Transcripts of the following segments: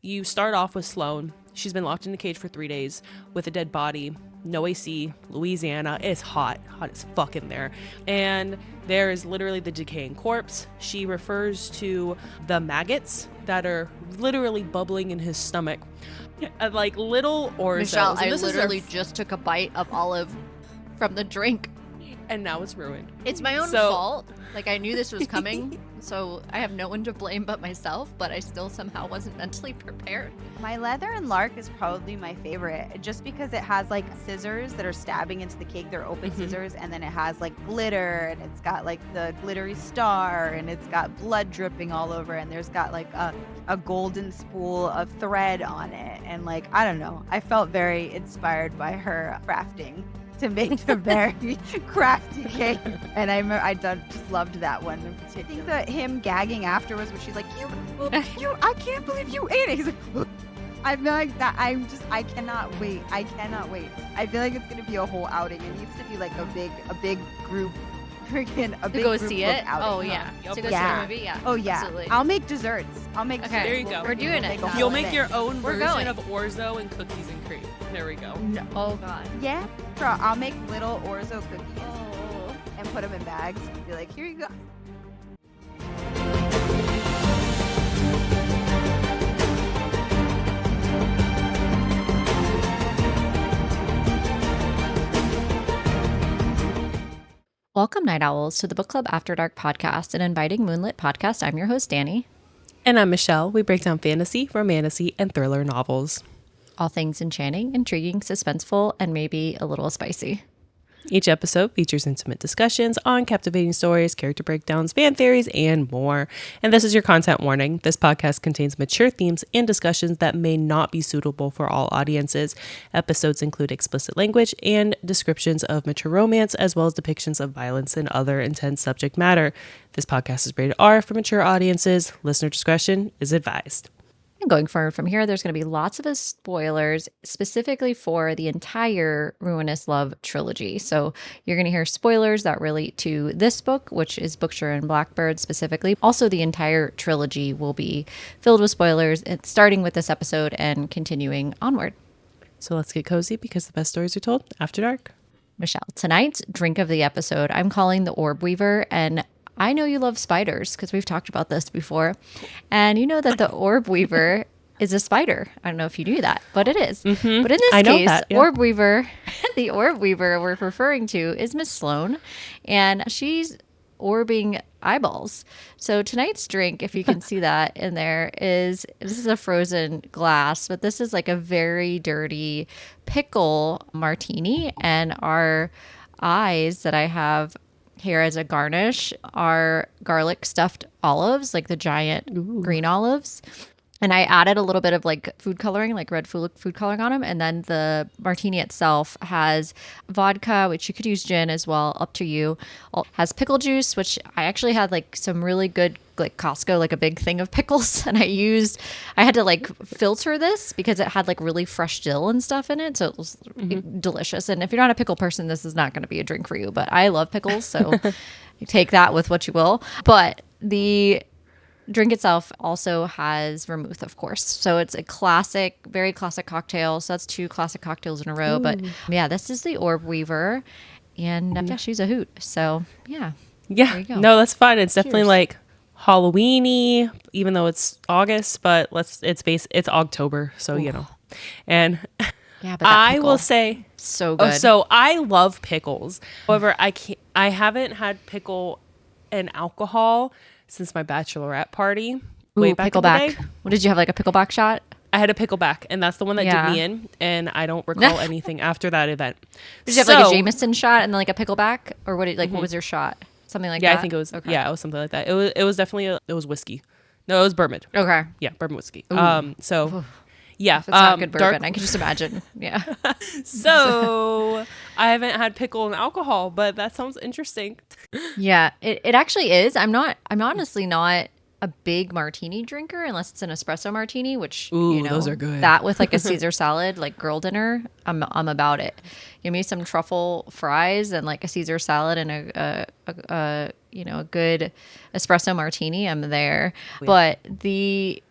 You start off with Sloan. She's been locked in a cage for 3 days with a dead body, no AC, Louisiana. It's hot as fuck in there. And there is literally the decaying corpse. She refers to the maggots that are literally bubbling in his stomach. Like little orzos. Michelle, I literally just took a bite of olive from the drink. And now it's ruined. It's my own fault. Like, I knew this was coming, so I have no one to blame but myself, but I still somehow wasn't mentally prepared. My leather and lark is probably my favorite, just because it has like scissors that are stabbing into the cake. They're open scissors, and then it has like glitter, and it's got like the glittery star, and it's got blood dripping all over, and there's got like a golden spool of thread on it. And like, I don't know, I felt very inspired by her crafting to make the very crafty cake. And I just loved that one. I think that him gagging afterwards when she's like, you, I can't believe you ate it. He's like, I feel like that, I cannot wait. I feel like it's going to be a whole outing. It needs to be like a big group. Freaking a big go group see it? outing. Oh, yeah. Yep. To go see the movie? Yeah. Oh, yeah. Absolutely. I'll make desserts. Okay. There you go. We're doing it. You'll make your own We're version going. of orzo and cookies and cream. There we go. No. Oh, God. Yeah. Bro, I'll make little orzo cookies Oh. and put them in bags and be like, here you go. Welcome, Night Owls, to the Book Club After Dark podcast, an inviting moonlit podcast. I'm your host, Danny. And I'm Michelle. We break down fantasy, romantasy, and thriller novels. All things enchanting, intriguing, suspenseful, and maybe a little spicy. Each episode features intimate discussions on captivating stories, character breakdowns, fan theories, and more. And this is your content warning. This podcast contains mature themes and discussions that may not be suitable for all audiences. Episodes include explicit language and descriptions of mature romance, as well as depictions of violence and other intense subject matter. This podcast is rated R for mature audiences. Listener discretion is advised. And going forward from here, there's going to be lots of spoilers specifically for the entire Ruinous Love Trilogy. So you're going to hear spoilers that relate to this book, which is Booksure and Blackbird specifically. Also, the entire trilogy will be filled with spoilers, starting with this episode and continuing onward. So let's get cozy because the best stories are told after dark. Michelle, tonight's drink of the episode, I'm calling the Orb Weaver, and I know you love spiders because we've talked about this before. And you know that the Orb Weaver is a spider. I don't know if you knew that, but it is. Mm-hmm. But in this case, yeah. Orb Weaver, the Orb Weaver we're referring to is Miss Sloan, and she's orbing eyeballs. So tonight's drink, if you can see that in there, this is a frozen glass, but this is like a very dirty pickle martini, and our eyes that I have here as a garnish are garlic stuffed olives, like the giant green olives. And I added a little bit of like food coloring, like red food coloring on them. And then the martini itself has vodka, which you could use gin as well, up to you. Has pickle juice, which I actually had like some really good, like Costco, like a big thing of pickles. And I had to like filter this because it had like really fresh dill and stuff in it. So it was delicious. And if you're not a pickle person, this is not going to be a drink for you. But I love pickles, so you take that with what you will. But the drink itself also has vermouth, of course. So it's a classic, very classic cocktail. So that's 2 classic cocktails in a row. Ooh. But yeah, this is the Orb Weaver. And yeah, she's a hoot. So yeah. Yeah. No, that's fun. It's definitely like Halloween-y, even though it's August, but it's October. So, you know. And yeah, but I will say so good. So I love pickles. However, I haven't had pickle and alcohol since my bachelorette party. Way back pickleback. in the day. What did you have, like a pickleback shot? I had a pickleback, and that's the one that did me in, and I don't recall anything after that event. Did you have like a Jameson shot and then like a pickleback? Or what was your shot? Something like that? Yeah, I think it was, it was something like that. It was definitely, it was whiskey. No, it was bourbon. Okay. Yeah, bourbon whiskey. Ooh. So... Yeah, that's not good bourbon. I can just imagine. Yeah. So I haven't had pickle and alcohol, but that sounds interesting. Yeah, it actually is. I'm honestly not a big martini drinker unless it's an espresso martini, which those are good. That with like a Caesar salad, like girl dinner, I'm about it. Give me some truffle fries and like a Caesar salad and a good espresso martini. I'm there. Yeah. But the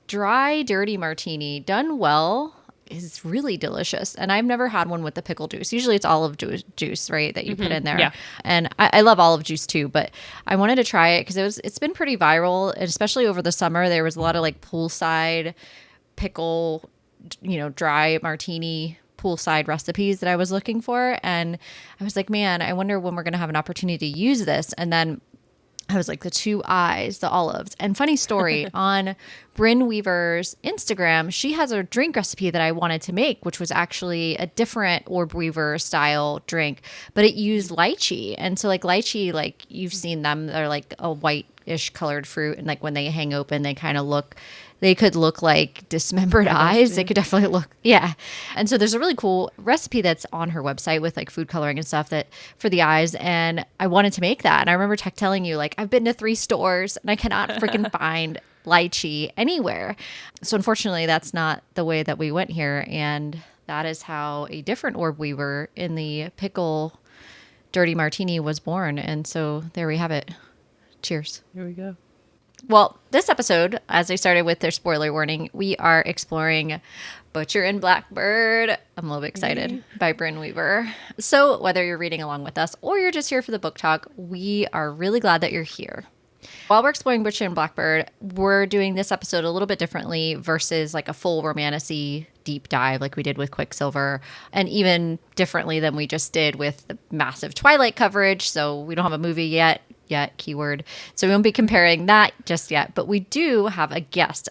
dry, dirty martini done well is really delicious. And I've never had one with the pickle juice. Usually it's olive juice, right, that you put in there. Yeah. And I love olive juice too, but I wanted to try it because it's been pretty viral, and especially over the summer. There was a lot of like poolside pickle, dry martini poolside recipes that I was looking for. And I was like, man, I wonder when we're going to have an opportunity to use this. And then I was like, the two eyes, the olives. And funny story, on Brynne Weaver's Instagram, she has a drink recipe that I wanted to make, which was actually a different Orb Weaver style drink, but it used lychee. And so like lychee, like you've seen them, they're like a white-ish colored fruit. And like when they hang open, they could look like dismembered eyes. They could definitely look, yeah. And so there's a really cool recipe that's on her website with like food coloring and stuff that for the eyes. And I wanted to make that. And I remember telling you, like, I've been to 3 stores and I cannot freaking find lychee anywhere. So unfortunately, that's not the way that we went here. And that is how a different Orb Weaver in the pickle dirty martini was born. And so there we have it. Cheers. Here we go. Well, this episode, as I started with their spoiler warning, we are exploring Butcher and Blackbird. I'm a little bit excited by Brynne Weaver. So whether you're reading along with us or you're just here for the book talk, we are really glad that you're here. While we're exploring Butcher and Blackbird, we're doing this episode a little bit differently versus like a full romantasy deep dive like we did with Quicksilver, and even differently than we just did with the massive Twilight coverage. So we don't have a movie yet, keyword. So we won't be comparing that just yet, but we do have a guest,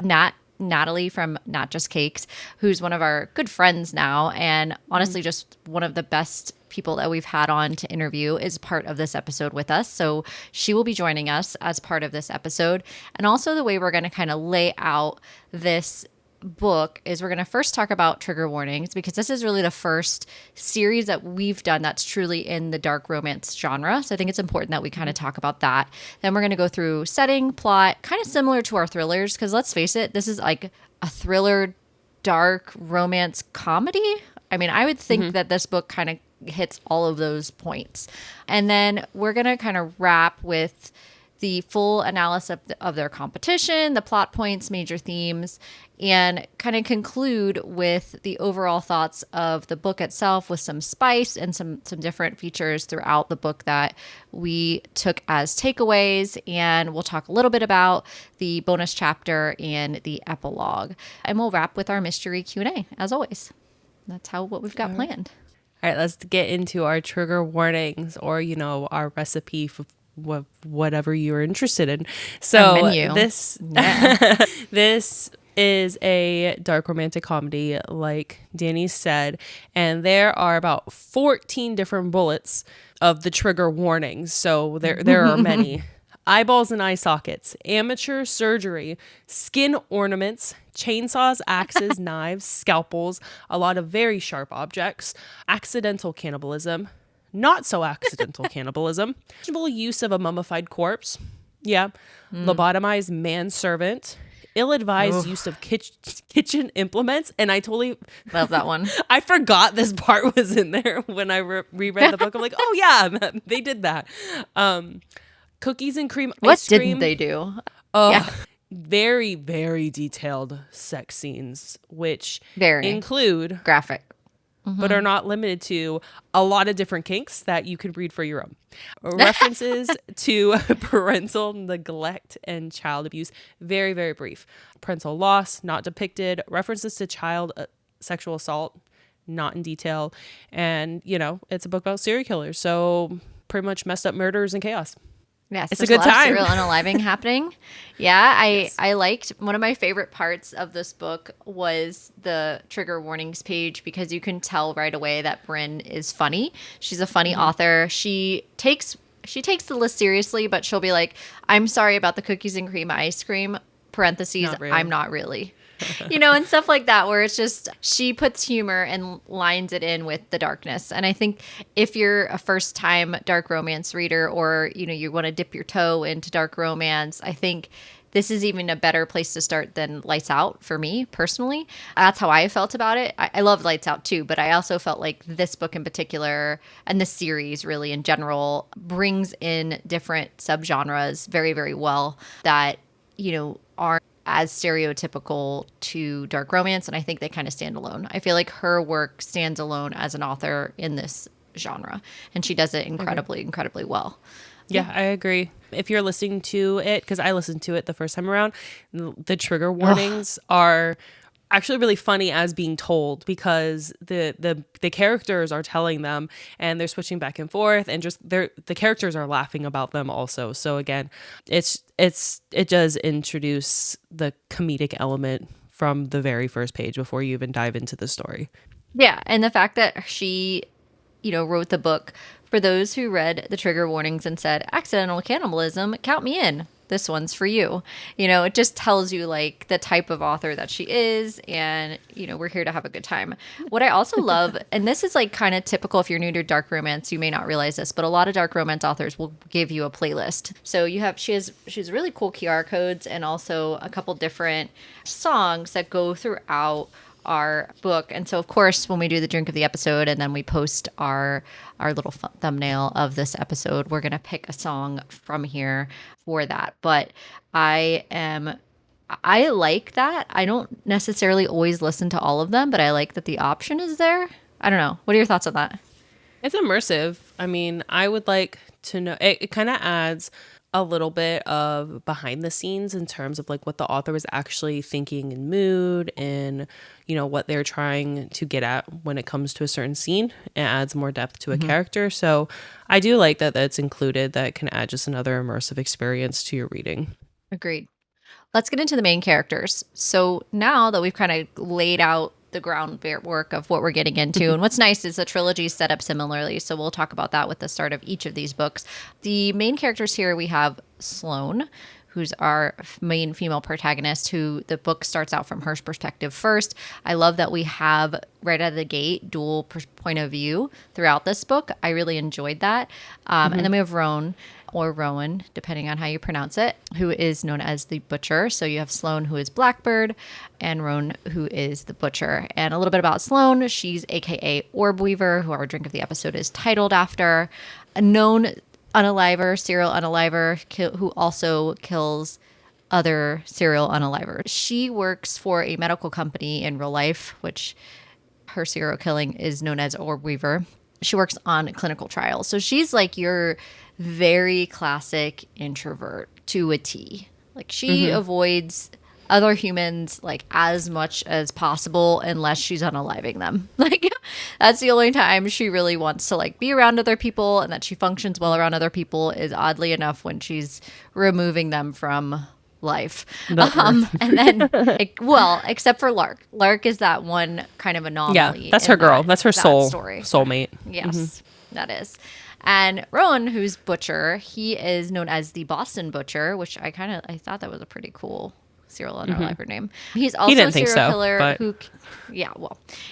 Natalie from Nat Just Cakes, who's one of our good friends now, and honestly just one of the best people that we've had on to interview, is part of this episode with us. So she will be joining us as part of this episode. And also the way we're going to kind of lay out this book is we're going to first talk about trigger warnings, because this is really the first series that we've done that's truly in the dark romance genre. So I think it's important that we kind of talk about that. Then we're going to go through setting, plot, kind of similar to our thrillers, because let's face it, this is like a thriller, dark romance comedy. I mean, I would think that this book kind of hits all of those points. And then we're going to kind of wrap with the full analysis of their competition, the plot points, major themes, and kind of conclude with the overall thoughts of the book itself, with some spice and some different features throughout the book that we took as takeaways. And we'll talk a little bit about the bonus chapter and the epilogue. And we'll wrap with our mystery Q&A, as always. That's what we've got planned. All right, let's get into our trigger warnings, or, our recipe for whatever you're interested in. So this this is a dark romantic comedy, like Danny said, and there are about 14 different bullets of the trigger warnings. So there are many. Eyeballs and eye sockets, amateur surgery, skin ornaments, chainsaws, axes, knives, scalpels, a lot of very sharp objects, accidental cannibalism, not so accidental cannibalism, use of a mummified corpse, lobotomized manservant, ill-advised use of kitchen implements, and I totally love that one. I forgot this part was in there when I reread the book. I'm like, oh yeah, they did that. Cookies and cream ice cream. What didn't they do? Very, very detailed sex scenes, which very include graphic, but are not limited to a lot of different kinks that you can read for your own. References to parental neglect and child abuse, very, very brief. Parental loss, not depicted. References to child sexual assault, not in detail. And, it's a book about serial killers, so pretty much messed up murders and chaos. Yes, it's a good time. Serial unaliving happening. Yeah, I liked, one of my favorite parts of this book was the trigger warnings page, because you can tell right away that Brynne is funny. She's a funny author. She takes the list seriously, but she'll be like, "I'm sorry about the cookies and cream ice cream." Parentheses, not really. I'm not really. And stuff like that, where it's just, she puts humor and lines it in with the darkness. And I think if you're a first time dark romance reader, or, you want to dip your toe into dark romance, I think this is even a better place to start than Lights Out for me personally. That's how I felt about it. I love Lights Out too, but I also felt like this book in particular, and this series really in general, brings in different subgenres very, very well that, aren't as stereotypical to dark romance, and I think they kind of stand alone. I feel like her work stands alone as an author in this genre, and she does it incredibly well. Yeah, I agree. If you're listening to it, because I listened to it the first time around, the trigger warnings are actually really funny as being told, because the characters are telling them and they're switching back and forth, and just the characters are laughing about them also. So again, it does introduce the comedic element from the very first page before you even dive into the story. Yeah, and the fact that she, wrote the book for those who read the trigger warnings and said, accidental cannibalism, count me in. This one's for you. It just tells you like the type of author that she is, and we're here to have a good time. What I also love, and this is like kind of typical if you're new to dark romance, you may not realize this, but a lot of dark romance authors will give you a playlist. So she has really cool QR codes and also a couple different songs that go throughout our book. And so of course when we do the drink of the episode and then we post our little thumbnail of this episode, we're gonna pick a song from here for that. But I like that. I don't necessarily always listen to all of them, but I like that the option is there. I don't know, what are your thoughts on that? It's immersive. I mean, I would like to know, it kind of adds a little bit of behind the scenes in terms of like what the author was actually thinking in mood, and what they're trying to get at when it comes to a certain scene. It adds more depth to a character. So I do like that that's included. That can add just another immersive experience to your reading. Agreed. Let's get into the main characters. So now that we've kind of laid out the groundwork of what we're getting into, and what's nice is the trilogy is set up similarly, so we'll talk about that with the start of each of these books. The main characters here, we have Sloan, who's our main female protagonist, who the book starts out from her perspective first. I love that we have right out of the gate dual point of view throughout this book. I really enjoyed that. And then we have Rowan, or Rowan, depending on how you pronounce it, who is known as the Butcher. So you have Sloan, who is Blackbird, and Rowan, who is the Butcher. And a little bit about Sloan, she's AKA Orb Weaver, who our drink of the episode is titled after, a known unaliver, serial unaliver, who also kills other serial unalivers. She works for a medical company in real life, which her serial killing is known as Orb Weaver. She works on clinical trials. So she's like your very classic introvert to a T. Like she avoids other humans like as much as possible unless she's unaliving them. Like that's the only time she really wants to like be around other people, and that she functions well around other people is oddly enough when she's removing them from life. And then except for Lark. Lark is that one kind of anomaly. Yeah, that's her girl. That's her soulmate. Yes, that is. And Rowan, who's Butcher, he is known as the Boston Butcher, which I thought that was a pretty cool serial unaliver name. He's also a serial killer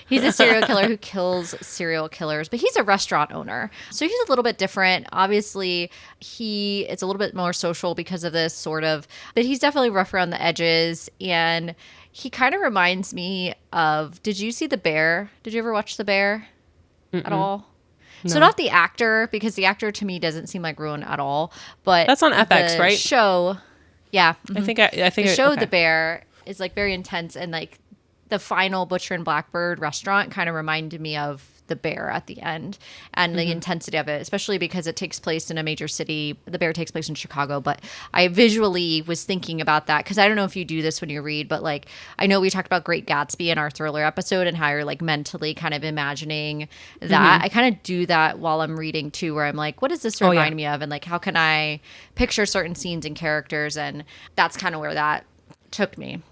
he's a serial killer who kills serial killers, but he's a restaurant owner. So he's a little bit different. Obviously, it's a little bit more social because of this sort of, but he's definitely rough around the edges. And he kind of reminds me of, did you see The Bear? Did you ever watch The Bear at all? No. So not the actor, because the actor to me doesn't seem like Rowan at all, but that's on FX, right? Show, yeah. I think the show The Bear is like very intense, and like the final Butcher and Blackbird restaurant kind of reminded me of The Bear at the end, and the intensity of it, especially because it takes place in a major city. The Bear takes place in Chicago, but I visually was thinking about that because I don't know if you do this when you read, but like I know we talked about Great Gatsby in our thriller episode and how you're like mentally kind of imagining that. I kind of do that while I'm reading too, where I'm like, what does this remind me of, and like how can I picture certain scenes and characters, and that's kind of where that took me.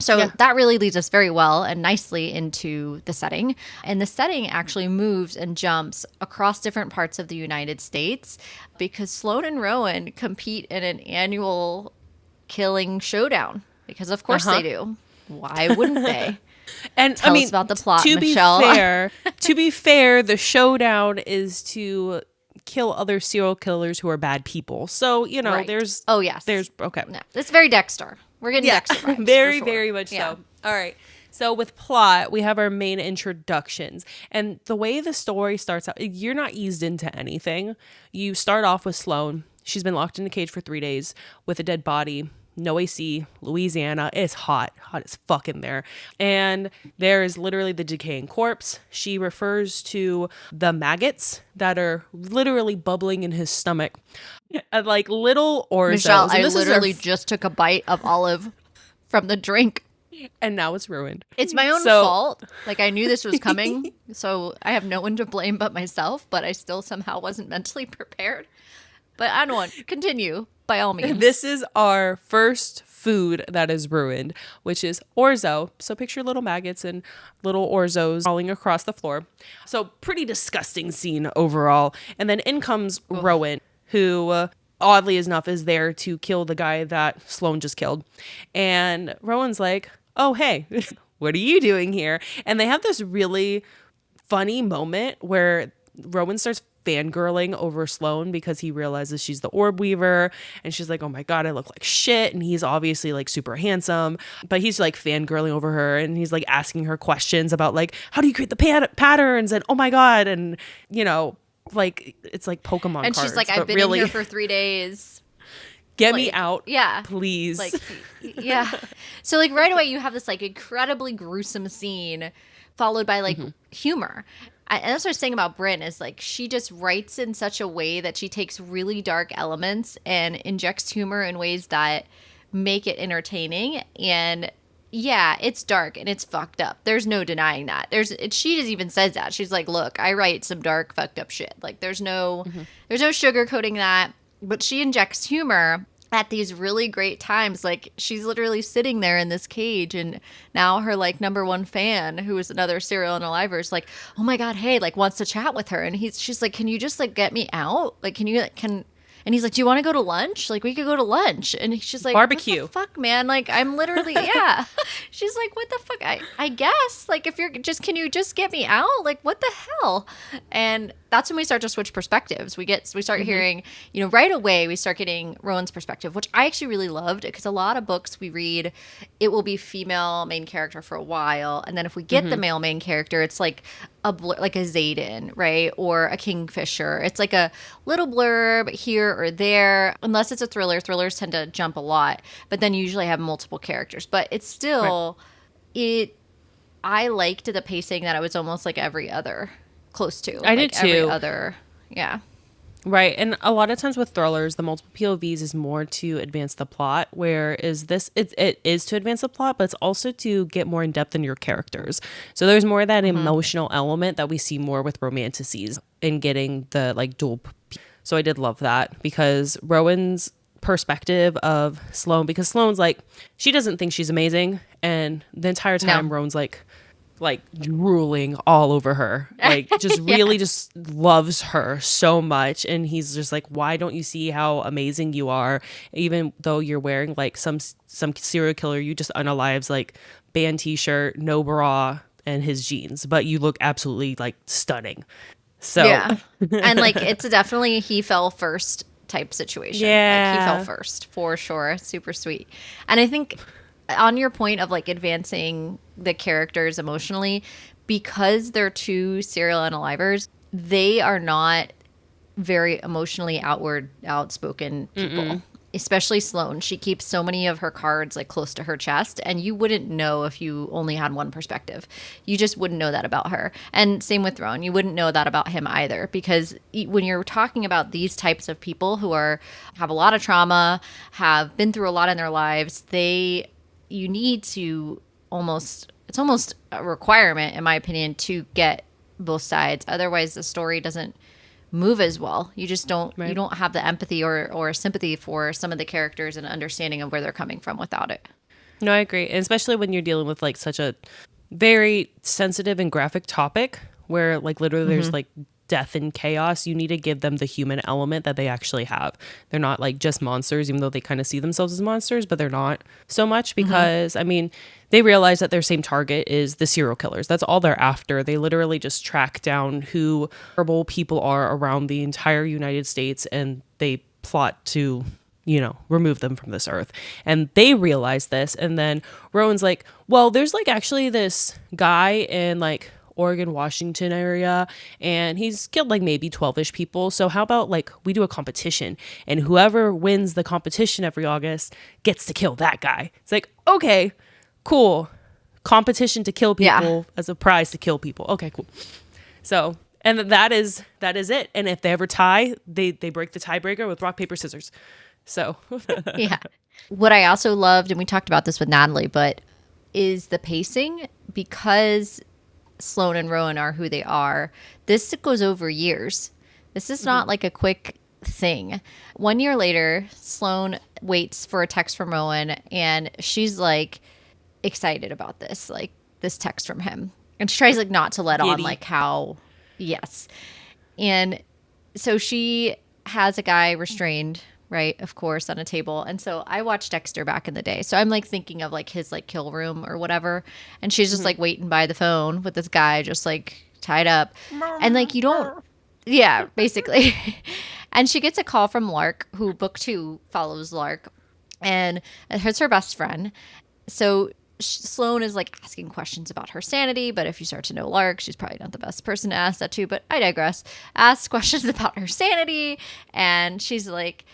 So that really leads us very well and nicely into the setting. And the setting actually moves and jumps across different parts of the United States because Sloan and Rowan compete in an annual killing showdown. Because of course they do. Why wouldn't they? And tell us about the plot, Michelle. To be fair, the showdown is to kill other serial killers who are bad people. So, there's okay. No, it's very Dexter. We're getting Dexter vibes, very much so. All right. So with plot, we have our main introductions. And the way the story starts out, you're not eased into anything. You start off with Sloan. She's been locked in a cage for 3 days with a dead body no AC, Louisiana. It's hot as fuck in there. And there is literally the decaying corpse. She refers to the maggots that are literally bubbling in his stomach. And like little orzos. Michelle, I And this is literally just took a bite of olive from the drink. and now it's ruined. It's my own fault. Like, I knew this was coming, so I have no one to blame but myself, but I still somehow wasn't mentally prepared. But I don't want to continue, by all means. This is our first food that is ruined, which is orzo. So picture little maggots and little orzos crawling across the floor. So pretty disgusting scene overall. And then in comes Rowan, who oddly enough is there to kill the guy that Sloan just killed. And Rowan's like, oh, hey, what are you doing here? And they have this really funny moment where Rowan starts fangirling over Sloan because he realizes she's the orb weaver, and she's like, oh my god, I look like shit, and he's obviously like super handsome, but he's like fangirling over her, and he's like asking her questions about like, how do you create the patterns, and oh my god, and you know, like it's like Pokemon and cards, she's like, I've been really, in here for 3 days. Get like, me out, yeah, please. Like, yeah. So like right away you have this like incredibly gruesome scene followed by like humor. And that's what I was saying about Brynne is like she just writes in such a way that she takes really dark elements and injects humor in ways that make it entertaining. And yeah, it's dark and it's fucked up. There's no denying that. She just even says that. She's like, look, I write some dark, fucked up shit. Like there's no sugarcoating that. But she injects humor at these really great times. Like she's literally sitting there in this cage, and now her like number one fan, who is another serial unaliver, is like, oh my god, hey, like wants to chat with her, and she's like, can you just like get me out? Like and he's like, do you want to go to lunch? Like we could go to lunch. And she's like, barbecue. What the fuck, man? Like I'm literally yeah. She's like, what the fuck? I guess like if you're just, can you just get me out? Like what the hell? And that's when we start to switch perspectives. We start hearing, you know, right away we start getting Rowan's perspective, which I actually really loved, because a lot of books we read, it will be female main character for a while, and then if we get the male main character, it's like like a Xaden, right, or a Kingfisher. It's like a little blurb here or there, unless it's a thriller. Thrillers tend to jump a lot, but then usually have multiple characters. But it's still I liked the pacing that it was almost like every other. Close to. I did too. Every other, yeah. Right. And a lot of times with thrillers, the multiple POVs is more to advance the plot, whereas this, it is to advance the plot, but it's also to get more in depth in your characters. So there's more of that emotional element that we see more with romanticities in getting the like dual. So I did love that, because Rowan's perspective of Sloan, because Sloan's like, she doesn't think she's amazing. And the entire time Rowan's like drooling all over her, like just really just loves her so much. And he's just like, why don't you see how amazing you are, even though you're wearing like some serial killer you just unalives like band t-shirt, no bra, and his jeans, but you look absolutely like stunning. So yeah. And like it's definitely he fell first type situation. Like, he fell first for sure. Super sweet. And I think on your point of like advancing the characters emotionally, because they're two serial unalivers, they are not very emotionally outspoken people. Especially Sloan. She keeps so many of her cards like close to her chest, and you wouldn't know if you only had one perspective. You just wouldn't know that about her. And same with Rowan. You wouldn't know that about him either, because when you're talking about these types of people who have a lot of trauma, have been through a lot in their lives, you need to it's almost a requirement, in my opinion, to get both sides. Otherwise, the story doesn't move as well. You just don't you don't have the empathy or sympathy for some of the characters and understanding of where they're coming from without it. No, I agree. And especially when you're dealing with like such a very sensitive and graphic topic where like literally there's like death and chaos, you need to give them the human element that they actually have. They're not like just monsters, even though they kind of see themselves as monsters, but they're not so much, because I mean, they realize that their same target is the serial killers. That's all they're after. They literally just track down who horrible people are around the entire United States, and they plot to, you know, remove them from this earth. And they realize this. And then Rowan's like, well, there's like actually this guy in like Oregon, Washington area, and he's killed like maybe 12-ish people. So how about like we do a competition, and whoever wins the competition every August gets to kill that guy. It's like, okay, cool. Competition to kill people as a prize to kill people. Okay, cool. So, and that is it. And if they ever tie, they break the tiebreaker with rock, paper, scissors. So Yeah. What I also loved, and we talked about this with Natalie, but is the pacing. Because Sloan and Rowan are who they are, this goes over years. This is not like a quick thing. 1 year later, Sloan waits for a text from Rowan, and she's like excited about this, like this text from him. And she tries like not to let on like how, yes. And so she has a guy restrained, right, of course, on a table. And so I watched Dexter back in the day. So I'm like thinking of like his like kill room or whatever. And she's just like waiting by the phone with this guy just like tied up. And like you don't, yeah, basically. And she gets a call from Lark, who book 2 follows Lark. And it's her best friend. So Sloan is like asking questions about her sanity, but if you start to know Lark, she's probably not the best person to ask that to, but I digress. Asks questions about her sanity, and she's like,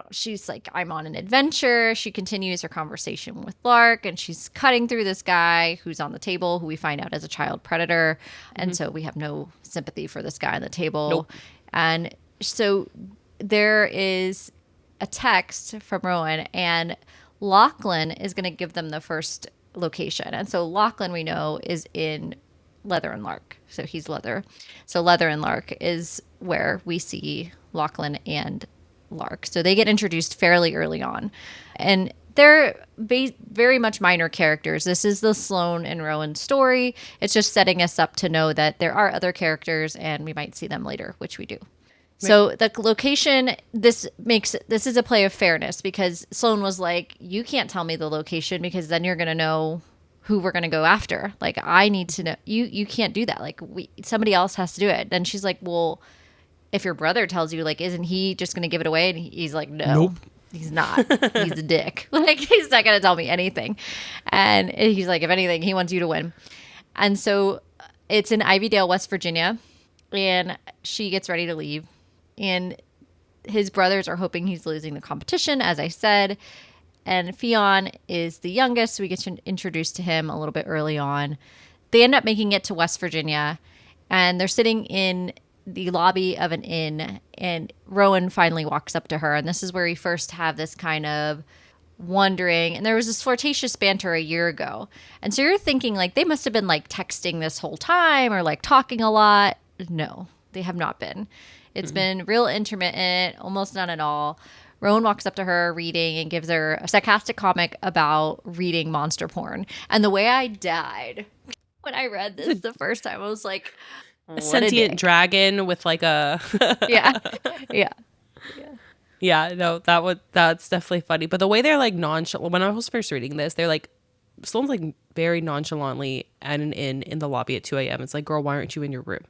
she's like, I'm on an adventure. She continues her conversation with Lark, and she's cutting through this guy who's on the table, who we find out is a child predator. And so we have no sympathy for this guy on the table. Nope. And so there is a text from Rowan, and Lachlan is going to give them the first location. And so Lachlan, we know, is in Leather and Lark. So he's Leather. So Leather and Lark is where we see Lachlan and Lark. So they get introduced fairly early on. And they're very much minor characters. This is the Sloan and Rowan story. It's just setting us up to know that there are other characters and we might see them later, which we do. So the location, this is a play of fairness, because Sloan was like, you can't tell me the location because then you're going to know who we're going to go after. Like, I need to know. You can't do that. Like, somebody else has to do it. And she's like, well, if your brother tells you, like, isn't he just going to give it away? And he's like, no. Nope. He's not. He's a dick. Like, he's not going to tell me anything. And he's like, if anything, he wants you to win. And so it's in Ivydale, West Virginia. And she gets ready to leave. And his brothers are hoping he's losing the competition, as I said. And Fionn is the youngest, so we get introduced to him a little bit early on. They end up making it to West Virginia, and they're sitting in the lobby of an inn, and Rowan finally walks up to her. And this is where we first have this kind of wondering. And there was this flirtatious banter a year ago. And so you're thinking, like, they must have been, like, texting this whole time or, like, talking a lot. No, they have not been. It's been real intermittent, almost none at all. Rowan walks up to her reading and gives her a sarcastic comment about reading monster porn. And the way I died when I read this the first time, I was like, a sentient dragon with like a yeah, no, that's definitely funny. But the way they're like nonchalant, when I was first reading this, they're like, Sloane's like very nonchalantly at an inn in the lobby at 2 a.m. It's like, girl, why aren't you in your room?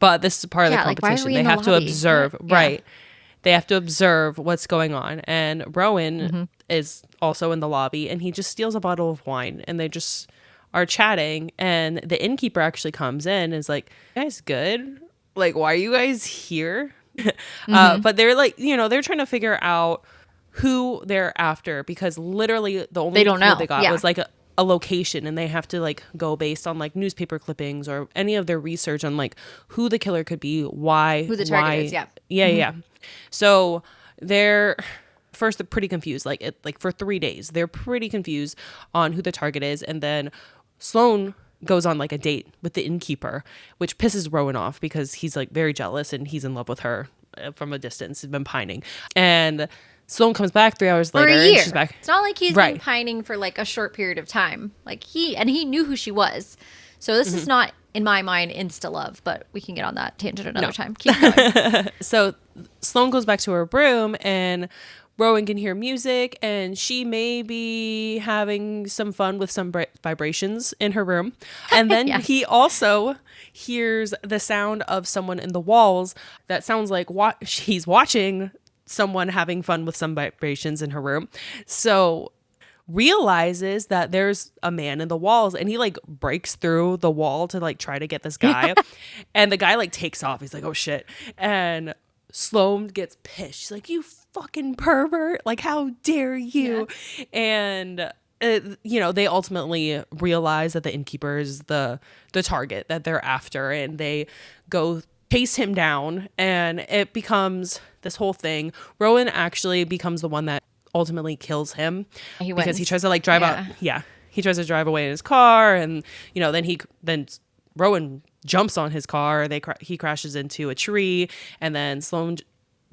But this is part of the competition. They have to observe, right? They have to observe what's going on. And Rowan is also in the lobby, and he just steals a bottle of wine, and they just are chatting. And the innkeeper actually comes in and is like, you guys good? Like, why are you guys here? But they're like, they're trying to figure out who they're after, because literally the only clue they got was like a location, and they have to like go based on like newspaper clippings or any of their research on like who the killer could be, who the target is. So they're pretty confused, like for 3 days they're pretty confused on who the target is. And then Sloan goes on like a date with the innkeeper, which pisses Rowan off because he's like very jealous and he's in love with her from a distance. He's been pining, and Sloan comes back 3 hours later. For a year. And she's back. It's not like he's been pining for like a short period of time. Like he knew who she was. So this is not, in my mind, insta love, but we can get on that tangent another time. Keep going. So Sloan goes back to her room, and Rowan can hear music, and she may be having some fun with some vibrations in her room. And then he also hears the sound of someone in the walls that sounds like he's watching someone having fun with some vibrations in her room. So realizes that there's a man in the walls, and he like breaks through the wall to like try to get this guy. And the guy like takes off. He's like, oh shit. And Sloan gets pissed. She's like, you fucking pervert. Like, how dare you? Yeah. And they ultimately realize that the innkeeper is the target that they're after, and they go chase him down, and it becomes this whole thing. Rowan actually becomes the one that ultimately kills him because he tries to like drive out. Yeah, he tries to drive away in his car, and then Rowan jumps on his car. He crashes into a tree, and then Sloan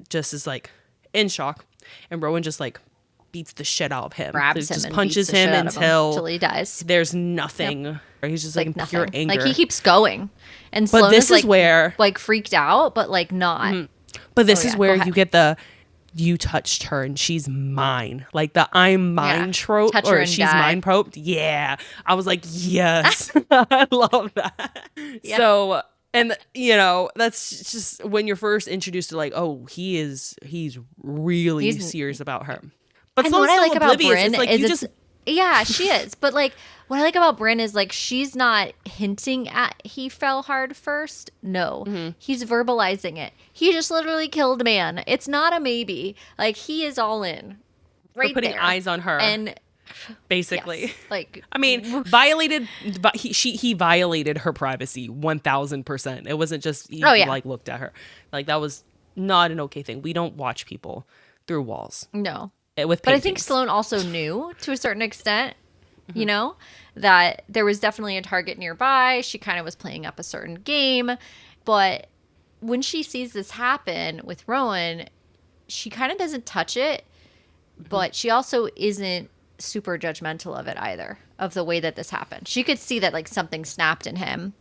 just is like in shock, and Rowan just like beats the shit out of him. Grabs him just and punches beats the him shit out of him until he dies. There's nothing. Yep. He's just like in nothing. pure anger. Like he keeps going, and but Sloan this is where like freaked out, but like not. Mm-hmm. But this is where you get the "you touched her and she's mine," like the "I'm mine" trope, or "she's mine" trope. Yeah, I was like, yes, I love that. Yeah. So. And, that's just when you're first introduced to like, oh, he's really serious about her. But what I like about Brynne like, is yeah, she is. But like, what I like about Brynne is like, she's not hinting at he fell hard first. No, he's verbalizing it. He just literally killed a man. It's not a maybe. Like, he is all in. Right, putting there. eyes on her. And basically, yes, like, I mean, he violated her privacy 1000%. It wasn't just he like looked at her. Like, that was not an okay thing. We don't watch people through walls. No, with paintings. But I think Sloan also knew to a certain extent, that there was definitely a target nearby. She kind of was playing up a certain game, but when she sees this happen with Rowan, she kind of doesn't touch it, but she also isn't super judgmental of it either, of the way that this happened. She could see that like something snapped in him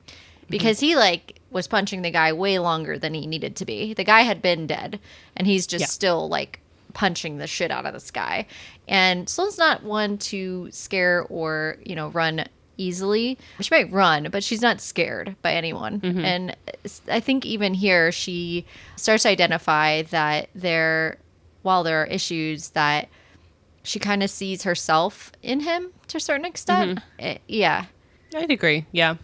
because he like was punching the guy way longer than he needed to be. The guy had been dead, and he's just still like punching the shit out of this guy. And Sloan's not one to scare or, run easily. She might run, but she's not scared by anyone. And I think even here she starts to identify that while there are issues, that she kind of sees herself in him to a certain extent. Yeah. I'd agree. Yeah.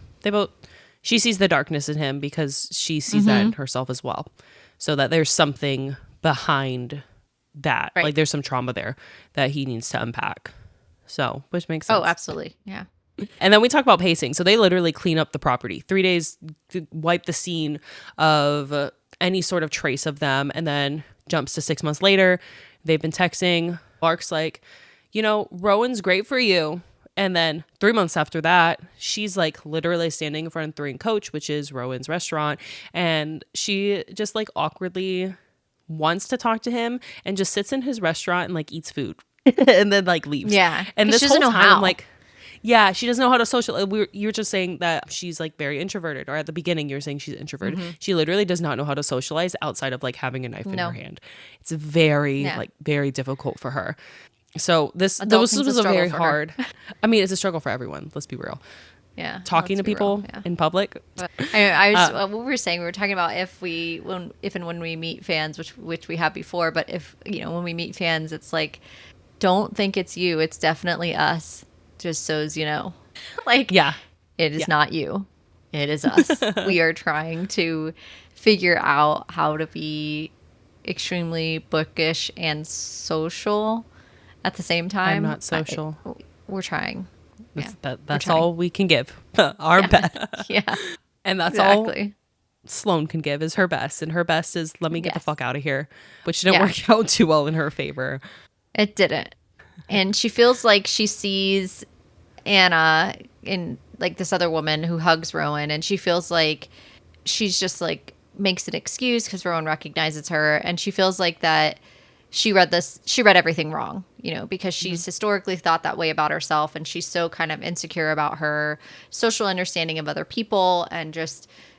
She sees the darkness in him because she sees that in herself as well. So that there's something behind that. Right. Like, there's some trauma there that he needs to unpack. So, which makes sense. Oh, absolutely. Yeah. And then we talk about pacing. So they literally clean up the property. 3 days to wipe the scene of any sort of trace of them, and then jumps to 6 months later. They've been texting. Lark's like, Rowan's great for you. And then 3 months after that, she's like literally standing in front of Three and Coach, which is Rowan's restaurant. And she just like awkwardly wants to talk to him and just sits in his restaurant and like eats food and then like leaves. Yeah. And this whole time I'm like, yeah, she doesn't know how to social. You were just saying that she's like very introverted, or at the beginning you were saying she's introverted. She literally does not know how to socialize outside of like having a knife in her hand. It's very very difficult for her. So this was a very hard. I mean, it's a struggle for everyone. Let's be real. Yeah, talking to people in public. But I was what we were saying. We were talking about if and when we meet fans, which we have before. But if when we meet fans, it's like, don't think it's you. It's definitely us. Just so as you know, like, it is not you. It is us. We are trying to figure out how to be extremely bookish and social at the same time. I'm not social. We're trying. That's all we can give. Our best. Yeah. And that's all Sloan can give is her best. And her best is, let me get the fuck out of here. Which didn't work out too well in her favor. It didn't. And she feels like she sees Anna in like this other woman who hugs Rowan, and she feels like she's just like makes an excuse because Rowan recognizes her, and she feels like that she read everything wrong, because she's historically thought that way about herself, and she's so kind of insecure about her social understanding of other people, and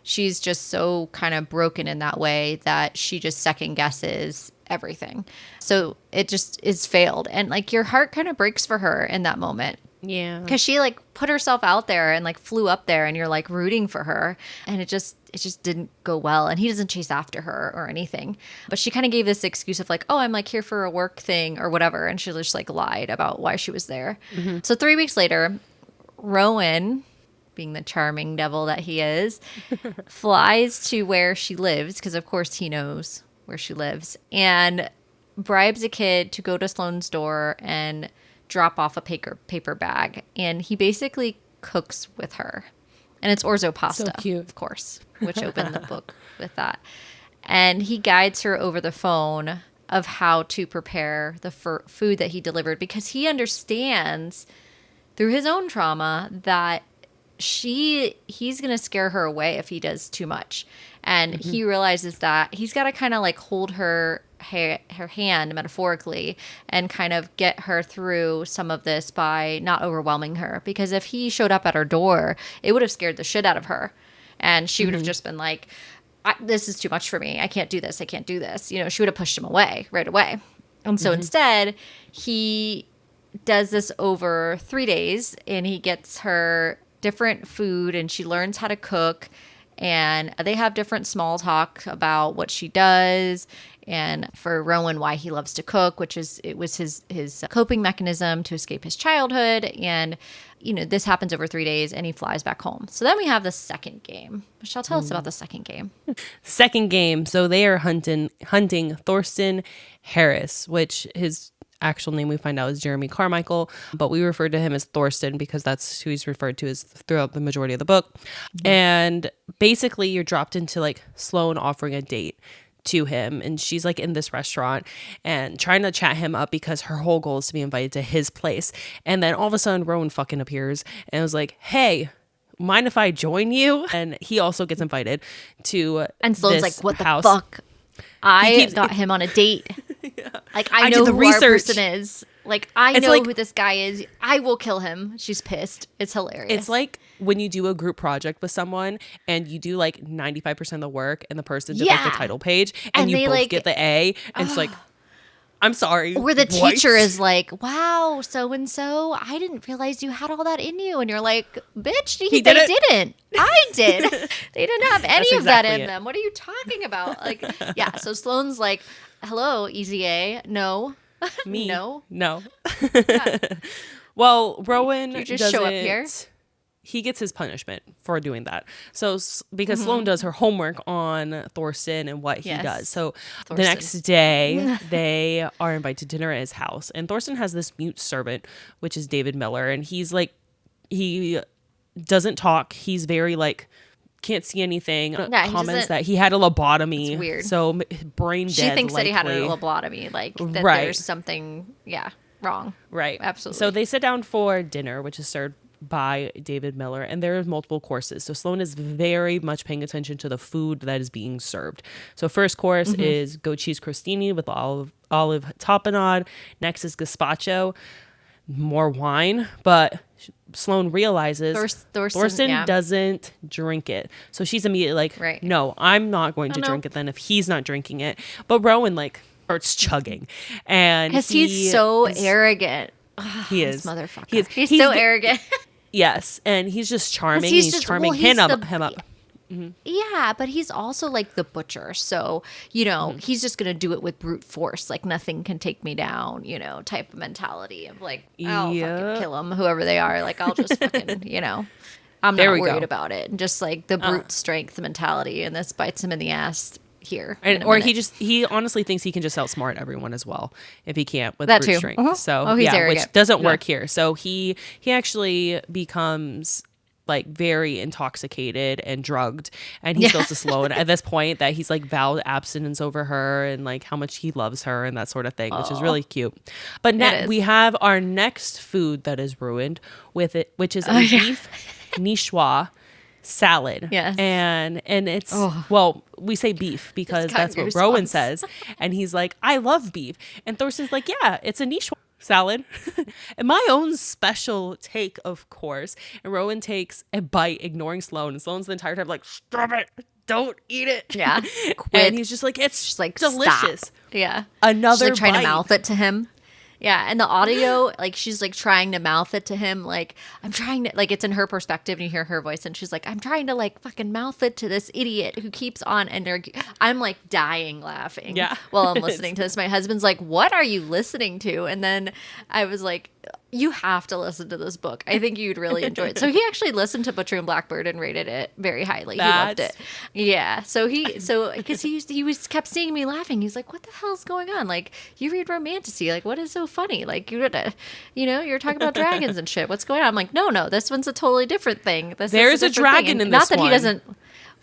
she's just so kind of broken in that way that she just second guesses everything. So it just is failed, and like your heart kind of breaks for her in that moment. Yeah. Because she like put herself out there and like flew up there, and you're like rooting for her, and just didn't go well. And he doesn't chase after her or anything. But she kind of gave this excuse of like, oh, I'm like here for a work thing or whatever. And she just like lied about why she was there. So 3 weeks later, Rowan, being the charming devil that he is, flies to where she lives, because of course he knows where she lives, and bribes a kid to go to Sloane's door and drop off a paper bag. And he basically cooks with her. And it's orzo pasta, So cute. of course, which opened the book with that. And he guides her over the phone of how to prepare the food that he delivered, because he understands through his own trauma that he's going to scare her away if he does too much. And he realizes that he's got to kind of like hold her hand metaphorically and kind of get her through some of this by not overwhelming her. Because if he showed up at her door, it would have scared the shit out of her. And she would have just been like, this is too much for me. I can't do this. I can't do this. You know, she would have pushed him away right away. And so instead, he does this over 3 days, and he gets her different food, and she learns how to cook, and they have different small talk about what she does, and for Rowan, why he loves to cook, it was his coping mechanism to escape his childhood. And you know, this happens over 3 days, and he flies back home. So then we have the second game. Michelle, tell us about the second game. Second game. So they are hunting Thorsten Harris, which his actual name we find out is Jeremy Carmichael, but we refer to him as Thorsten because that's who he's referred to as throughout the majority of the book. And basically you're dropped into like Sloan offering a date to him, and she's like in this restaurant and trying to chat him up because her whole goal is to be invited to his place. And then all of a sudden Rowan fucking appears and was like, hey, mind if I join you? And he also gets invited to and Sloane's this like, what house. the fuck? I got him on a date. Like, I know did the who research. our person is. Like, I It's know like- who this guy is. I will kill him. She's pissed. It's hilarious. It's like when you do a group project with someone and you do like 95% of the work and the person did like the Yeah. title page and And you they, both like- get the A and it's like, I'm sorry. where the what? teacher is like, wow, so-and-so, I didn't realize you had all that in you. And you're like, bitch, they didn't. I did. They didn't have any That's of that exactly in it. them. What are you talking about? Like, yeah. So Sloane's like, hello, Easy A. No. Me? No. No. Well, Rowan You just show up doesn't- here? He gets his punishment for doing that. So because Sloan does her homework on Thorsten and what he Yes. does. So the Thorsten. next day they are invited to dinner at his house, and Thorsten has this mute servant, which is David Miller, and he's like, he doesn't talk. He's very like, can't see anything. he Comments doesn't- that he had a lobotomy. It's weird. So brain dead. She thinks that he had a likely. lobotomy, like that Right. there's something, wrong. Right. Absolutely. So they sit down for dinner, which is served by David Miller, and there are multiple courses. So Sloan is very much paying attention to the food that is being served. So first course is goat cheese crostini with olive tapenade. Next is gazpacho, more wine, but Sloan realizes Thorsten doesn't drink it. So she's immediately like, Right. no, I'm not going to no. drink it then if he's not drinking it. But Rowan like starts chugging. And Because he's so is- arrogant. He This is. motherfucker. He is. He's so arrogant. Yes, and he's just charming. He's He's just- charming well, he's him the- up. Yeah, but he's also like the butcher. So, you know, he's just going to do it with brute force. Like, nothing can take me down, you know, type of mentality of like, I'll Yeah. fucking kill them, whoever they are. Like, I'll just fucking, you know, I'm There not we worried go. about it. And just like the brute strength mentality. And this bites him in the ass here. in And a or minute. he honestly thinks he can just outsmart everyone as well if he can't with That brute too. strength. Uh-huh. So Oh, he's yeah, arrogant. which doesn't Yeah. work here. So he actually becomes like very intoxicated and drugged, and he goes to Sloan at this point that he's like vowed abstinence over her and like how much he loves her and that sort of thing, which is really cute. But is. we have our next food that is ruined with it, which is a beef niçoise salad. Yes. And it's well, we say beef because got that's what goosebumps. Rowan says, and he's like, I love beef, and Thorsten's like, yeah, it's a niçoise salad. And my own special take, of course. And Rowan takes a bite, ignoring Sloan, and Sloan's the entire time like, stop it, don't eat it. Yeah. And he's just like, it's just like, delicious. stop. Yeah. Another She's like trying bite. to mouth it to him. Yeah, and the audio, like she's like trying to mouth it to him, like I'm trying to, like it's in her perspective, and you hear her voice, and she's like, I'm trying to like fucking mouth it to this idiot who keeps on, and I'm like dying laughing. Yeah. While I'm listening to this. My husband's like, "What are you listening to?" And then I was like, you have to listen to this book. I think you'd really enjoy it. So he actually listened to Butcher and Blackbird and rated it very highly. He loved it. Yeah. Because he was kept seeing me laughing. He's like, "What the hell's going on? Like, you read romantasy. Like, what is so funny? Like, you're talking about dragons and shit. What's going on?" I'm like, no, this one's a totally different thing. There's a dragon in this one. Not that he doesn't.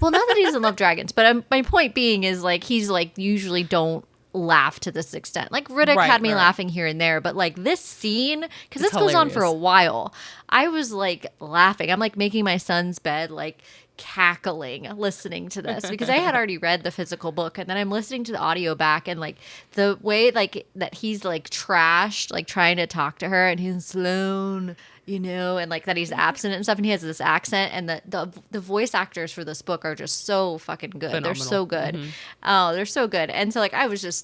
Well, not that he doesn't love dragons, but my point being is like he's like usually don't laugh to this extent. Like Riddick had me laughing here and there, but like this scene, because this goes on for a while, I was like laughing. I'm like making my son's bed, like cackling listening to this because I had already read the physical book, and then I'm listening to the audio back, and like the way like that he's like trashed, like trying to talk to her, and he's Sloan, and like that he's absent and stuff, and he has this accent, and the voice actors for this book are just so fucking good. Phenomenal. They're so good. Mm-hmm. Oh, they're so good. And so like I was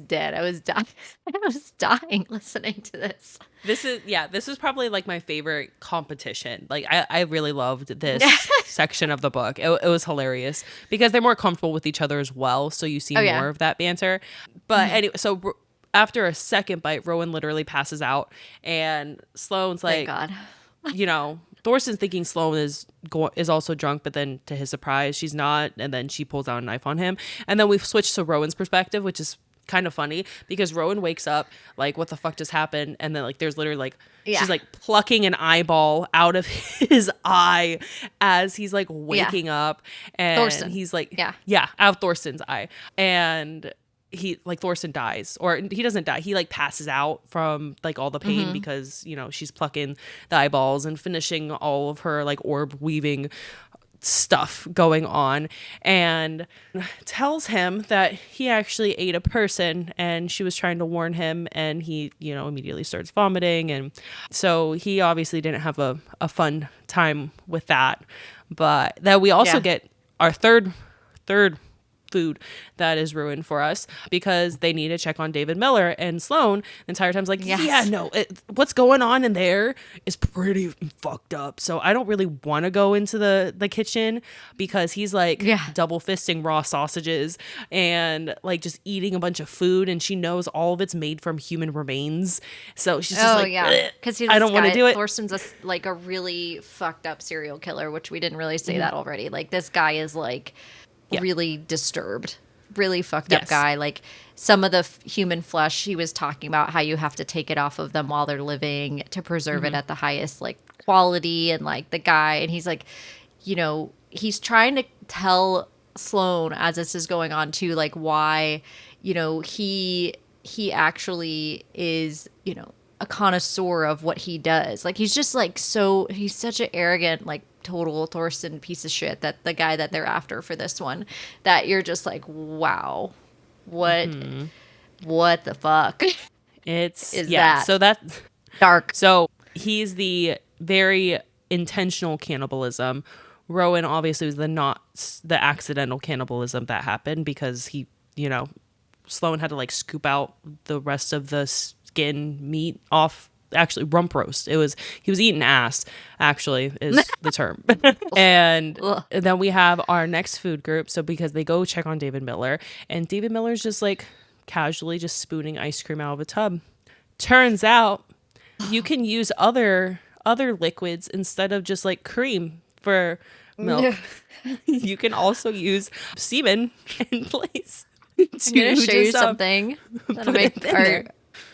dead. I was dying. I was dying listening to this. This is probably like my favorite competition. Like I really loved this section of the book. It was hilarious because they're more comfortable with each other as well, so you see more of that banter. But anyway, so after a second bite, Rowan literally passes out, and Sloane's like, "Thank God." Thorsten's thinking Sloan is also drunk, but then to his surprise, she's not, and then she pulls out a knife on him, and then we've switched to Rowan's perspective, which is kind of funny because Rowan wakes up like, what the fuck just happened? And then like there's literally like she's like plucking an eyeball out of his eye as he's like waking up, and Thorsten. He's like out of Thorsten's eye, and Thorsten dies, or he doesn't die. He like passes out from like all the pain because, she's plucking the eyeballs and finishing all of her like orb weaving stuff going on, and tells him that he actually ate a person and she was trying to warn him, and he, immediately starts vomiting. And so he obviously didn't have a fun time with that. But that we also get our third food that is ruined for us because they need to check on David Miller, and Sloan the entire time's like, what's going on in there is pretty fucked up. So I don't really want to go into the kitchen because he's like double fisting raw sausages and like just eating a bunch of food, and she knows all of it's made from human remains. So she's just because I don't want to do it. Thorsten's a really fucked up serial killer, which we didn't really say that already. Like this guy is like really disturbed, really fucked up guy. Like some of the human flesh, he was talking about how you have to take it off of them while they're living to preserve it at the highest like quality. And like the guy, and he's like, he's trying to tell Sloan as this is going on too, like why, he actually is, a connoisseur of what he does. Like he's just like he's such an arrogant, like total Thorsten piece of shit, that the guy that they're after for this one, that you're just like, wow, what the fuck is that? So that's dark. So he's the very intentional cannibalism. Rowan obviously was the accidental cannibalism that happened because he, Sloan had to like scoop out the rest of the skin meat off. Actually, rump roast. He was eating ass, actually, is the term. And then we have our next food group. So because they go check on David Miller, and David Miller's just like casually just spooning ice cream out of a tub. Turns out you can use other liquids instead of just like cream for milk. You can also use semen in place. I'm going to show you something.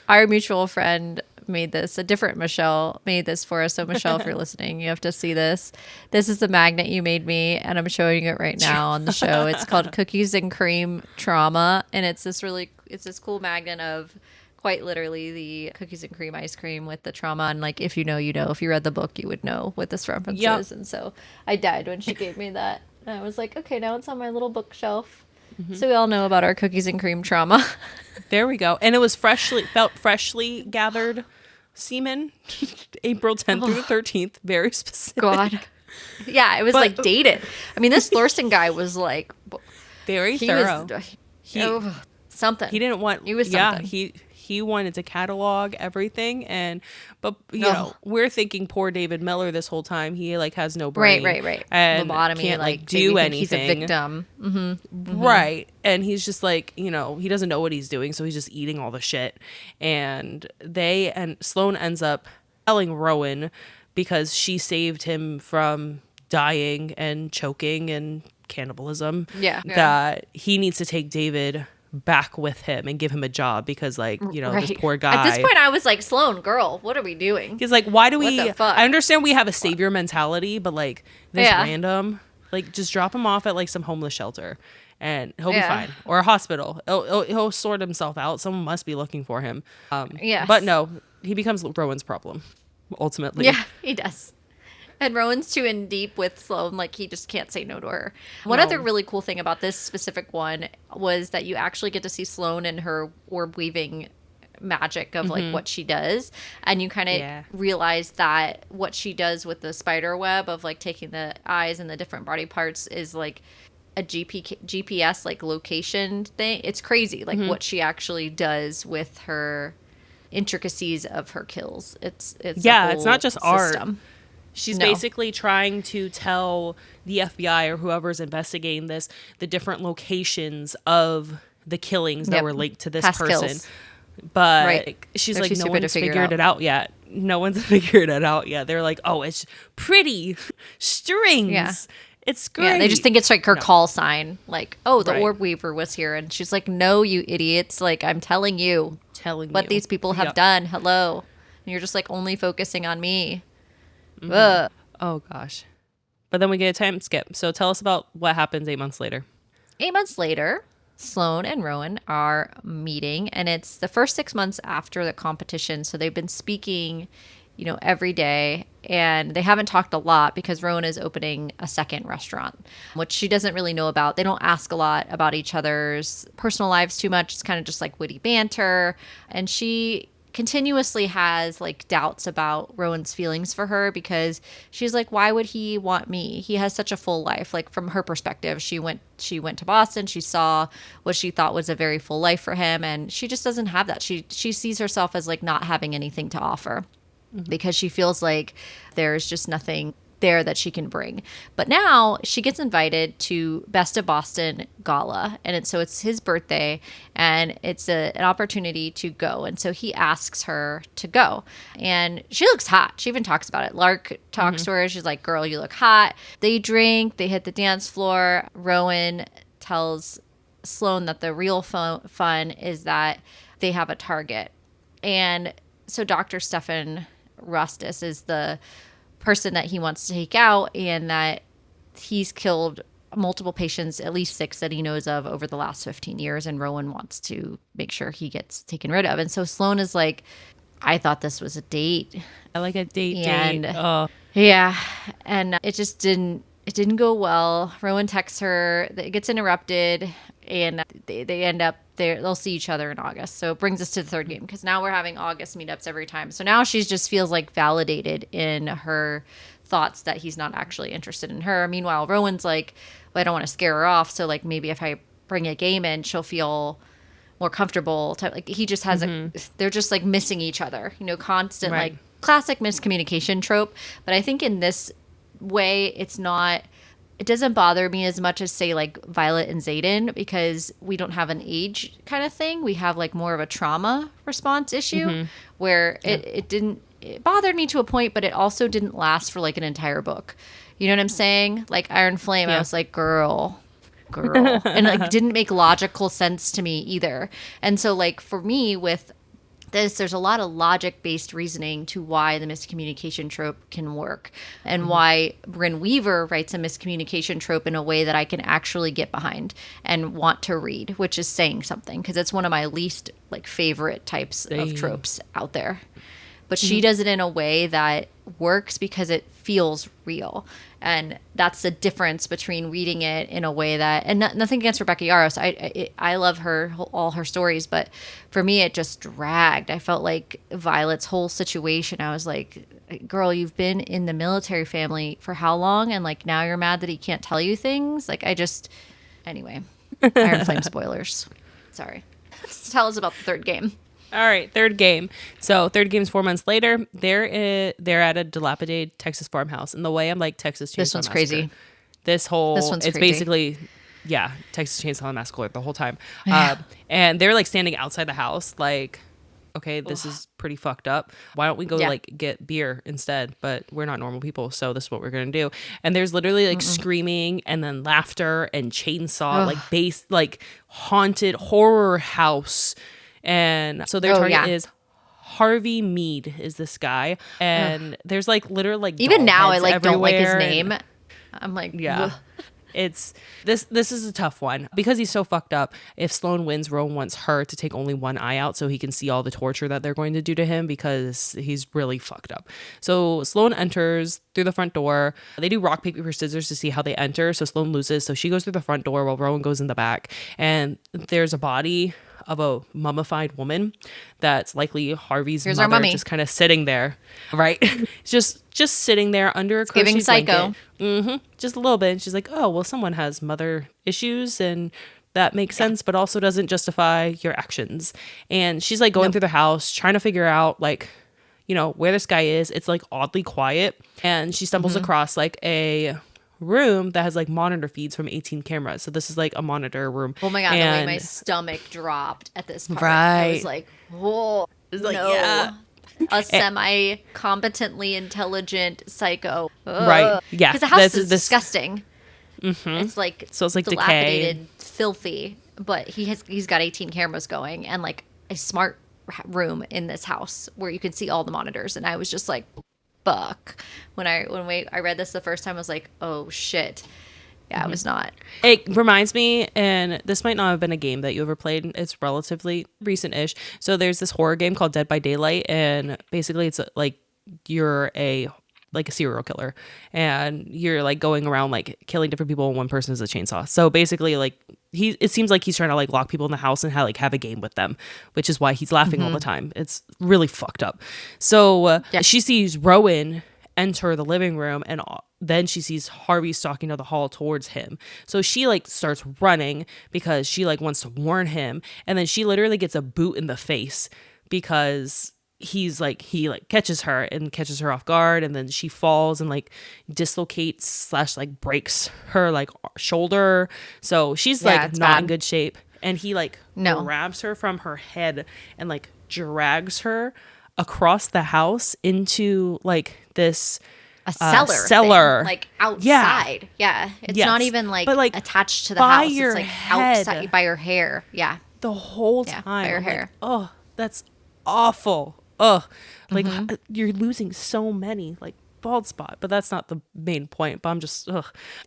Our mutual friend made this. A different Michelle made this for us. So Michelle, if you're listening, you have to see this. This is the magnet you made me, and I'm showing it right now on the show. It's called Cookies and Cream Trauma, and it's this cool magnet of quite literally the cookies and cream ice cream with the trauma. And like, if you know, if you read the book, you would know what this reference is. And so I died when she gave me that. And I was like, okay, now it's on my little bookshelf. So we all know about our cookies and cream trauma. There we go. And it was freshly gathered semen, April 10th through the 13th. Very specific. God. Yeah, it was like dated. I mean, this Thorsten guy was like very thorough. Something. He didn't want. He was something. he wanted to catalog everything, but you know, we're thinking poor David Miller this whole time. He like has no brain, right. and Lobotomy, can't like they do think anything. He's a victim. Right. And he's just like, you know, he doesn't know what he's doing, so he's just eating all the shit. And Sloan ends up telling Rowan, because she saved him from dying and choking and cannibalism, that he needs to take David back with him and give him a job, because like, you know, this poor guy. At this point I was like, Sloan, girl, what are we doing? He's like, why do we, the fuck? I understand we have a savior mentality, but like this random, like just drop him off at like some homeless shelter and he'll be fine, or a hospital. He'll sort himself out. Someone must be looking for him. But no, he becomes Rowan's problem ultimately. Yeah, he does. And Rowan's too in deep with Sloan, like he just can't say no to her. One other really cool thing about this specific one was that you actually get to see Sloan and her orb weaving magic of like what she does, and you kind of realize that what she does with the spider web of like taking the eyes and the different body parts is like a GPS like location thing. It's crazy, like what she actually does with her intricacies of her kills. It's it's not just system. Art. She's basically trying to tell the FBI or whoever's investigating this the different locations of the killings that were linked to this person. Kills. But she's like, no one's figured it out yet. No one's figured it out yet. They're like, oh, it's pretty strings. Yeah. It's great. Yeah, they just think it's like her call sign. Like, oh, the orb weaver was here. And she's like, no, you idiots. Like, I'm telling you what these people have done. Hello. And you're just like only focusing on me. Oh, gosh. But then we get a time skip. So tell us about what happens 8 months later. 8 months later, Sloan and Rowan are meeting, and it's the first 6 months after the competition. So they've been speaking, you know, every day, and they haven't talked a lot because Rowan is opening a second restaurant, which she doesn't really know about. They don't ask a lot about each other's personal lives too much. It's kind of just like witty banter, and she continuously has like doubts about Rowan's feelings for her, because she's like, why would he want me? He has such a full life. Like from her perspective, she went to Boston, she saw what she thought was a very full life for him, and she just doesn't have that. She sees herself as like not having anything to offer, because she feels like there's just nothing there that she can bring. But now she gets invited to Best of Boston Gala, and it's his birthday, and it's an opportunity to go. And so he asks her to go, and she looks hot. She even talks about it. Lark talks to her. She's like, girl, you look hot. They drink, they hit the dance floor. Rowan tells Sloan that the real fun is that they have a target. And so Dr. Stefan Rustis is the person that he wants to take out, and that he's killed multiple patients, at least 6 that he knows of over the last 15 years, and Rowan wants to make sure he gets taken rid of. And so Sloan is like, I thought this was a date. I like a date. Yeah, and it just didn't go well. Rowan texts her, it gets interrupted, and they end up there. They'll see each other in August. So it brings us to the third game, because now we're having August meetups every time. So now she just feels like validated in her thoughts that he's not actually interested in her. Meanwhile, Rowan's like, well, I don't want to scare her off, so like maybe if I bring a game in, she'll feel more comfortable. Like he just has they're just like missing each other, you know, constant like classic miscommunication trope. But I think in this way, it doesn't bother me as much as say like Violet and Xaden, because we don't have an age kind of thing. We have like more of a trauma response issue where it bothered me to a point, but it also didn't last for like an entire book. You know what I'm saying? Like Iron Flame, I was like, girl. And like didn't make logical sense to me either. And so like for me with this, there's a lot of logic-based reasoning to why the miscommunication trope can work, and why Brynne Weaver writes a miscommunication trope in a way that I can actually get behind and want to read, which is saying something, because it's one of my least like favorite types of tropes out there. But she does it in a way that works because it feels real. And that's the difference between reading it in a way that, and nothing against Rebecca Yarros. I love her, all her stories, but for me, it just dragged. I felt like Violet's whole situation, I was like, girl, you've been in the military family for how long? And like, now you're mad that he can't tell you things? Like, anyway, Iron Flame spoilers. Sorry. Tell us about the third game. All right, third game. So third game's 4 months later. They're at a dilapidated Texas farmhouse. And the way I'm like Texas Chainsaw This one's Massacre. crazy. This one's crazy. basically, yeah, Texas Chainsaw Massacre the whole time. And they're like standing outside the house like, okay, this is pretty fucked up. Why don't we go like get beer instead? But we're not normal people, so this is what we're gonna do. And there's literally like screaming and then laughter and chainsaw, like bass, like haunted horror house. And so their target is Harvey Mead is this guy, and there's like literally like even now I like don't like his name. I'm like, yeah. ugh. It's this is a tough one because he's so fucked up. If Sloan wins, Rowan wants her to take only one eye out so he can see all the torture that they're going to do to him because he's really fucked up. So Sloan enters through the front door. They do rock, paper, scissors to see how they enter. So Sloan loses. So she goes through the front door while Rowan goes in the back. And there's a body of a mummified woman that's likely Harvey's Here's our mother, mummy. just kind of sitting there, right? just sitting there under a Giving crochet Psycho. blanket. Just a little bit. And she's like, oh, well, someone has mother issues and that makes sense, but also doesn't justify your actions. And she's like going through the house, trying to figure out like, you know, where this guy is. It's like oddly quiet. And she stumbles across like a room that has like monitor feeds from 18 cameras. So this is like a monitor room. Oh my God, the way my stomach dropped at this part. I was like, whoa, like, no. yeah. A semi-competently intelligent psycho. Ugh. Right. Yeah. Because the house is disgusting. It's like, so it's like dilapidated, decay, filthy, but he's got 18 cameras going and like a smart room in this house where you can see all the monitors. And I was just like, fuck. When I read this the first time, I was like, oh shit. Yeah, I was not. It reminds me, and this might not have been a game that you ever played. It's relatively recent-ish. So there's this horror game called Dead by Daylight, and basically it's like you're a serial killer, and you're like going around like killing different people, and one person is a chainsaw. So basically, like it seems like he's trying to like lock people in the house and have a game with them, which is why he's laughing all the time. It's really fucked up. So she sees Rowan enter the living room, and then she sees Harvey stalking down the hall towards him. So she like starts running because she like wants to warn him, and then she literally gets a boot in the face because he catches her off guard, and then she falls and like dislocates / like breaks her like shoulder. So she's like not in good shape, and he like grabs her from her head and like drags her across the house into like this cellar thing, like outside. Yeah. It's not even like, but, like attached to the house. It's like outside by your hair. Yeah. The whole time. By your hair. Like, oh, that's awful. Oh, like you're losing so many like bald spot, but that's not the main point. But I'm just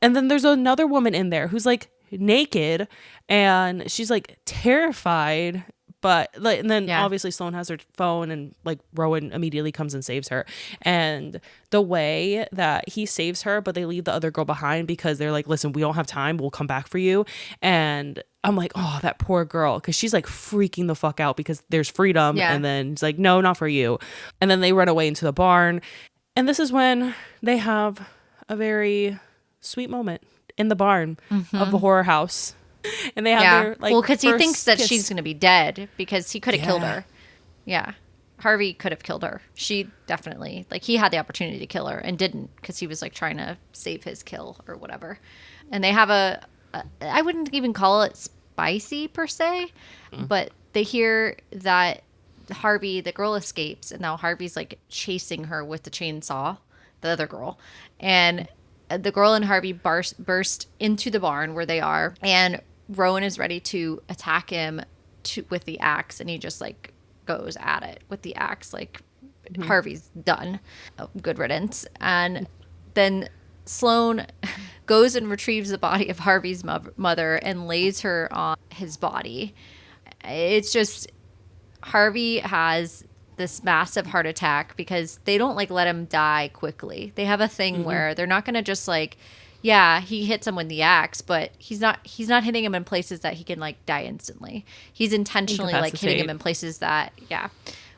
And then there's another woman in there who's like naked, and she's like terrified. But like, and then obviously Sloan has her phone, and like Rowan immediately comes and saves her. And the way that he saves her, but they leave the other girl behind because they're like, listen, we don't have time. We'll come back for you. And I'm like, oh, that poor girl. Cause she's like freaking the fuck out because there's freedom. And then it's like, no, not for you. And then they run away into the barn. And this is when they have a very sweet moment in the barn of the horror house. And they have their like, well, because he thinks that kiss. she's going to be dead because he could have killed her. Yeah. Harvey could have killed her. She definitely, like, he had the opportunity to kill her and didn't because he was like trying to save his kill or whatever. And they have I wouldn't even call it spicy per se, but they hear that Harvey, the girl, escapes, and now Harvey's like chasing her with the chainsaw, the other girl. And the girl and Harvey burst into the barn where they are, and Rowan is ready to attack him with the axe, and he just like goes at it with the axe like Harvey's done. Oh, good riddance. And then Sloan goes and retrieves the body of Harvey's mother and lays her on his body. It's just Harvey has this massive heart attack because they don't like let him die quickly. They have a thing where they're not going to just like, yeah, he hits him with the axe, but he's not hitting him in places that he can like die instantly. He's intentionally like hitting him in places that,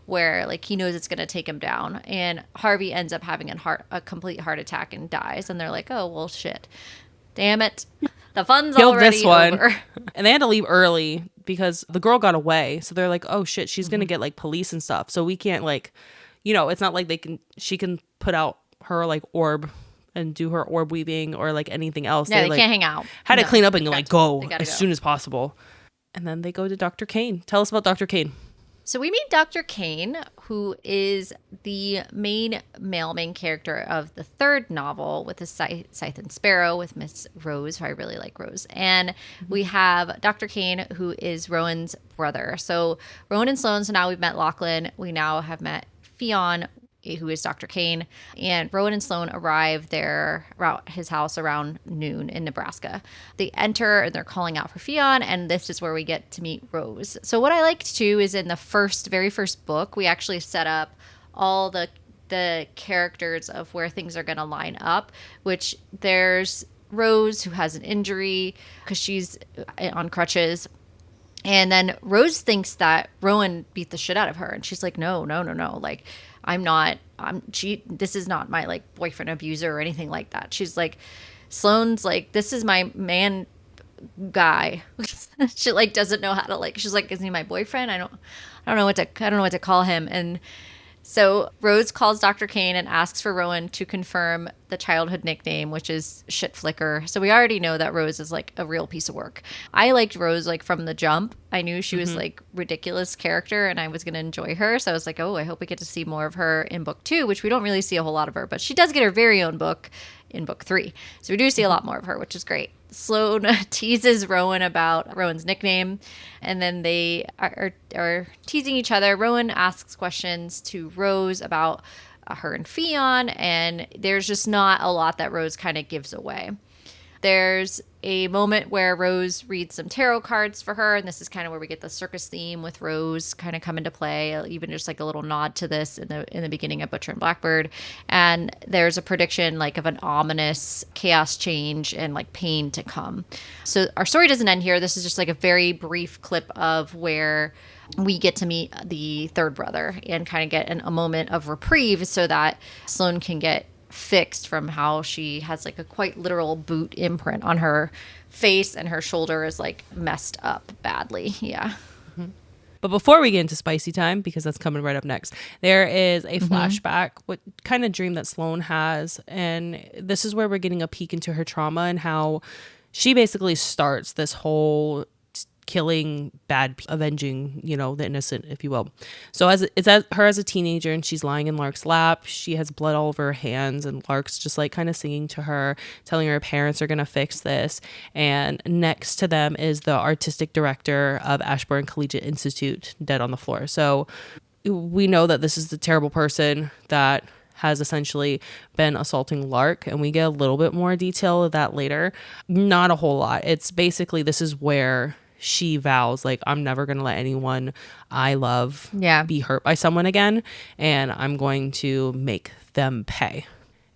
where like he knows it's going to take him down. And Harvey ends up having a complete heart attack and dies. And they're like, oh, well, shit. Damn it. The fun's already over. And they had to leave early because the girl got away. So they're like, oh shit, she's going to get like police and stuff. So we can't like, it's not like she can put out her like orb and do her orb weaving or like anything else. Yeah, they like, can't hang out. Had to clean up and like go as go. soon as possible. And then they go to Dr. Kane. Tell us about Dr. Kane. So we meet Dr. Kane, who is the main character of the third novel with the Scythe and Sparrow with Miss Rose, who I really like Rose. And we have Dr. Kane, who is Rowan's brother. So Rowan and Sloan, so now we've met Lachlan. We now have met Fionn, who is Dr. Kane, and Rowan and Sloan arrive there around his house around noon in Nebraska. They enter and they're calling out for Fionn, and this is where we get to meet Rose. So what I liked too is in the very first book, we actually set up all the characters of where things are going to line up, which there's Rose, who has an injury because she's on crutches. And then Rose thinks that Rowan beat the shit out of her, and she's like, no, like, this is not my like boyfriend abuser or anything like that. She's like, Sloane's like, this is my man guy. She like doesn't know how to like, she's like, isn't he my boyfriend? I don't know what to call him. And so Rose calls Dr. Kane and asks for Rowan to confirm the childhood nickname, which is Shit Flicker. So we already know that Rose is like a real piece of work. I liked Rose like from the jump. I knew she was like ridiculous character and I was going to enjoy her. So I was like, oh, I hope we get to see more of her in book 2, which we don't really see a whole lot of her, but she does get her very own book in book 3. So we do see a lot more of her, which is great. Sloan teases Rowan about Rowan's nickname, and then they are teasing each other. Rowan asks questions to Rose about her and Fionn, and there's just not a lot that Rose kind of gives away. There's a moment where Rose reads some tarot cards for her, and this is kind of where we get the circus theme with Rose kind of come into play, even just like a little nod to this in the beginning of Butcher and Blackbird. And there's a prediction like of an ominous chaos change and like pain to come. So our story doesn't end here. This is just like a very brief clip of where we get to meet the third brother and kind of get a moment of reprieve so that Sloan can get fixed from how she has like a quite literal boot imprint on her face and her shoulder is like messed up badly. Yeah. But before we get into spicy time, because that's coming right up next, there is a flashback, what kind of dream that Sloan has. And this is where we're getting a peek into her trauma and how she basically starts this whole killing avenging, the innocent, if you will. So it's her as a teenager, and she's lying in Lark's lap. She has blood all over her hands, and Lark's just like kind of singing to her, telling her parents are going to fix this. And next to them is the artistic director of Ashburn Collegiate Institute, dead on the floor. So we know that this is the terrible person that has essentially been assaulting Lark, and we get a little bit more detail of that later. Not a whole lot. It's basically, this is where she vows, like, I'm never going to let anyone I love be hurt by someone again, and I'm going to make them pay.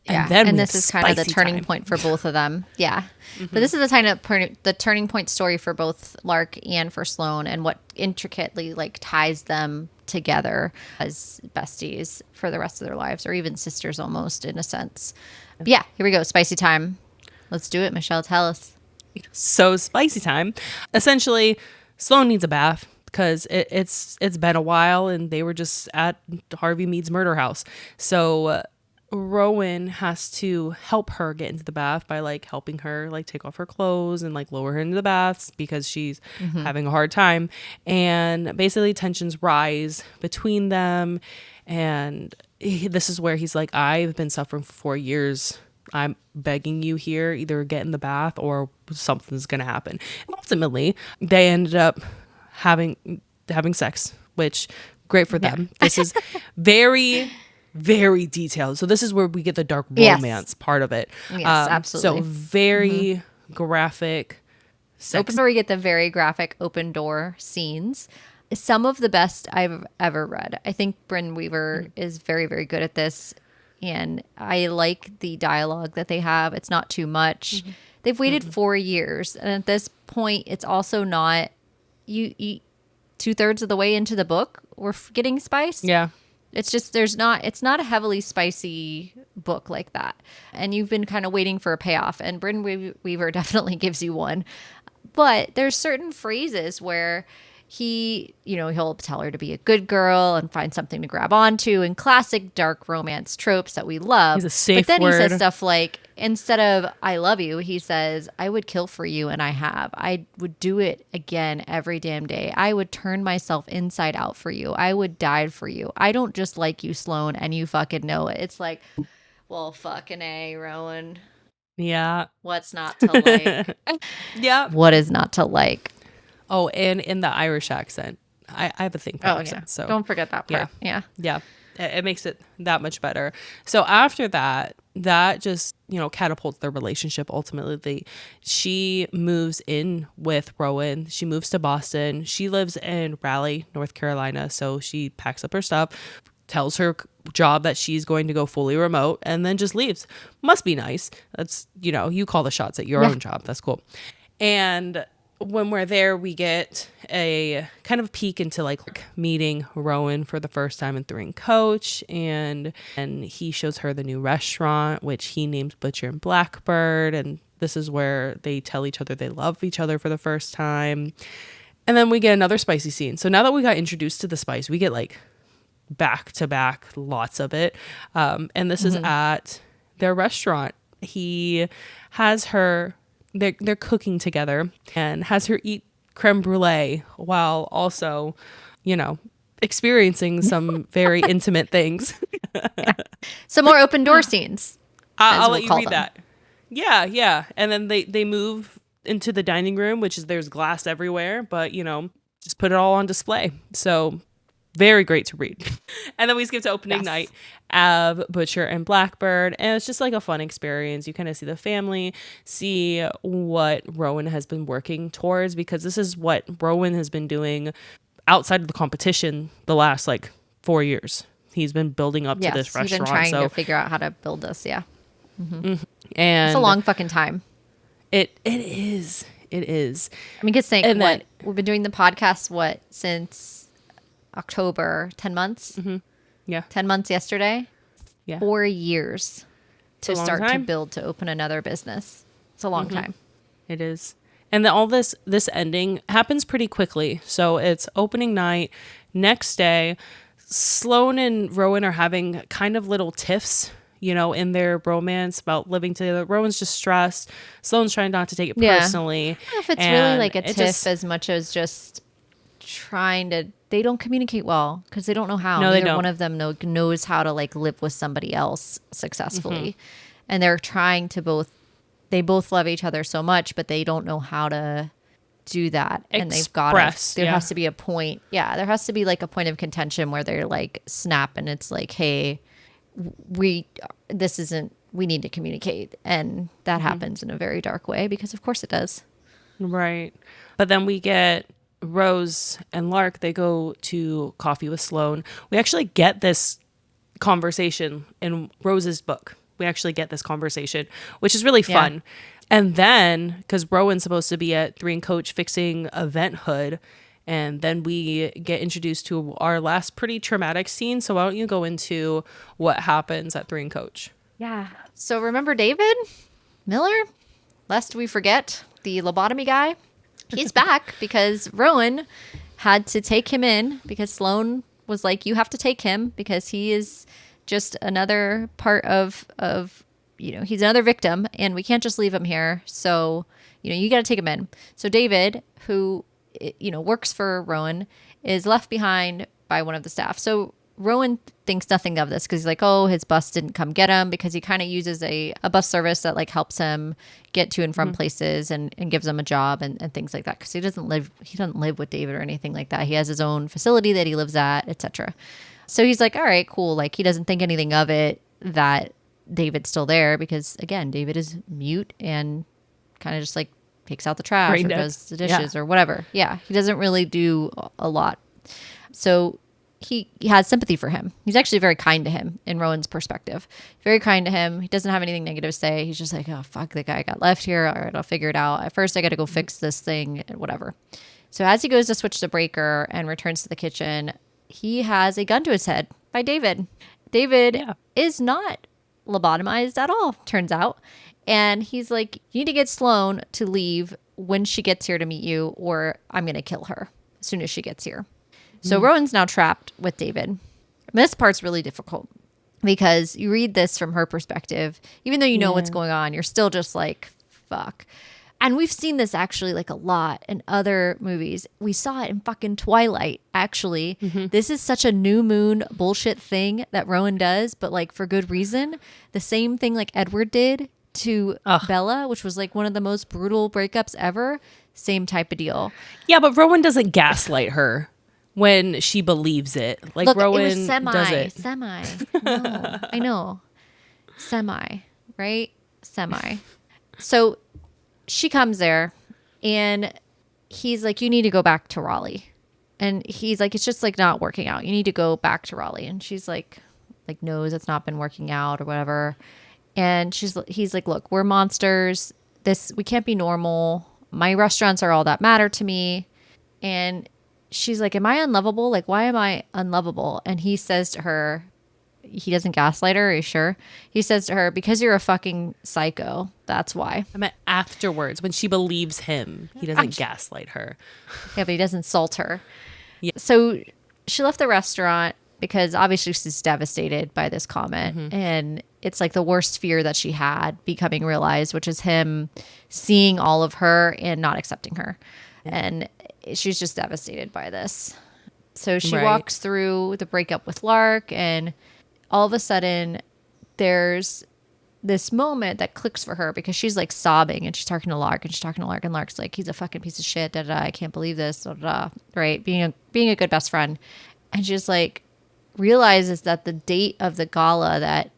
Yeah, and this is kind of the turning point for both of them. Yeah, but this is the turning point story for both Lark and for Sloan, and what intricately like ties them together as besties for the rest of their lives, or even sisters almost in a sense. But yeah, here we go, spicy time. Let's do it, Michelle. Tell us. So spicy time. Essentially, Sloan needs a bath because it's been a while, and they were just at Harvey Mead's murder house. So Rowan has to help her get into the bath by like helping her like take off her clothes and like lower her into the baths because she's having a hard time. And basically tensions rise between them. And this is where he's like, I've been suffering for 4 years. I'm begging you here, either get in the bath or something's going to happen. And ultimately, they ended up having sex, which great for them. This is very, very detailed. So this is where we get the dark romance part of it. Yes, absolutely. So very graphic sex. Where we get the very graphic open door scenes. Some of the best I've ever read. I think Brynne Weaver is very, very good at this. And I like the dialogue that they have. It's not too much. They've waited 4 years. And at this point, it's also not, you 2/3 of the way into the book, we're getting spice. Yeah. It's just, it's not a heavily spicy book like that. And you've been kind of waiting for a payoff. And Brynne Weaver definitely gives you one. But there's certain phrases where he'll tell her to be a good girl and find something to grab onto, and classic dark romance tropes that we love. He's a safe But then word. he says stuff like, instead of I love you, he says, I would kill for you, and I have. I would do it again every damn day. I would turn myself inside out for you. I would die for you. I don't just like you, Sloan, and you fucking know it. It's like, well, fucking A, Rowan. Yeah. What's not to like? Yeah. What is not to like? Oh, and in the Irish accent. I have a thing for accents. So don't forget that part. Yeah. It makes it that much better. So after that just, catapults their relationship ultimately. She moves in with Rowan. She moves to Boston. She lives in Raleigh, North Carolina. So she packs up her stuff, tells her job that she's going to go fully remote, and then just leaves. Must be nice. That's, you call the shots at your own job. That's cool. And when we're there, we get a kind of peek into like meeting Rowan for the first time in Three and Coach, and he shows her the new restaurant, which he named Butcher and Blackbird, and this is where they tell each other they love each other for the first time. And then we get another spicy scene. So now that we got introduced to the spice, we get like back to back lots of it, and this is at their restaurant. He has her. They're cooking together and has her eat creme brulee while also, experiencing some very intimate things. Some more open door scenes. I'll let you read that. Yeah. And then they move into the dining room, there's glass everywhere, but, just put it all on display. So very great to read. And then we skip to opening night of Butcher and Blackbird. And it's just like a fun experience. You kind of see the family, see what Rowan has been working towards, because this is what Rowan has been doing outside of the competition the last 4 years. He's been building up to this restaurant. He's been trying to figure out how to build this. Yeah. And it's a long fucking time. It is. I mean, we've been doing the podcast, since October, 10 months. Yeah. 10 months yesterday. Yeah. 4 years to start time. to build, to open another business. It's a long time. It is. And all this ending happens pretty quickly. So it's opening night. Next day, Sloan and Rowan are having kind of little tiffs, in their romance about living together. Rowan's just stressed. Sloan's trying not to take it personally. I don't know if it's really like a tiff as much as just trying to. They don't communicate well because they don't know how. No, they don't. One of them knows how to live with somebody else successfully. And they're trying to they both love each other so much, but they don't know how to do that. And they've got there has to be a point. Yeah, there has to be a point of contention where they're snap, and it's hey, we need to communicate. And that happens in a very dark way, because of course it does. Right. But then we get Rose and Lark. They go to coffee with Sloan. We actually get this conversation in Rose's book. We actually get this conversation, which is really fun. And then, because Rowan's supposed to be at Three and Coach fixing a vent hood, and then we get introduced to our last pretty traumatic scene. So why don't you go into what happens at Three and Coach? Yeah. So remember David Miller? Lest we forget, the lobotomy guy. He's back because Rowan had to take him in, because Sloan was like, you have to take him because he is just another part of he's another victim, and we can't just leave him here. So, you got to take him in. So David, who, works for Rowan, is left behind by one of the staff. So Rowan thinks nothing of this because he's like, oh, his bus didn't come get him, because he kind of uses a bus service that helps him get to and from places and gives him a job and things like that. Because he doesn't live with David or anything like that. He has his own facility that he lives at, etc. So he's like, all right, cool. He doesn't think anything of it that David's still there, because again, David is mute and kind of just takes out the trash or does the dishes or whatever. Yeah. He doesn't really do a lot. So he has sympathy for him. He's actually very kind to him in Rowan's perspective. Very kind to him. He doesn't have anything negative to say. He's just like, oh, fuck, the guy got left here. All right, I'll figure it out. At first, I got to go fix this thing, whatever. So as he goes to switch the breaker and returns to the kitchen, he has a gun to his head by David. David is not lobotomized at all, turns out. And he's like, you need to get Sloan to leave when she gets here to meet you, or I'm going to kill her as soon as she gets here. So Rowan's now trapped with David. And this part's really difficult because you read this from her perspective. Even though you know what's going on, you're still just like, fuck. And we've seen this actually like a lot in other movies. We saw it in fucking Twilight, actually. This is such a new moon bullshit thing that Rowan does, but like for good reason. The same thing like Edward did to Bella, which was like one of the most brutal breakups ever. Same type of deal. Yeah, but Rowan doesn't gaslight her when she believes it. Like, look, Rowan it was does it. Semi. No, I know. Semi, right? Semi. So she comes there and he's like, you need to go back to Raleigh. And he's like, it's just like not working out. You need to go back to Raleigh. And she's like knows it's not been working out or whatever. And he's like, look, we're monsters. We can't be normal. My restaurants are all that matter to me. And she's like, am I unlovable? Like, why am I unlovable? And he says to her, he doesn't gaslight her. Are you sure? He says to her, because you're a fucking psycho. That's why. I meant afterwards when she believes him. He doesn't gaslight her. Yeah, but he doesn't insult her. Yeah. So she left the restaurant because obviously she's devastated by this comment. And it's like the worst fear that she had becoming realized, which is him seeing all of her and not accepting her. And she's just devastated by this. So she walks through the breakup with Lark, and all of a sudden there's this moment that clicks for her because she's like sobbing and she's talking to Lark and Lark's like, he's a fucking piece of shit. Da, da, da, I can't believe this. Da, da, da, right. Being a good best friend. And she's like, realizes that the date of the gala that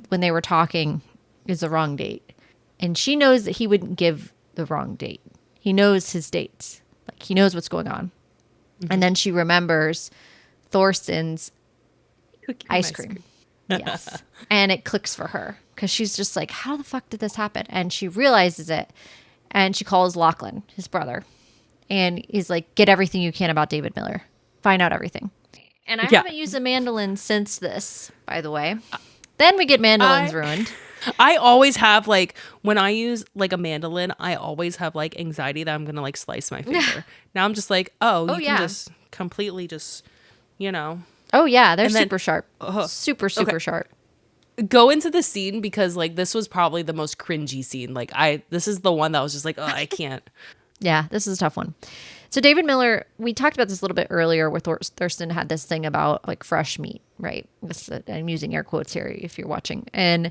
when they were talking is the wrong date. And she knows that he wouldn't give the wrong date. He knows his dates. Like, he knows what's going on. And then she remembers Thorsten's ice cream. Yes. And it clicks for her because she's just like, how the fuck did this happen? And she realizes it. And she calls Lachlan, his brother. And he's like, get everything you can about David Miller. Find out everything. And I haven't used a mandolin since this, by the way. Then we get mandolins ruined. I always have, like, when I use like a mandolin, I always have like anxiety that I'm gonna like slice my finger. Now I'm just like, you can just completely just, Oh yeah, they're super sharp. Super sharp. Go into the scene because like this was probably the most cringy scene. Like this is the one that was just like, I can't. Yeah, this is a tough one. So David Miller, we talked about this a little bit earlier where Thurston had this thing about like fresh meat, right? I'm using air quotes here if you're watching. And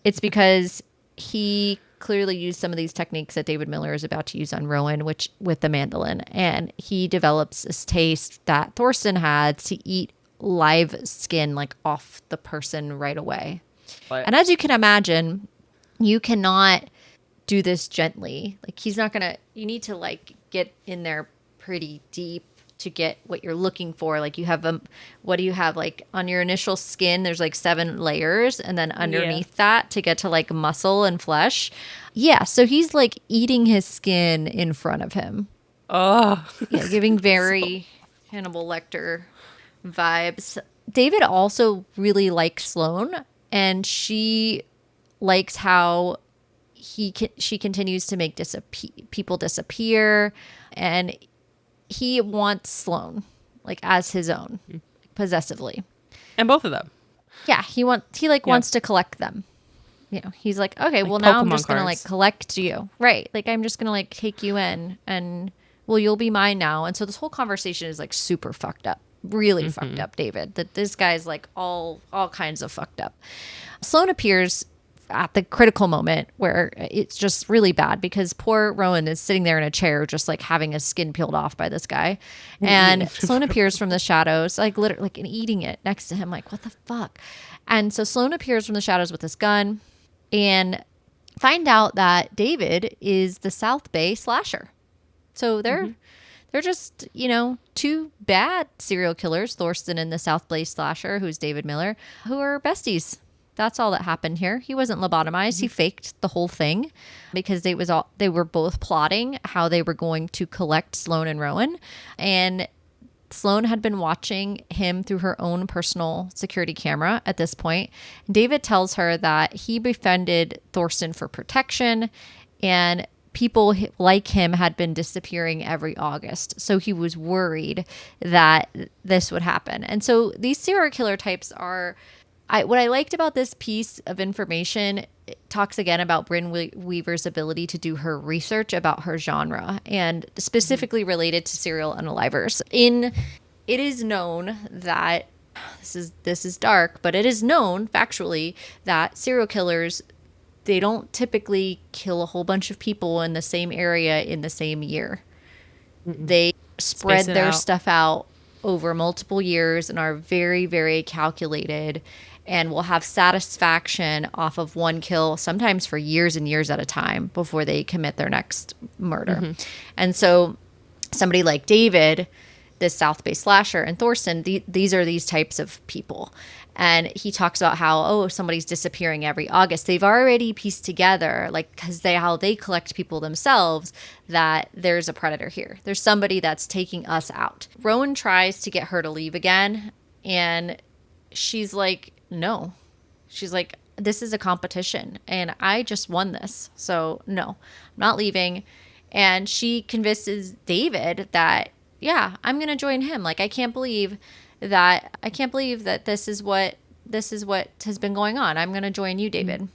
it's because he clearly used some of these techniques that David Miller is about to use on Rowan, which with the mandolin. And he develops this taste that Thurston had to eat live skin like off the person right away. And as you can imagine, you cannot do this gently. Like he's not gonna, you need to like get in there pretty deep to get what you're looking for. Like you have what do you have, like on your initial skin there's like 7 layers, and then underneath that to get to like muscle and flesh. Yeah, so he's like eating his skin in front of him. Giving very Hannibal Lecter vibes. David also really likes Sloan, and she likes how she continues to make people disappear, and he wants Sloan like as his own, possessively. And both of them. Yeah, he wants to collect them. He's like, okay, like well now Pokemon I'm just gonna like collect you, right? Like I'm just gonna like take you in, and well you'll be mine now. And so this whole conversation is like super fucked up, really fucked up. David, that this guy's like all kinds of fucked up. Sloan appears at the critical moment where it's just really bad because poor Rowan is sitting there in a chair just like having his skin peeled off by this guy, and Sloan appears from the shadows like literally like and eating it next to him, like what the fuck. And so Sloan appears from the shadows with this gun and find out that David is the South Bay slasher. So they're just, 2 bad serial killers, Thorsten and the South Bay slasher, who's David Miller, who are besties. That's all that happened here. He wasn't lobotomized. He faked the whole thing because they were both plotting how they were going to collect Sloan and Rowan. And Sloan had been watching him through her own personal security camera at this point. David tells her that he befriended Thorsten for protection, and people like him had been disappearing every August. So he was worried that this would happen. And so these serial killer types are... what I liked about this piece of information, it talks again about Brynne Weaver's ability to do her research about her genre, and specifically related to serial unalivers. It is known that this is dark, but it is known factually that serial killers, they don't typically kill a whole bunch of people in the same area in the same year. They spread their stuff out over multiple years and are very, very calculated, and will have satisfaction off of one kill, sometimes for years and years at a time before they commit their next murder. And so somebody like David, this South Bay slasher, and Thorsten, these are these types of people. And he talks about how, somebody's disappearing every August. They've already pieced together, like, because how they collect people themselves, that there's a predator here. There's somebody that's taking us out. Rowan tries to get her to leave again, and she's like, no. She's like, this is a competition, and I just won this. So, no, I'm not leaving. And she convinces David that, yeah, I'm going to join him. Like, I can't believe that this is what has been going on. I'm going to join you, David.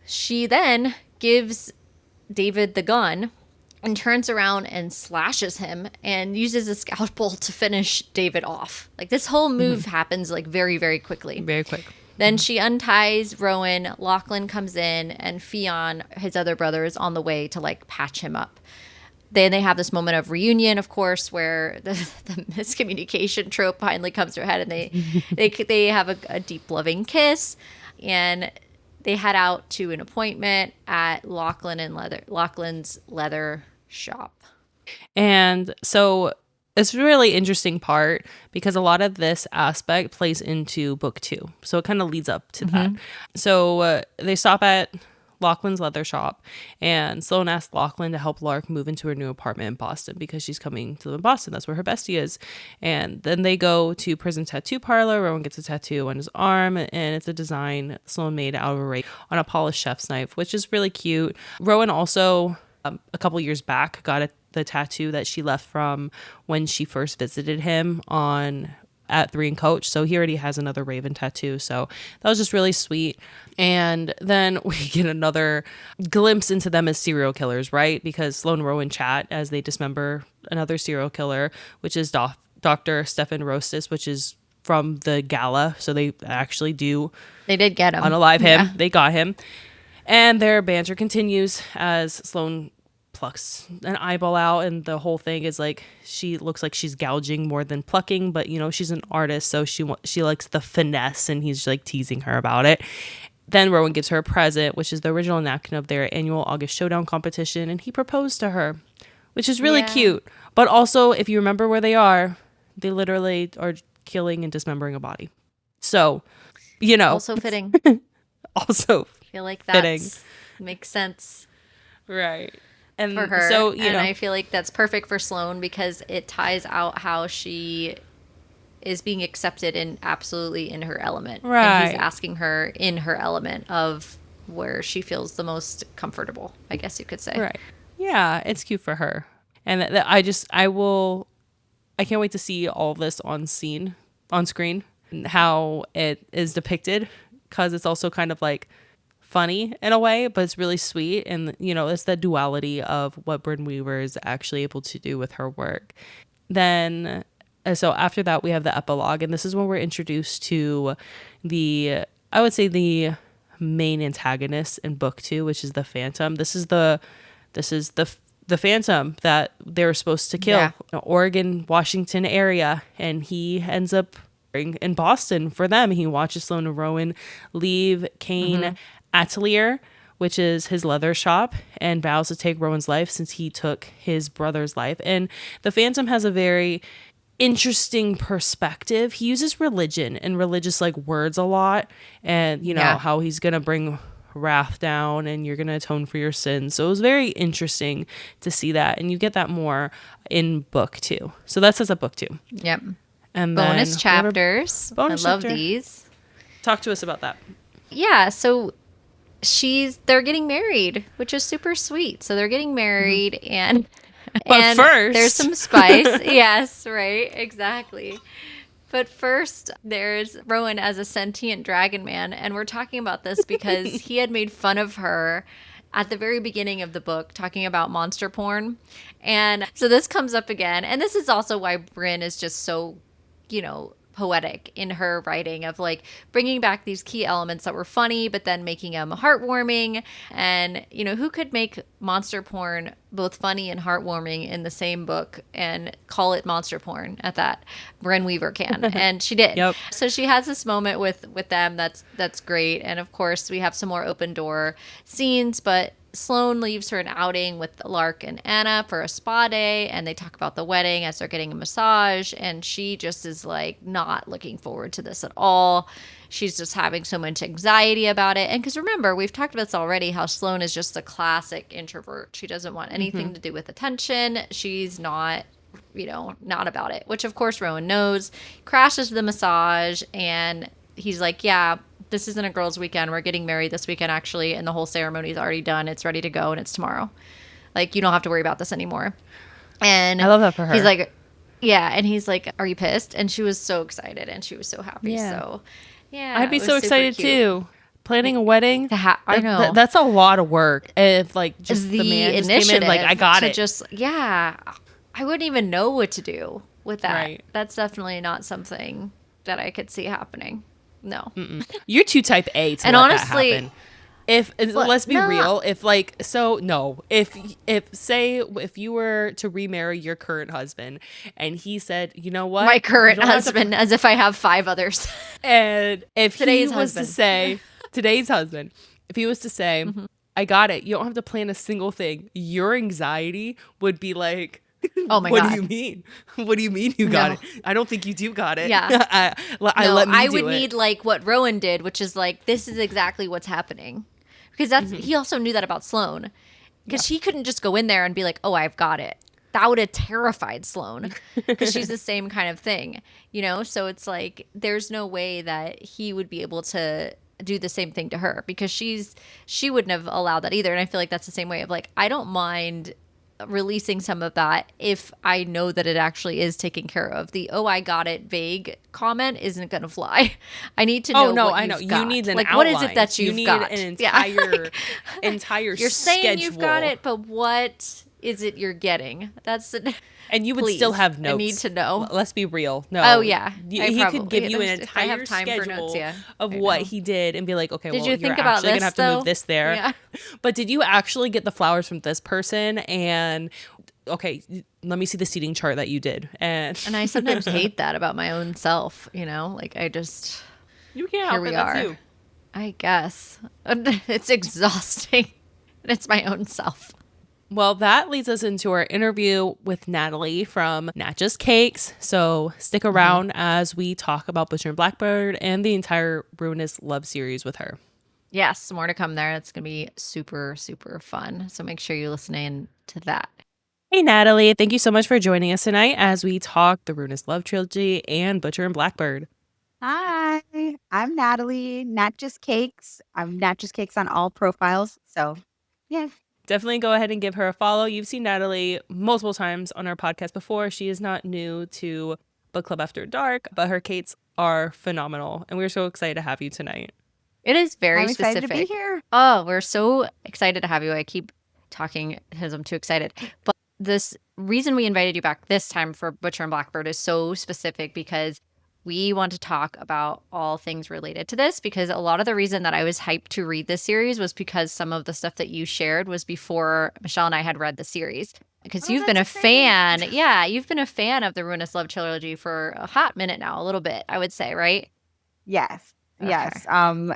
She then gives David the gun and turns around and slashes him and uses a scalpel to finish David off. Like, this whole move happens like very, very quickly. Very quick. Then she unties Rowan. Lachlan comes in, and Fionn, his other brother, is on the way to like patch him up. Then they have this moment of reunion, of course, where the miscommunication trope finally comes to a head, and they have a deep, loving kiss, and they head out to an appointment at Lachlan's leather shop. And so it's a really interesting part because a lot of this aspect plays into book 2. So it kind of leads up to that. So they stop at Lachlan's leather shop, and Sloan asks Lachlan to help Lark move into her new apartment in Boston because she's coming to live in Boston. That's where her bestie is. And then they go to prison tattoo parlor. Rowan gets a tattoo on his arm, and it's a design Sloan made out of a rake on a polished chef's knife, which is really cute. Rowan also, a couple years back, got the tattoo that she left from when she first visited him at 3 and Coach. So he already has another Raven tattoo. So that was just really sweet. And then we get another glimpse into them as serial killers, right? Because Sloan and Rowan chat as they dismember another serial killer, which is Dr. Stefan Rostis, which is from the gala. So they actually They did get him. Unalive him. Yeah. They got him. And their banter continues as Sloan plucks an eyeball out, and the whole thing is like she looks like she's gouging more than plucking, but she's an artist, so she likes the finesse, and he's like teasing her about it. Then Rowan gives her a present, which is the original napkin of their annual August Showdown competition, and he proposed to her, which is really cute. But also, if you remember where they literally are killing and dismembering a body. So, also fitting. Also I feel like that makes sense, right? And for her. So, and I feel like that's perfect for Sloan because it ties out how she is being accepted absolutely in her element. Right. And he's asking her in her element of where she feels the most comfortable, I guess you could say. Right. Yeah, it's cute for her. And I can't wait to see all this on screen, how it is depicted, because it's also kind of like funny in a way, but it's really sweet. And it's the duality of what Brynne Weaver is actually able to do with her work. Then so after that we have the epilogue, and this is when we're introduced to the main antagonist in book 2, which is the Phantom. This is the Phantom that they were supposed to kill, Oregon, Washington area, and he ends up in Boston for them. He watches Sloan and Rowan leave Kane Atelier, which is his leather shop, and vows to take Rowan's life since he took his brother's life. And the Phantom has a very interesting perspective. He uses religion and religious words a lot, and how he's gonna bring wrath down and you're gonna atone for your sins. So it was very interesting to see that, and you get that more in book 2. So that says up book 2. Yep. And bonus then chapters. bonus I love chapter. these. Talk to us about that. Yeah, so they're getting married, which is super sweet. So they're getting married and But first, there's some spice. Yes, right. Exactly. But first, there's Rowan as a sentient dragon man. And we're talking about this because he had made fun of her at the very beginning of the book, talking about monster porn. And so this comes up again. And this is also why Brynne is just so, poetic in her writing of like bringing back these key elements that were funny, but then making them heartwarming. And, who could make monster porn both funny and heartwarming in the same book and call it monster porn at that? Brynne Weaver can. And she did. Yep. So she has this moment with them that's great. And of course, we have some more open door scenes, but Sloan leaves her an outing with Lark and Anna for a spa day, and they talk about the wedding as they're getting a massage, and she just is like not looking forward to this at all. She's just having so much anxiety about it. And because remember, we've talked about this already, how Sloan is just a classic introvert. She doesn't want anything to do with attention. She's not not about it, which of course Rowan knows. Crashes the massage, and he's like, yeah, this isn't a girls' weekend. We're getting married this weekend, actually, and the whole ceremony is already done. It's ready to go, and it's tomorrow. Like, you don't have to worry about this anymore. And I love that for her. He's like, yeah, and he's like, are you pissed? And she was so excited, and she was so happy. Yeah. So, yeah, I'd be so excited too. Planning a wedding. I know. That's a lot of work. If like just the man just initiative came in, like I got to it. I wouldn't even know what to do with that. Right. That's definitely not something that I could see happening. No. You're too type A to And let honestly, that happen. Let's be real, if you were to remarry your current husband and he said, you know what, my current husband, as if I have 5 others, and if today's he was husband. to say today's husband, if he was to say, I got it, you don't have to plan a single thing, your anxiety would be like, oh my what God. do you mean? What do you mean you got it? I don't think you do got it. Yeah. I would need like what Rowan did, which is like, this is exactly what's happening. Because he also knew that about Sloan. Because she couldn't just go in there and be like, oh, I've got it. That would have terrified Sloan. Because she's the same kind of thing, So it's like, there's no way that he would be able to do the same thing to her. Because she wouldn't have allowed that either. And I feel like that's the same way of like, I don't mind releasing some of that if I know that it actually is taken care of. The "oh, I got it" vague comment isn't going to fly. I need to know. Oh no, what I know. you've got. You need an like outline. What is it that you need got? an entire entire You're schedule. saying you've got it, but what is it you're getting? That's and you would please, still have notes. I need to know. Let's be real. No. Oh yeah. He could give you an if I have entire time for schedule notes, of what he did and be like, okay, Did you think you're about actually this, gonna have to though? move this there. Yeah. But did you actually get the flowers from this person? And okay, let me see the seating chart that you did. And I sometimes hate that about my own self, like I just you can't here help we it, that's are. you. I guess. It's exhausting. It's my own self. Well, that leads us into our interview with Natalie from Nat Just Cakes. So stick around as we talk about Butcher and Blackbird and the entire Ruinous Love series with her. Yes, more to come there. It's going to be super, super fun. So make sure you listen in to that. Hey, Natalie. Thank you so much for joining us tonight as we talk the Ruinous Love Trilogy and Butcher and Blackbird. Hi, I'm Natalie, Nat Just Cakes. I'm Nat Just Cakes on all profiles. So, yeah. Definitely go ahead and give her a follow. You've seen Natalie multiple times on our podcast before. She is not new to Book Club After Dark, but her Kates are phenomenal. And we're so excited to have you tonight. It is very I'm specific. excited to be here. Oh, we're so excited to have you. I keep talking because I'm too excited. But this reason we invited you back this time for Butcher and Blackbird is so specific because we want to talk about all things related to this, because a lot of the reason that I was hyped to read this series was because some of the stuff that you shared was before Michelle and I had read the series. Because you've been a fan. Yeah, you've been a fan of the Ruinous Love Trilogy for a hot minute now, a little bit, I would say, right? Yes. Okay. Yes.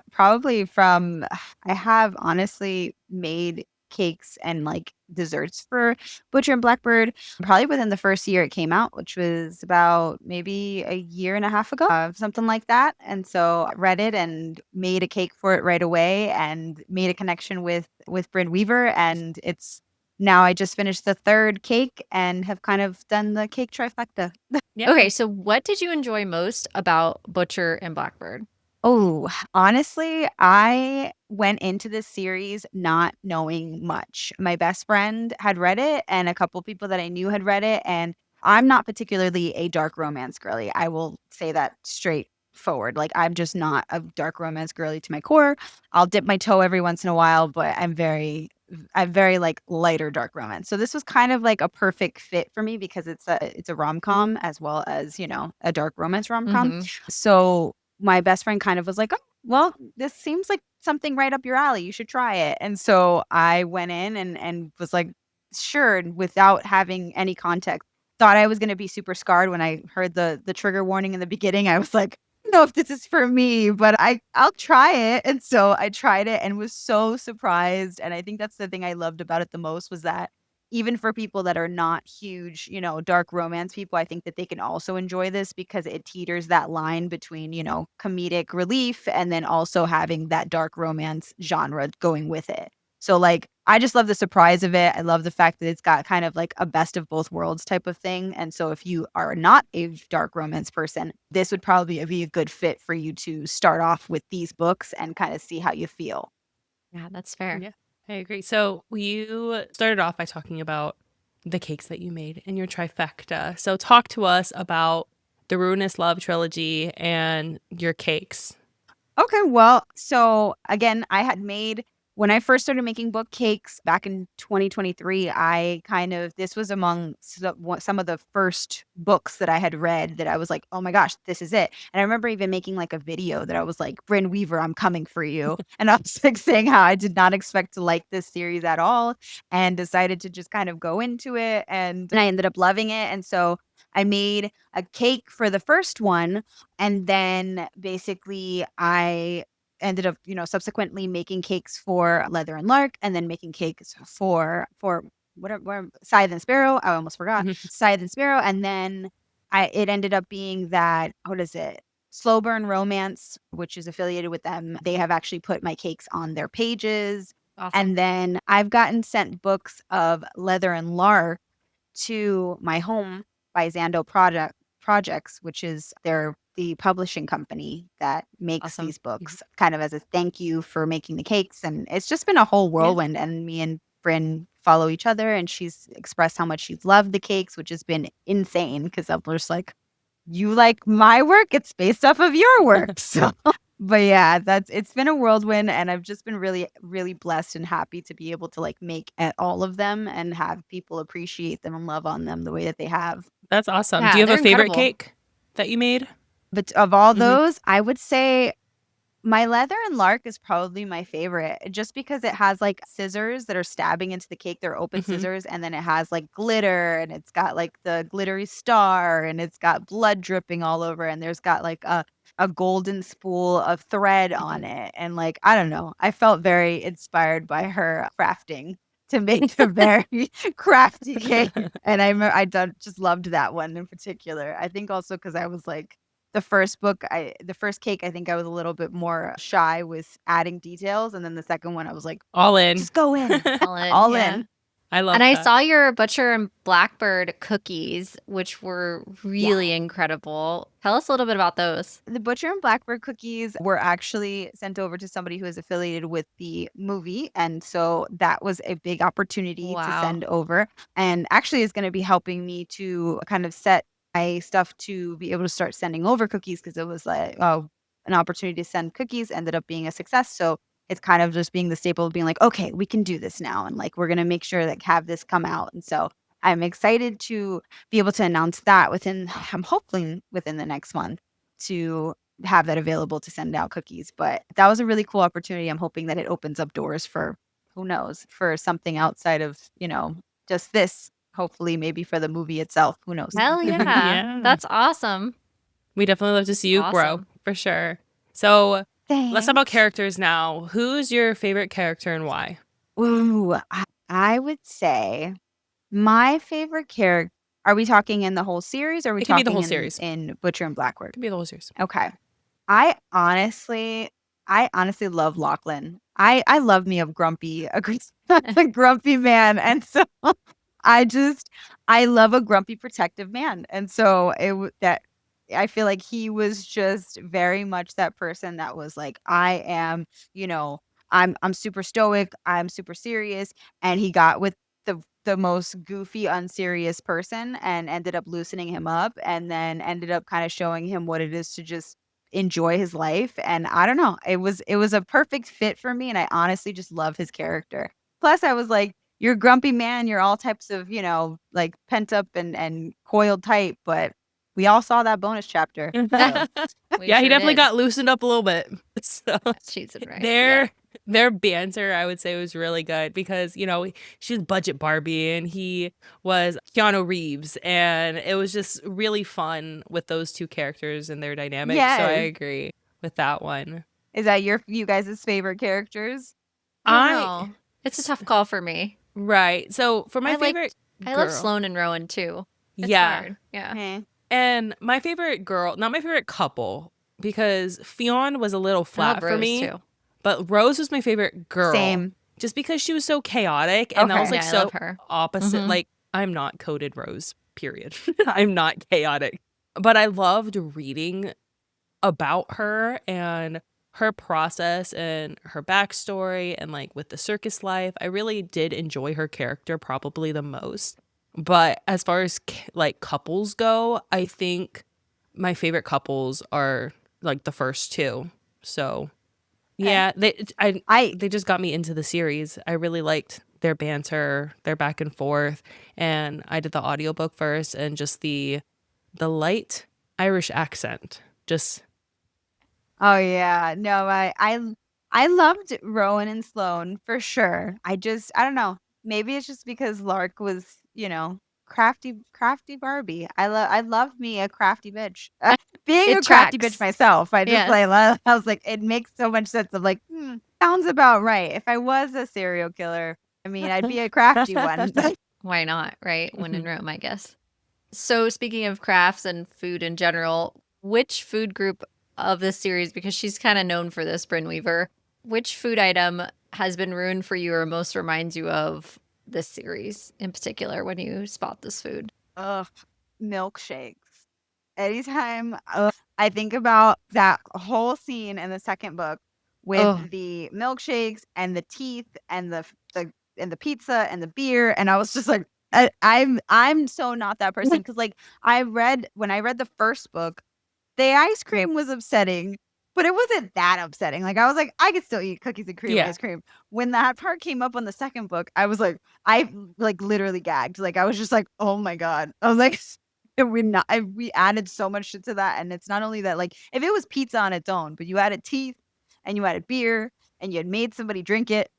Probably from, I have honestly made cakes and like desserts for Butcher and Blackbird probably within the first year it came out, which was about maybe a year and a half ago, something like that. And so I read it and made a cake for it right away and made a connection with Brynne Weaver, and it's now I just finished the third cake and have kind of done the cake trifecta. Yeah. Okay, so what did you enjoy most about Butcher and Blackbird? Oh, honestly, I went into this series not knowing much. My best friend had read it, and a couple people that I knew had read it. And I'm not particularly a dark romance girly. I will say that straightforward. Like, I'm just not a dark romance girly to my core. I'll dip my toe every once in a while, but I'm very like lighter dark romance. So this was kind of like a perfect fit for me because it's a rom-com as well as, a dark romance rom-com. Mm-hmm. So my best friend kind of was like, "Oh, well, this seems like something right up your alley. You should try it." And so I went in and was like, sure, and without having any context. Thought I was going to be super scarred when I heard the trigger warning in the beginning. I was like, "I don't know if this is for me, but I'll try it." And so I tried it and was so surprised. And I think that's the thing I loved about it the most was that even for people that are not huge, dark romance people, I think that they can also enjoy this because it teeters that line between, comedic relief and then also having that dark romance genre going with it. So, like, I just love the surprise of it. I love the fact that it's got kind of like a best of both worlds type of thing. And so, if you are not a dark romance person, this would probably be a good fit for you to start off with these books and kind of see how you feel. Yeah, that's fair. Yeah, I agree. So you started off by talking about the cakes that you made in your trifecta. So talk to us about the Ruinous Love Trilogy and your cakes. Okay, well, so again, I had made when I first started making book cakes back in 2023, this was among some of the first books that I had read that I was like, oh my gosh, this is it. And I remember even making like a video that I was like, Brynne Weaver, I'm coming for you. And I was like saying how I did not expect to like this series at all and decided to just kind of go into it. And I ended up loving it. And so I made a cake for the first one and then basically I ended up, subsequently making cakes for Leather and Lark and then making cakes for whatever Scythe and Sparrow. I almost forgot. Mhm. Scythe and Sparrow. And then it ended up being that, what is it? Slow Burn Romance, which is affiliated with them. They have actually put my cakes on their pages. Awesome. And then I've gotten sent books of Leather and Lark to my home by Projects, which is the publishing company that makes Awesome. these books kind of as a thank you for making the cakes. And it's just been a whole whirlwind. And me and Brynne follow each other and she's expressed how much she's loved the cakes, which has been insane because I'm just like, you like my work? It's based off of your work. So but yeah, it's been a whirlwind and I've just been really, really blessed and happy to be able to like make all of them and have people appreciate them and love on them the way that they have. That's awesome. Yeah, Do you have a they're favorite incredible. cake that you made? But of all Mhm. those, I would say my Leather and Lark is probably my favorite just because it has like scissors that are stabbing into the cake. They're open Mhm. scissors. And then it has like glitter and it's got like the glittery star and it's got blood dripping all over. And there's got like a golden spool of thread on it. And like, I don't know, I felt very inspired by her crafting to make a very crafty cake. And just loved that one in particular. I think also because I was like, the first cake, I think I was a little bit more shy with adding details. And then the second one, I was like, All in. just go in, All in. all yeah. in. I love And I that. saw your Butcher and Blackbird cookies, which were really incredible. Tell us a little bit about those. The Butcher and Blackbird cookies were actually sent over to somebody who is affiliated with the movie. And so that was a big opportunity to Wow. send over. And actually is going to be helping me to kind of set my stuff to be able to start sending over cookies because it was like, oh, an opportunity to send cookies ended up being a success. So it's kind of just being the staple of being like, okay, we can do this now. And like, we're going to make sure that have this come out. And so I'm excited to be able to announce that I'm hoping within the next month to have that available to send out cookies. But that was a really cool opportunity. I'm hoping that it opens up doors for who knows, for something outside of, just this, hopefully maybe for the movie itself. Who knows? Hell yeah. Yeah. That's awesome. We definitely love to see you grow Awesome. for sure. So let's talk about Thanks. characters now. Who's your favorite character and why? Ooh, I would say my favorite character. Are we talking in the whole series or are we It can be the talking whole in, series. in Butcher and It Blackbird? can be the whole series. Okay. I honestly I honestly love Lachlan. I love me a grumpy, a grumpy man. And so I just I love a grumpy protective man. And so that I feel like he was just very much that person that was like, I am, you know, I'm super stoic, I'm super serious, and he got with the most goofy, unserious person and ended up loosening him up and then ended up kind of showing him what it is to just enjoy his life. And I don't know, it was a perfect fit for me, and I honestly just love his character. Plus I was like, you're a grumpy man, you're all types of, like pent up and coiled tight, but we all saw that bonus chapter. So We Yeah, he sure definitely did. got loosened up a little bit. So She's in right. their banter, I would say, was really good because, she was budget Barbie and he was Keanu Reeves, and it was just really fun with those two characters and their dynamic. So I yes. agree with that one. Is that you guys' favorite characters? I don't I know. It's a tough call for me. Right. So for my favorite I love girl, Sloan and Rowan too. It's yeah, hard. Yeah. Eh. and my favorite girl, not my favorite couple, because Fionn was a little I flat love for Rose me. too. But Rose was my favorite girl. Same. Just because she was so chaotic, and that Okay. was like Yeah, I so love her. opposite. Mhm. Like, I'm not coded Rose, period. I'm not chaotic. But I loved reading about her and her process and her backstory and like with the circus life. I really did enjoy her character probably the most. But as far as like couples go, I think my favorite couples are like the first two. So Okay. yeah, I they just got me into the series. I really liked their banter, their back and forth, and I did the audiobook first, and just the light Irish accent. Just Oh yeah. No, I loved Rowan and Sloan for sure. I don't know. Maybe it's just because Lark was, crafty Barbie. I love me a crafty bitch. Being It a crafty bitch tracks. myself, I just Yes. I was like, it makes so much sense of like, sounds about right. If I was a serial killer, I mean, I'd be a crafty one. Why not, right? When in Rome, I guess. So speaking of crafts and food in general, which food group of this series, because she's kind of known for this, Brynne Weaver, which food item has been ruined for you or most reminds you of this series in particular when you spot this food? Ugh, milkshakes. Anytime I think about that whole scene in the second book Oh, with the milkshakes and the teeth and the pizza and the beer, and I was just like, I'm so not that person because like when I read the first book, the ice cream was upsetting, but it wasn't that upsetting. Like I was like, I could still eat cookies and cream yeah. ice cream. When that part came up on the second book, I was like, I like literally gagged. Like I was just like, oh my god. I was like, we added so much shit to that, and it's not only that. Like if it was pizza on its own, but you added teeth and you added beer and you had made somebody drink it.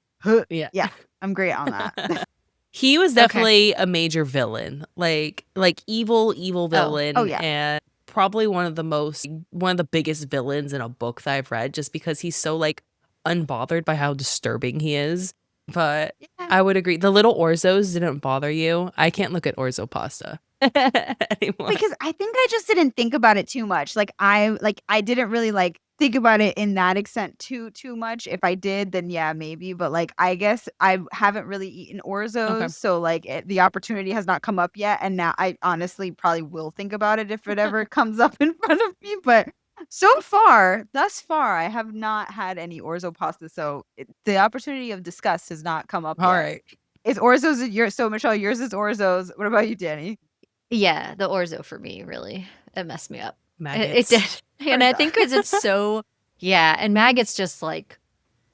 Yeah. Yeah, I'm great on that. He was Okay. definitely a major villain. Like evil villain, Oh yeah. and probably one of the biggest villains in a book that I've read, just because he's so like unbothered by how disturbing he is. But Yeah. I would agree. The little orzos didn't bother you. I can't look at orzo pasta anymore. Because I think I just didn't think about it too much. I didn't really like think about it in that extent too much. If I did, then yeah, maybe. But like I guess I haven't really eaten orzos, Okay. so like the opportunity has not come up yet. And now I honestly probably will think about it if it ever comes up in front of me. But thus far, I have not had any orzo pasta. So the opportunity of disgust has not come up All yet. right. Is orzos yours? So Michelle, yours is orzos. What about you, Danny? Yeah, the orzo for me really it messed me up. It Maggots. did, and I Heard think because it's so and maggots just like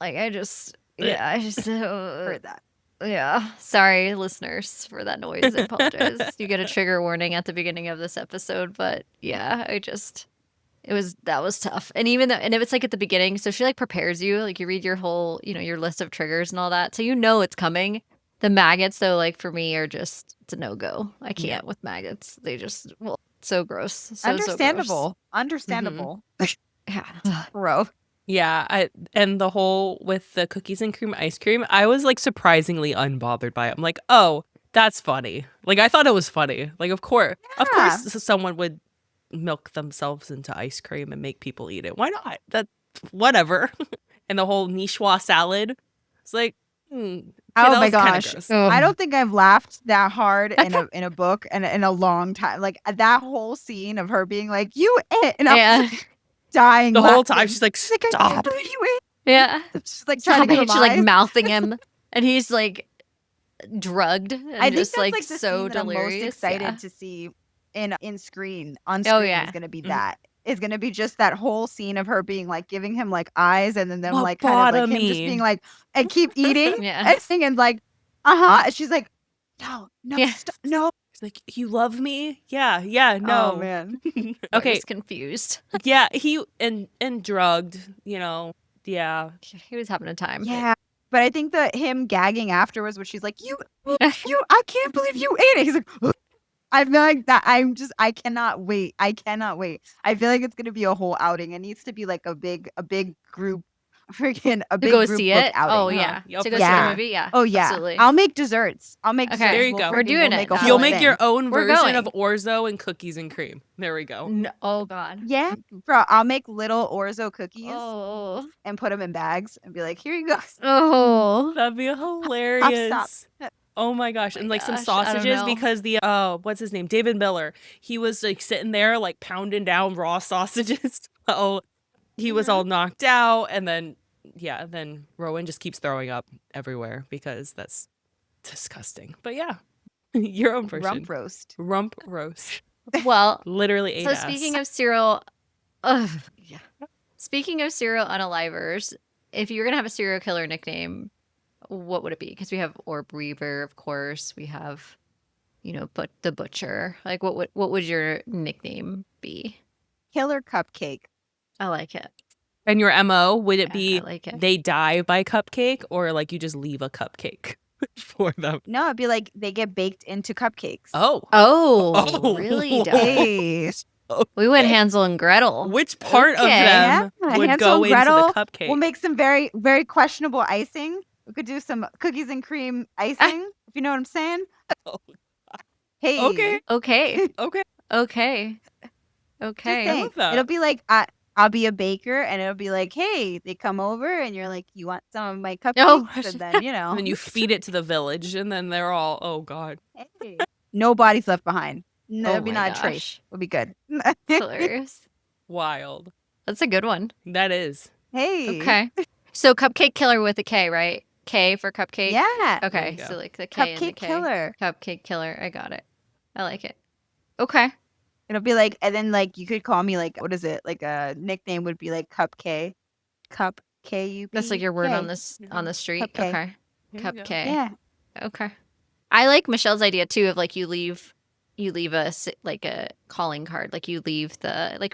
I just I just Heard that. yeah. Sorry, listeners, for that noise. I apologize. You get a trigger warning at the beginning of this episode, but yeah, that was tough. And even though, and if it's like at the beginning, so she like prepares you, like you read your whole, your list of triggers and all that, so it's coming. The maggots, though, like for me, are just it's a no go. I can't with maggots. They just so gross. So Understandable. gross. Understandable. Yeah. Bro. Yeah, and the whole with the cookies and cream ice cream, I was like surprisingly unbothered by it. I'm like, oh, that's funny. Like I thought it was funny. Like of course Yeah. someone would milk themselves into ice cream and make people eat it. Why not? That whatever. and the whole niçoise salad. It's like, kid, Oh that my was kinda gosh. gross. Oh. I don't think I've laughed that hard in a book and in a long time. Like that whole scene of her being like, "You ate," and I Yeah. was like, dying The whole laughing. time she's like, She's like, "I can't stop. believe you ate." Yeah. She's like trying to give him She's like eyes. mouthing him, and he's like drugged and I think just that's like like the so scene that I'm most delirious. excited Yeah. to see in screen on Oh, screen yeah. is gonna be Mhm. that. It's gonna be just that whole scene of her being like giving him like eyes and then them like kind of like him just Lobotomy. being like and keep eating Yeah. and singing like and she's like, no, Yeah. stop, no. She's like, you love me? Yeah, no. Oh man. Okay, He's confused. yeah, he and drugged, yeah. He was having a time. Yeah. But I think that him gagging afterwards when she's like, you, I can't believe you ate it. He's like, I feel like that I cannot wait. I cannot wait. I feel like it's gonna be a whole outing. It needs to be like a big group freaking a To big go group see book it. outing. Oh yeah. Yep, To for go see the sure. movie. Yeah. Oh yeah. Absolutely. I'll make desserts. I'll make Okay. desserts. There you go. We're doing it make a now. whole You'll make thing. your own We're version of going. orzo and cookies and cream. There we go. No, oh god. Yeah, bro. I'll make little orzo cookies Oh. and put them in bags and be like, here you go. Oh. That'd be hilarious. Oh my gosh. And like some gosh, I don't sausages know. because the what's his name? David Miller. He was like sitting there like pounding down raw sausages. Oh, he was all knocked out, and then then Rowan just keeps throwing up everywhere because that's disgusting. But yeah. Your own version. Rump roast. Rump roast. Well, Literally ate so ass. speaking of serial yeah. Speaking of serial unalivers, if you're gonna have a serial killer nickname, what would it be? Because we have Orb Weaver, of course. We have, but the Butcher. Like, what would your nickname be? Killer cupcake. I like it. And your MO, would it Yeah, be I like it. they die by cupcake or like you just leave a cupcake for them? No, it'd be like they get baked into cupcakes. Oh. Oh, really? Dope. Hey. We went Hansel and Gretel. Which part of Okay. them Yeah, would Hansel go and Gretel into the cupcake? We'll make some very, very questionable icing. We could do some cookies and cream icing, if you know what I'm saying. Oh, Hey. okay. Okay. Okay. Okay. Just Okay. saying. love that. It'll be like I'll be a baker, and it'll be like, hey, they come over, and you're like, you want some of my cupcakes? Oh. And then And then you feed it to the village, and then they're all, oh god. hey, no bodies left behind. No, Oh it'll be my not a trace. gosh. We'll be good. Hilarious. Wild. That's a good one. That is. Hey. Okay. So cupcake killer with a K, right? K for cupcake? Yeah. Okay. you go. So like the K and the Cupcake K. killer. Cupcake killer. I got it. I like it. Okay. It'll be like, and then like you could call me like, what is it? Like a nickname would be like Cup K. Cup K-U-P. That's like your word on K. this on the street. Cupcake. Okay. There you go. Cupcake. Yeah. Okay. I like Michelle's idea too of like you leave like a calling card. Like you leave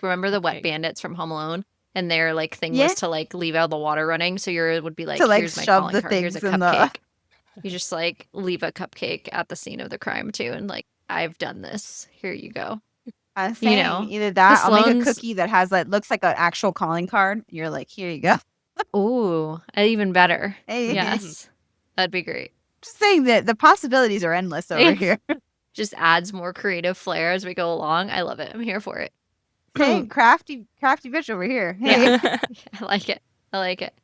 remember the wet Okay. bandits from Home Alone? And their like thing Yeah. was to like leave out the water running. So yours would be like, To, like, here's my shove calling the card. Here's a things in the- cupcake. You just like leave a cupcake at the scene of the crime too, and like I've done this. Here you go. I'm saying know, either that, I'll make a Sloan's- cookie that has like looks like an actual calling card. You're like, here you go. Ooh, even better. Hey. Yes, that'd be great. Just saying that the possibilities are endless over Yeah. here. Just adds more creative flair as we go along. I love it. I'm here for it. Hey, crafty bitch over here. Hey. Yeah. I like it. I like it.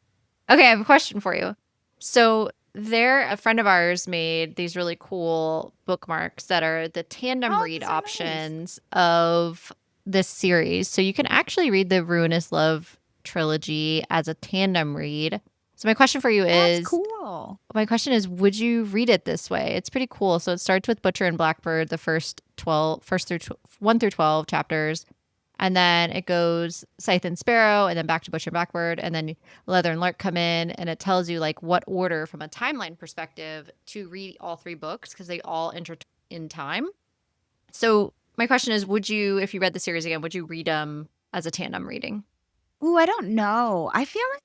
Okay, I have a question for you. So a friend of ours made these really cool bookmarks that are the tandem Oh, read these are nice. options of this series. So you can actually read the Ruinous Love Trilogy as a tandem read. So my question for you That's is, cool. would you read it this way? It's pretty cool. So it starts with Butcher and Blackbird, the first 1 through 12 chapters. And then it goes Scythe and Sparrow, and then back to Butcher and Blackbird, and then Leather and Lark come in, and it tells you like what order from a timeline perspective to read all 3 books because they all enter in time. So my question is, if you read the series again, would you read them as a tandem reading? Ooh, I don't know. I feel like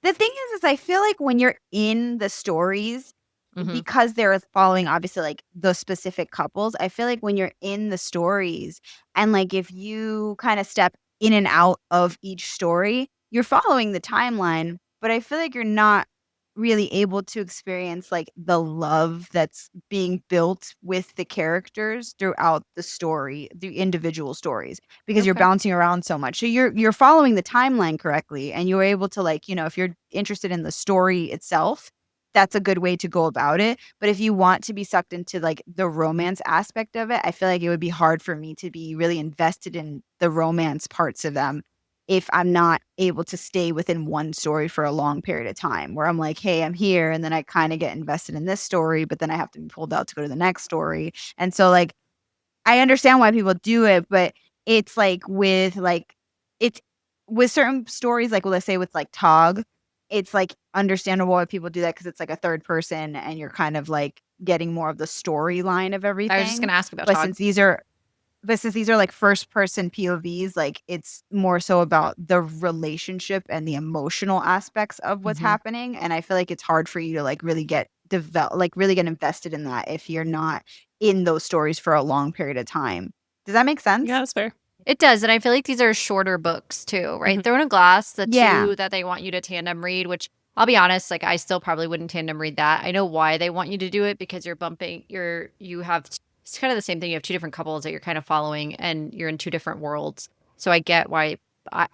the thing is I feel like when you're in the stories, Mhm. because they're following obviously like the specific couples, I feel like when you're in the stories and like if you kind of step in and out of each story, you're following the timeline, but I feel like you're not really able to experience like the love that's being built with the characters throughout the story, the individual stories, because you're Okay. bouncing around so much. So you're following the timeline correctly, and you're able to, like, if you're interested in the story itself, that's a good way to go about it. But if you want to be sucked into like the romance aspect of it, I feel like it would be hard for me to be really invested in the romance parts of them if I'm not able to stay within one story for a long period of time, where I'm like, hey, I'm here. And then I kind of get invested in this story, but then I have to be pulled out to go to the next story. And so, like, I understand why people do it, but it's it's with certain stories, like, well, let's say with like Tog, it's like understandable why people do that because it's like a third person and you're kind of like getting more of the storyline of everything. I was just gonna ask about But Tog. since these are like first person POVs, like it's more so about the relationship and the emotional aspects of what's happening. And I feel like it's hard for you to like really get invested in that if you're not in those stories for a long period of time. Does that make sense? Yeah, that's fair. It does, and I feel like these are shorter books too, right? Mhm. Throne of Glass, the Yeah. two that they want you to tandem read, which I'll be honest, like I still probably wouldn't tandem read that. I know why they want you to do it because you have it's kind of the same thing. You have two different couples that you're kind of following, and you're in two different worlds. So I get why. I'm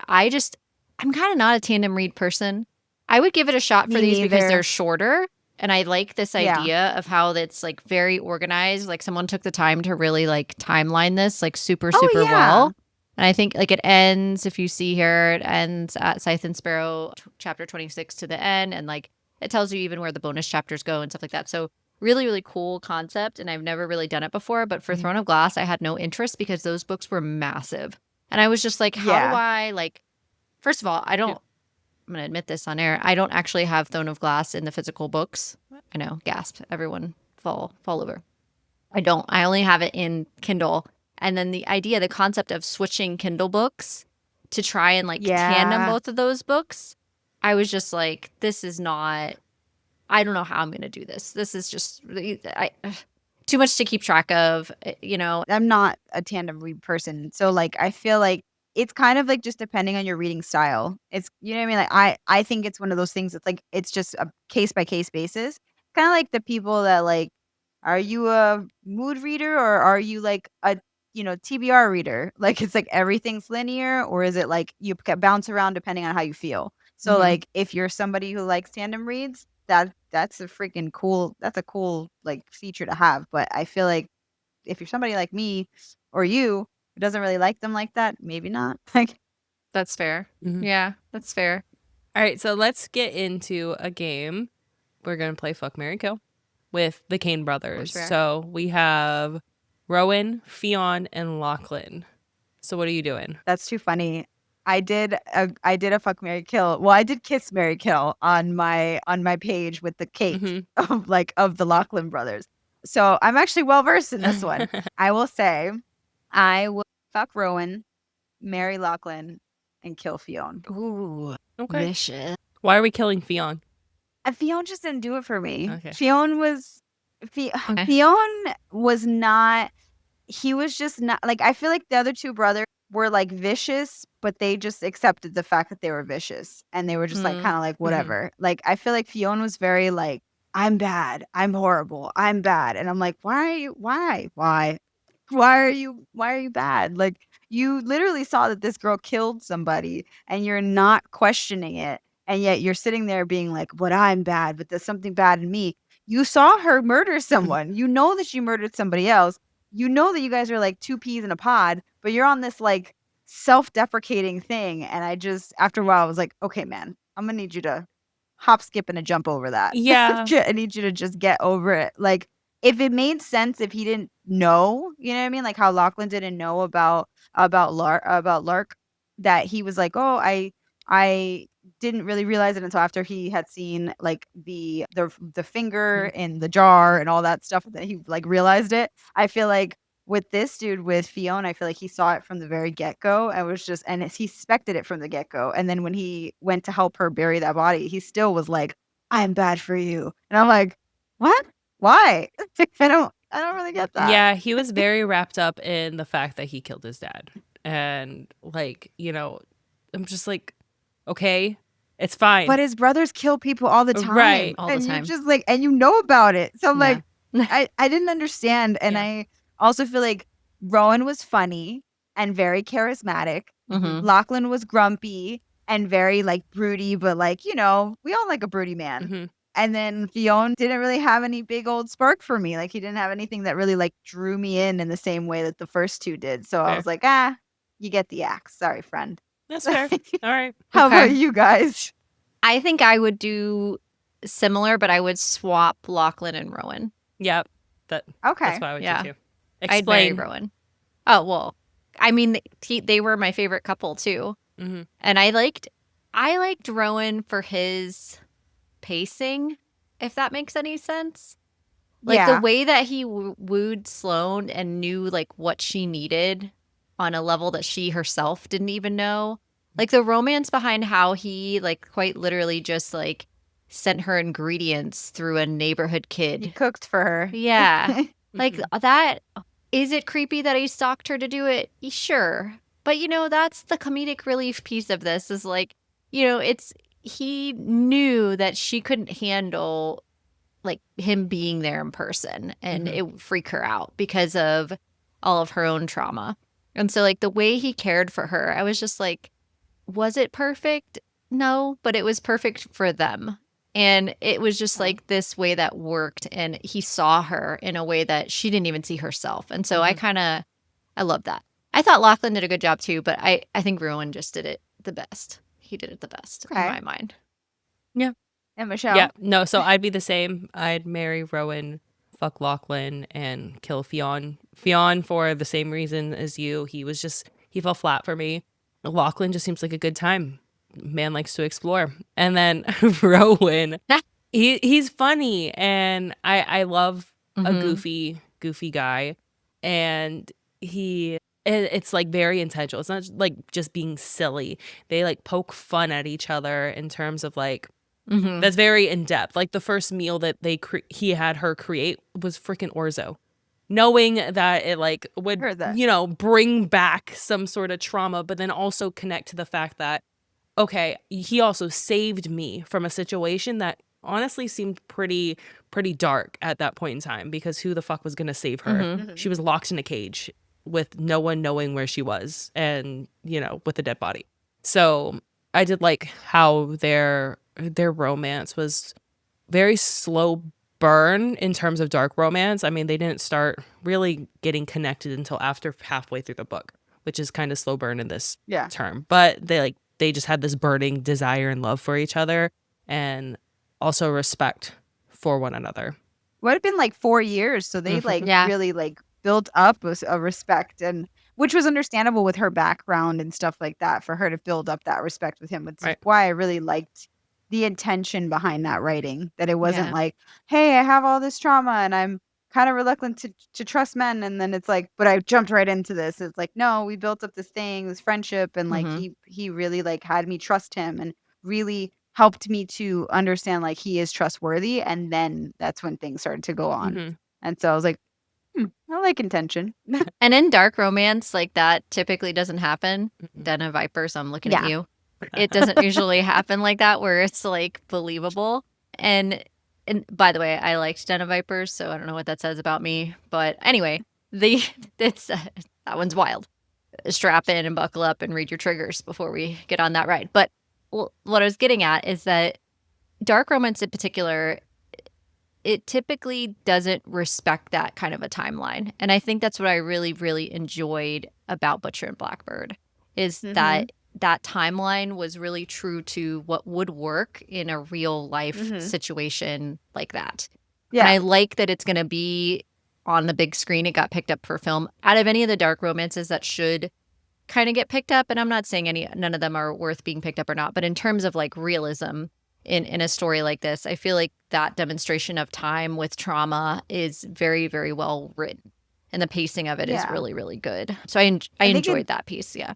kind of not a tandem read person. I would give it a shot for Me these because they're neither. shorter. And I like this Yeah. idea of how it's like very organized. Like someone took the time to really like timeline this like super Oh, well. yeah. And I think like it ends, if you see here, it ends at Scythe and Sparrow chapter 26 to the end. And like it tells you even where the bonus chapters go and stuff like that. So really, really cool concept. And I've never really done it before. But for Mhm. Throne of Glass, I had no interest because those books were massive. And I was just like, how do Yeah. I like, first of all, I'm going to admit this on air. I don't actually have Throne of Glass in the physical books. I know, gasp. Everyone fall over. I don't. I only have it in Kindle. And then the concept of switching Kindle books to try and like tandem Yeah. both of those books, I was just like, this is not, I don't know how I'm going to do this. This is just too much to keep track of, I'm not a tandem read person. So like I feel like it's kind of like just depending on your reading style. It's, you know what I mean? Like I think it's one of those things that's like it's just a case by case basis. Kind of like the people that like, are you a mood reader or are you like a TBR reader? Like it's like everything's linear, or is it like you bounce around depending on how you feel? So like if you're somebody who likes tandem reads, that's a cool like feature to have. But I feel like if you're somebody like me or you who doesn't really like them like that, maybe not. Like, That's fair. Mhm. Yeah, that's fair. All right, so let's get into a game. We're going to play Fuck, Marry, Kill with the Kane brothers. fair. So we have Rowan, Fionn, and Lachlan. So what are you doing? that's too funny. I did a fuck Mary kill. Well, I did kiss Mary kill on my page with the cake Mhm. of the Lachlan brothers. So I'm actually well versed in this one. I will say I will fuck Rowan, marry Lachlan, and kill Fionn. Ooh, Okay. vicious. Why are we killing Fionn? And Fionn just didn't do it for me. Okay. Okay. Fionn was not. He was just not like, I feel like the other two brothers were like vicious, but they just accepted the fact that they were vicious and they were just like Mm. kind of like whatever. Like I feel like Fionn was very like, I'm bad, I'm horrible, I'm bad, and I'm like, why are you bad? Like you literally saw that this girl killed somebody and you're not questioning it, and yet you're sitting there being like, but I'm bad, but there's something bad in me. You saw her murder someone. You know that she murdered somebody else. You know that you guys are like two peas in a pod, but you're on this like self-deprecating thing. And I just, after a while, I was like, okay, man, I'm gonna need you to hop, skip, and a jump over that. Yeah. I need you to just get over it. Like, if it made sense, if he didn't know, you know what I mean? Like how Lachlan didn't know about Lark, that he was like, oh, I didn't really realize it until after he had seen like the finger in the jar and all that stuff, that he like realized it. I feel like with this dude, with Fiona, I feel like he saw it from the very get-go and was just, and he suspected it from the get-go. And then when he went to help her bury that body, he still was like, I'm bad for you. And I'm like, what? Why? I don't really get that. Yeah, he was very wrapped up in the fact that he killed his dad. And like, I'm just like, okay, It's fine. But his brothers kill people all the time. Right. All the and time. you're just like, and you know about it. So I'm Yeah. like, I didn't understand. And Yeah. I also feel like Rowan was funny and very charismatic. Mhm. Lachlan was grumpy and very like broody, but like, you know, we all like a broody man. Mhm. And then Fionn didn't really have any big old spark for me. Like he didn't have anything that really like drew me in the same way that the first two did. So I Fair. was like, you get the axe. Sorry, friend. That's fair. All right. How Okay. about you guys? I think I would do similar, but I would swap Lachlan and Rowan. Yep. That's Okay. what I would Yeah. do too. I'd marry Explain. Rowan. Oh, well, I mean, they were my favorite couple too. Mm-hmm. And I liked Rowan for his pacing, if that makes any sense. Like yeah. the way that he wooed Sloan and knew like what she needed on a level that she herself didn't even know. Like the romance behind how he like quite literally just like sent her ingredients through a neighborhood He kid. cooked for her. Yeah. Like Mhm. that. Is it creepy that he stalked her to do it? Sure. But you know, that's the comedic relief piece of this is like, you know, he knew that she couldn't handle like him being there in person and Mhm. it would freak her out because of all of her own trauma. And so like the way he cared for her, I was just like, was it perfect? No, but it was perfect for them. And it was just like this way that worked. And he saw her in a way that she didn't even see herself. And so I love that. I thought Lachlan did a good job too, but I think Rowan just did it the best. He did it the best in Okay. my mind. And Michelle. Yeah. No, so I'd be the same. I'd marry Rowan, fuck Lachlan, and kill Fionn. Fionn for the same reason as you. He fell flat for me. Lachlan just seems like a good time. Man likes to explore. And then Rowan, he's funny and I love a Mhm. goofy guy. And it's like very intentional. It's not like just being silly. They like poke fun at each other in terms of like Mhm. that's very in depth. Like the first meal that he had her create was freaking orzo, knowing that it like would Heard that. bring back some sort of trauma, but then also connect to the fact that okay, he also saved me from a situation that honestly seemed pretty dark at that point in time because who the fuck was gonna save her? Mhm. She was locked in a cage with no one knowing where she was, and with a dead body. So I did like how their romance was very slow burn in terms of dark romance. I mean, they didn't start really getting connected until after halfway through the book, which is kind of slow burn in this Yeah. term. But they just had this burning desire and love for each other and also respect for one another. Would have been like 4 years. So they like Yeah. really like built up a respect, and which was understandable with her background and stuff like that for her to build up that respect with him. Which is Right. why I really liked the intention behind that writing, that it wasn't Yeah. like, hey, I have all this trauma and I'm kind of reluctant to trust men, and then it's like, but I jumped right into this. It's like, no, we built up this thing, this friendship, and like Mhm. he really like had me trust him and really helped me to understand like he is trustworthy, and then that's when things started to go on. Mhm. And so I was like, I like intention. And in dark romance, like that typically doesn't happen. Mhm. Den of Vipers, I'm looking Yeah. at you. It doesn't usually happen like that where it's like believable. And by the way, I liked Den of Vipers, so I don't know what that says about me. But anyway, it's that one's wild. Strap in and buckle up and read your triggers before we get on that ride. But what I was getting at is that dark romance in particular, it typically doesn't respect that kind of a timeline. And I think that's what I really, really enjoyed about Butcher and Blackbird is that timeline was really true to what would work in a real life situation like that. Yeah. And I like that it's going to be on the big screen. It got picked up for film. Out of any of the dark romances that should kind of get picked up, and I'm not saying none of them are worth being picked up or not, but in terms of like realism in a story like this, I feel like that demonstration of time with trauma is very, very well written. And the pacing of it is really, really good. So I enjoyed that piece. Yeah.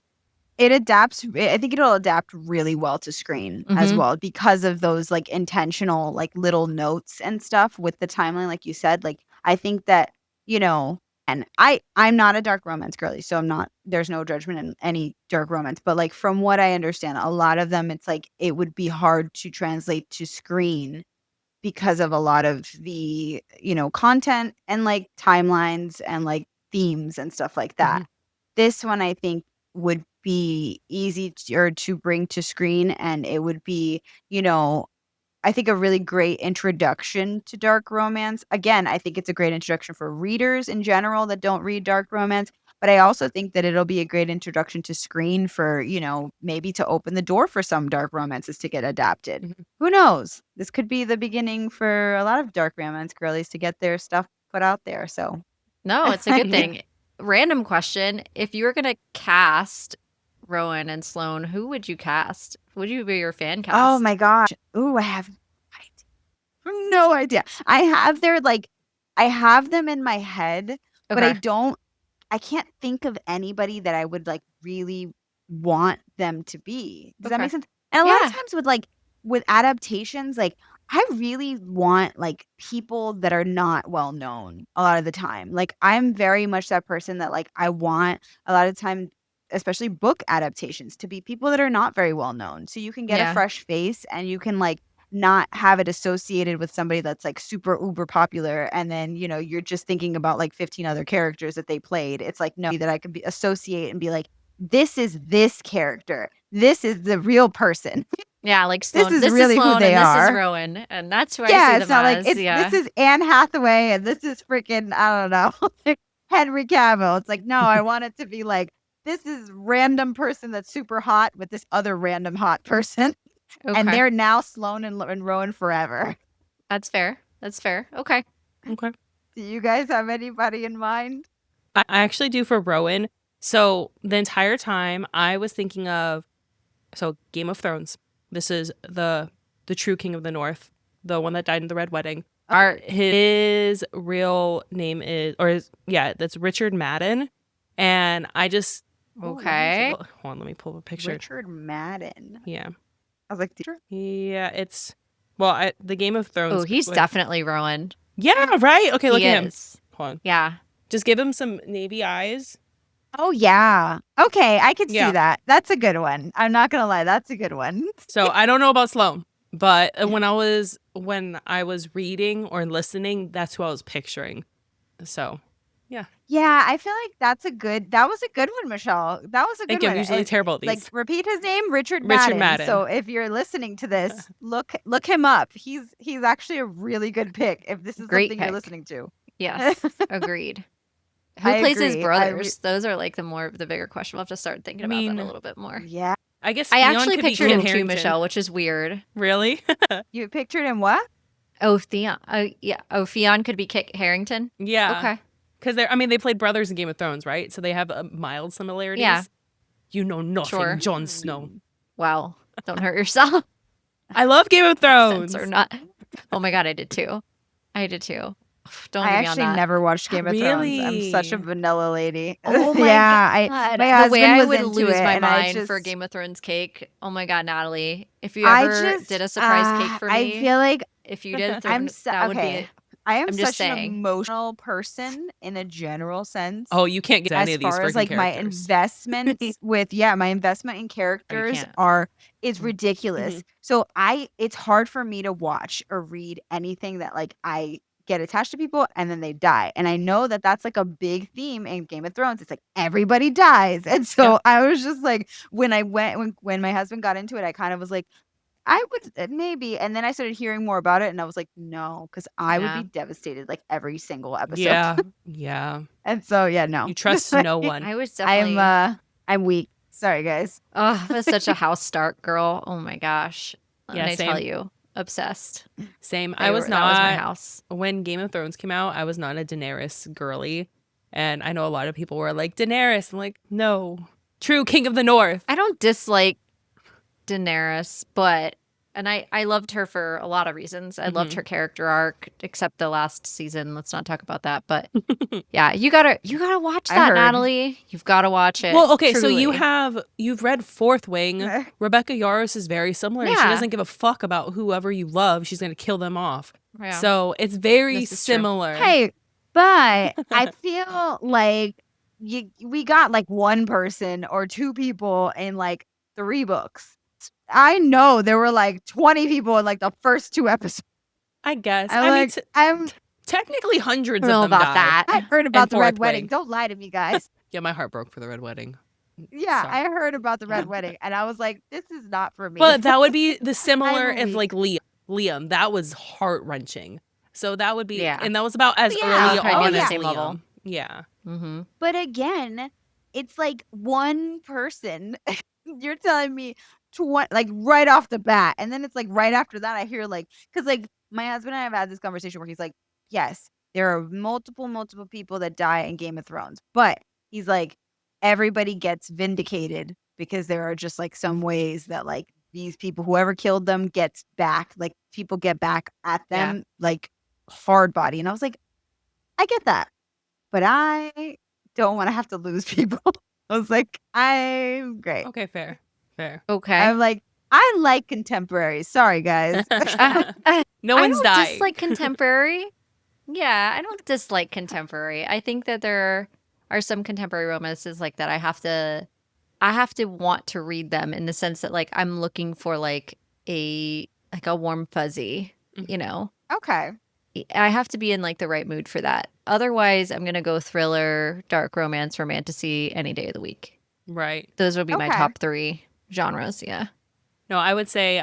It adapts. I think it'll adapt really well to screen as well because of those like intentional like little notes and stuff with the timeline. Like you said, like I think that, and I'm not a dark romance girly, so there's no judgment in any dark romance, but like from what I understand, a lot of them, it's like it would be hard to translate to screen because of a lot of the, content and like timelines and like themes and stuff like that. This one I think would be easy to bring to screen, and it would be, I think a really great introduction to dark romance. Again, I think it's a great introduction for readers in general that don't read dark romance, but I also think that it'll be a great introduction to screen for, maybe to open the door for some dark romances to get adapted. Who knows? This could be the beginning for a lot of dark romance girlies to get their stuff put out there. So, No, it's a good thing. Random question. If you were going to cast Rowan and Sloane, who would you cast? Would you be your fan cast? oh my gosh. Ooh, I have no idea. I have them in my head, but I can't think of anybody that I would like really want them to be. Does that make sense? And a lot of times with adaptations, like I really want like people that are not well known a lot of the time. Like I'm very much that person that like I want a lot of time, especially book adaptations, to be people that are not very well known. So you can get a fresh face and you can like not have it associated with somebody that's like super uber popular, and then you're just thinking about like 15 other characters that they played. It's like, no, that I could associate and be like, this is this character, this is the real person. Yeah, like Sloan, this is really Sloan, who they and are. This is Rowan, and that's who I see them it's not as. like this is Anne Hathaway and this is freaking, I don't know, Henry Cavill. It's like, no, I want it to be like, this is random person that's super hot with this other random hot person. And they're now Sloan and Rowan forever. That's fair. Okay. Do you guys have anybody in mind? I actually do for Rowan. So the entire time I was thinking of, Game of Thrones. This is the true King of the North, the one that died in the Red Wedding. His real name that's Richard Madden. And I just... Okay. Hold on, let me pull up a picture. Richard Madden. Yeah. I was like, yeah, it's... the Game of Thrones... Oh, he's definitely Rowan. Yeah, right? Okay, look at him. Hold on. Yeah. Just give him some navy eyes. Oh, yeah. Okay, I can see that. That's a good one. I'm not going to lie. That's a good one. So I don't know about Sloan, but when I was reading or listening, that's who I was picturing. So, yeah. Yeah, I feel like that was a good one, Michelle. That was a good one. I'm usually terrible at these. Like, repeat his name, Richard Madden. So if you're listening to this, look him up. He's actually a really good pick if this is something you're listening to. Yes, agreed. Who plays his brothers? Those are like the bigger question. We'll have to start thinking about that a little bit more. Yeah. I guess I actually pictured him too, Michelle, which is weird. Really? You pictured him what? Oh, Theon. Theon could be Kit Harington. Yeah. Okay. Because they played brothers in Game of Thrones, right? So they have mild similarities. Yeah. You know nothing, Jon Snow. Wow. Don't hurt yourself. I love Game of Thrones. Or not. Oh my God, I did too. Don't I get me actually on that. never watched Game of Thrones. I'm such a vanilla lady. Oh my God. My husband the way I was would into lose it, my and mind for Game of Thrones cake. Oh my God, Natalie. If you ever did a surprise cake for me. I feel like if you did, that would be... I am just such an saying. emotional person in a general sense. Oh, you can't get any of these as far as like characters. my investments my investment in characters is ridiculous. So it's hard for me to watch or read anything that like I get attached to people and then they die. And I know that that's like a big theme in Game of Thrones. It's like everybody dies. And so I was just like, when my husband got into it, I kind of was like, I would maybe, and then I started hearing more about it, and I was like, no, because I would be devastated like every single episode. Yeah. And so no, you trust no one. I was definitely. I'm weak. Sorry, guys. Oh, I was such a House Stark girl. Oh my gosh. Yeah, I tell you, obsessed. Same. That was my house. When Game of Thrones came out, I was not a Daenerys girly, and I know a lot of people were like Daenerys. I'm like, no, true King of the North. I don't dislike Daenerys, but I loved her for a lot of reasons. I loved her character arc, except the last season. Let's not talk about that. But yeah, you gotta watch that, Natalie. You've got to watch it. Well, okay, truly. so you've read Fourth Wing. Rebecca Yarros is very similar. Yeah. She doesn't give a fuck about whoever you love. She's gonna kill them off. Yeah. So it's very similar. Hey, But I feel like we got like one person or two people in like 3 books. I know there were like 20 people in like the first 2 episodes. I guess. I'm I mean, I'm technically hundreds I don't of know them about died. that. I heard about And the Red Fourth Wedding. Wing. Don't lie to me, guys. Yeah, my heart broke for the Red Wedding. Yeah, Sorry. I heard about the Red Wedding, and I was like, this is not for me. But that would be the similar I'm if weak. like Liam. That was heart wrenching. So that would be, Yeah. and that was about as Yeah, early probably on be on the as same Liam. level. Yeah. Mm-hmm. But again, it's like one person. You're telling me like right off the bat, and then it's like right after that I hear like, because like my husband and I have had this conversation where he's like, yes, there are multiple people that die in Game of Thrones, but he's like, everybody gets vindicated because there are just like some ways that like these people, whoever killed them, gets back. Like people get back at them like hard body, and I was like, I get that, but I don't want to have to lose people. I was like, I'm great. Okay, fair. Okay. I'm like, I like contemporaries. Sorry, guys. No I one's don't dying. dislike contemporary. Yeah, I don't dislike contemporary. I think that there are some contemporary romances like that I have to want to read them in the sense that like I'm looking for like a warm fuzzy, you know. Okay. I have to be in like the right mood for that. Otherwise, I'm going to go thriller, dark romance, romantasy any day of the week. Right. Those would be my Okay. top 3 genres, yeah. No, I would say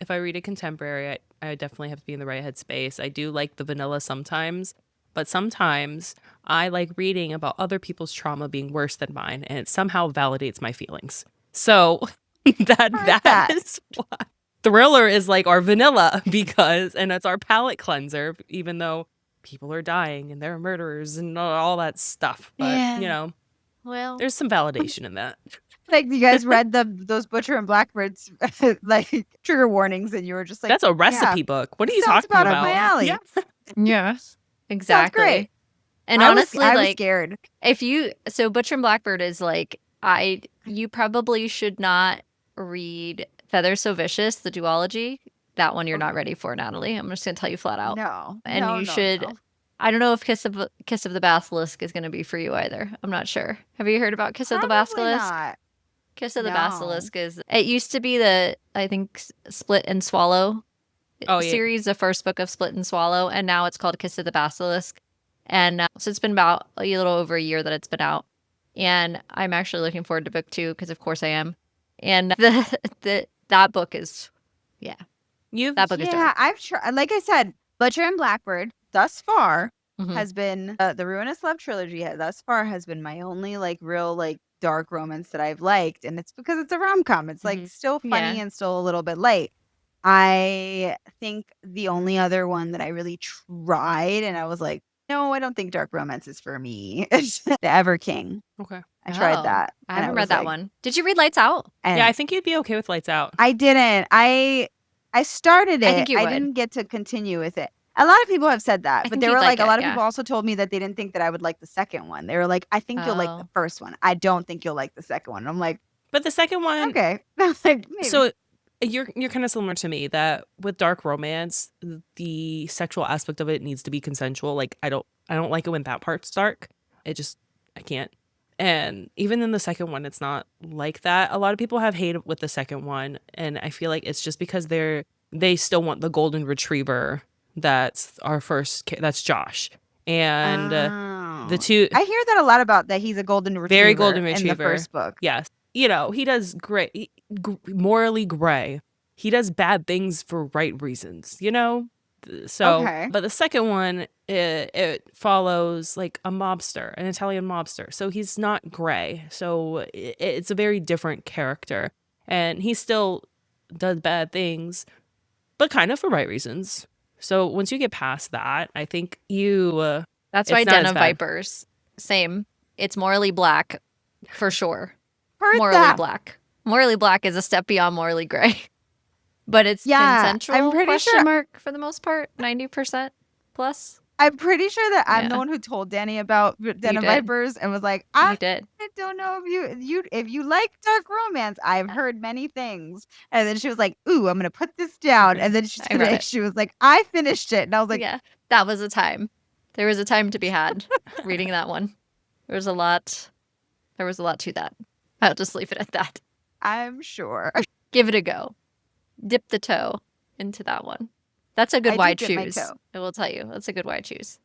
if I read a contemporary, I definitely have to be in the right headspace. I do like the vanilla sometimes, but sometimes I like reading about other people's trauma being worse than mine, and it somehow validates my feelings. So that is why thriller is like our vanilla and it's our palate cleanser, even though people are dying and they're murderers and all that stuff. But you know, well, there's some validation in that. Like you guys read those Butcher and Blackbird's like trigger warnings, and you were just like, That's a recipe yeah, book. What are you sounds talking about about? up my alley. Yeah. yes, exactly. great. And I honestly, was like scared. so Butcher and Blackbird is like you probably should not read Feather So Vicious, the duology. That one you're not ready for, Natalie. I'm just gonna tell you flat out. No, And no, you no, should. no. I don't know if Kiss of the Basilisk is going to be for you either. I'm not sure. Have you heard about Kiss of the Probably Basilisk? not. Kiss of the No. Basilisk is. It used to be the Split and Swallow series, the first book of Split and Swallow, and now it's called Kiss of the Basilisk. And so it's been about a little over a year that it's been out, and I'm actually looking forward to book 2 because of course I am. And that book is, that book is Yeah, dark. I've tried. Like I said, Butcher and Blackbird thus far Mhm. has been the Ruinous Love Trilogy. Thus far has been my only like real like dark romance that I've liked, and it's because it's a rom-com. It's like Mhm. still funny Yeah. and still a little bit light. I think the only other one that I really tried, and I was like, no, I don't think dark romance is for me. It's the Ever King. Okay. I tried Oh, that. I and haven't was read that like- one. Did you read Lights Out? and Yeah, I think you'd be okay with Lights Out. I didn't. I started it. I think you would. didn't get to continue with it. A lot of people have said that, I but think they you'd were like like, a it, lot of yeah. people also told me that they didn't think that I would like the second one. They were like, I think you'll like the Oh. first one. I don't think you'll like the second one. I'm like, But the second one, okay. I was like, maybe. so you're kind of similar to me that with dark romance, the sexual aspect of it needs to be consensual. Like I don't like it when that part's dark. I can't. And even in the second one, it's not like that. A lot of people have hate with the second one, and I feel like it's just because they still want the golden retriever. That's our first. That's Josh, and the two. I hear that a lot about that. He's a golden retriever. Very golden in the retriever. first book. Yes, he does great, morally gray. He does bad things for right reasons, So, Okay. but the second one, it follows like a mobster, an Italian mobster. So he's not gray. So it's a very different character, and he still does bad things, but kind of for right reasons. So once you get past that, I think you. That's why It's not Den as of bad. Vipers. Same. It's morally black, for sure. Heard Morally that. black. Morally black is a step beyond morally gray. But it's Yeah, consensual, I'm pretty question sure- mark, for the most part. 90% plus. I'm pretty sure that I'm the Yeah. one who told Danny about Den You of did. Vipers and was like, You I did. don't know if you like dark romance. I've heard many things. And then she was like, ooh, I'm gonna put this down. And then I read it. she was like, I finished it. And I was like, Yeah. That was a time. There was a time to be had reading that one. There was a lot to that. I'll just leave it at that. I'm sure. Give it a go. Dip the toe into that one. That's a good I wide did dip my choose. toe. I will tell you. That's a good wide choose.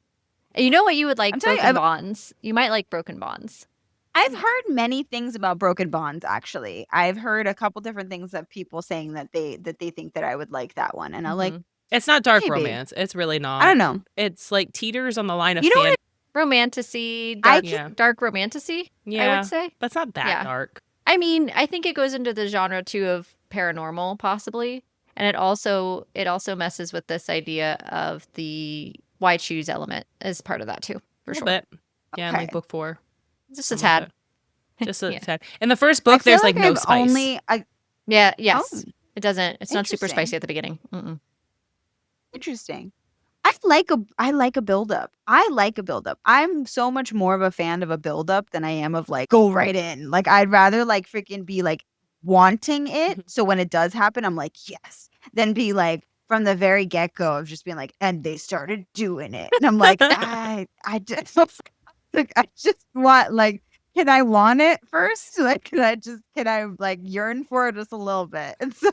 You know what you would like? I'm telling you, Broken Bonds. You might like Broken Bonds. I've heard many things about Broken Bonds, actually. I've heard a couple different things of people saying that they think that I would like that one. And I'm like, It's not dark maybe. romance. It's really not. I don't know. It's like teeters on the line of You know fan. what? Romantasy, Yeah. dark romantasy, Yeah. I would say. But it's not that dark. I mean, I think it goes into the genre too of paranormal, possibly. And it also messes with this idea of the wide shoes element as part of that too, for A sure. little bit. Yeah, Okay. like book 4. Just a tad. Just a Yeah. tad. In the first I book, feel there's like no I've spice. Yeah, yes. Oh. It doesn't. It's not super Interesting. spicy at the beginning. Mm-mm. Interesting. I like a buildup. I like a buildup. I'm so much more of a fan of a buildup than I am of like go right in. Like I'd rather like freaking be like wanting it. So when it does happen, I'm like, yes. Then be like from the very get-go of just being like, and they started doing it. And I'm like, I just like I just want like, can I want it first? Like can I like yearn for it just a little bit? And so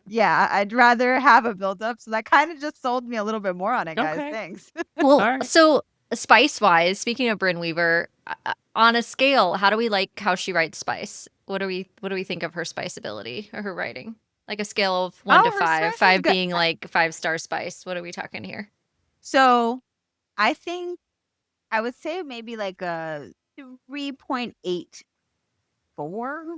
yeah, I'd rather have a build-up. So that kind of just sold me a little bit more on it, guys. Okay. Thanks. Well, All right. so spice-wise, speaking of Brynne Weaver, on a scale, how do we like how she writes spice? What do we think of her spice ability or her writing? Like a scale of 1 to her 5, spice is 5 good. being like 5-star spice. What are we talking here? So I think I would say maybe like a 3.84,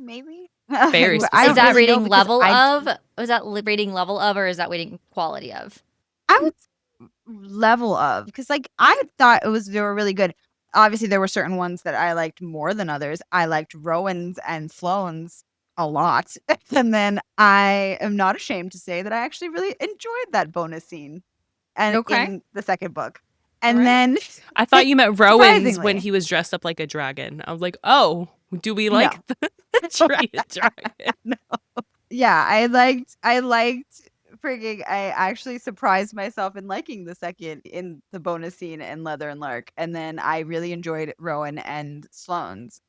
maybe. Very Is specific. that really know rating because level of? Is that rating level of, or is that rating quality of? I would level of because like I thought they were really good. Obviously, there were certain ones that I liked more than others. I liked Rowan's and Sloane's a lot, and then I am not ashamed to say that I actually really enjoyed that bonus scene, and Okay. in the second book, and Right. then I thought you meant Rowan's when Surprisingly. he was dressed up like a dragon. I was like, oh, do we like the dragon? yeah, I liked freaking I actually surprised myself in liking the second in the bonus scene in Leather and Lark, and then I really enjoyed Rowan and Sloane's.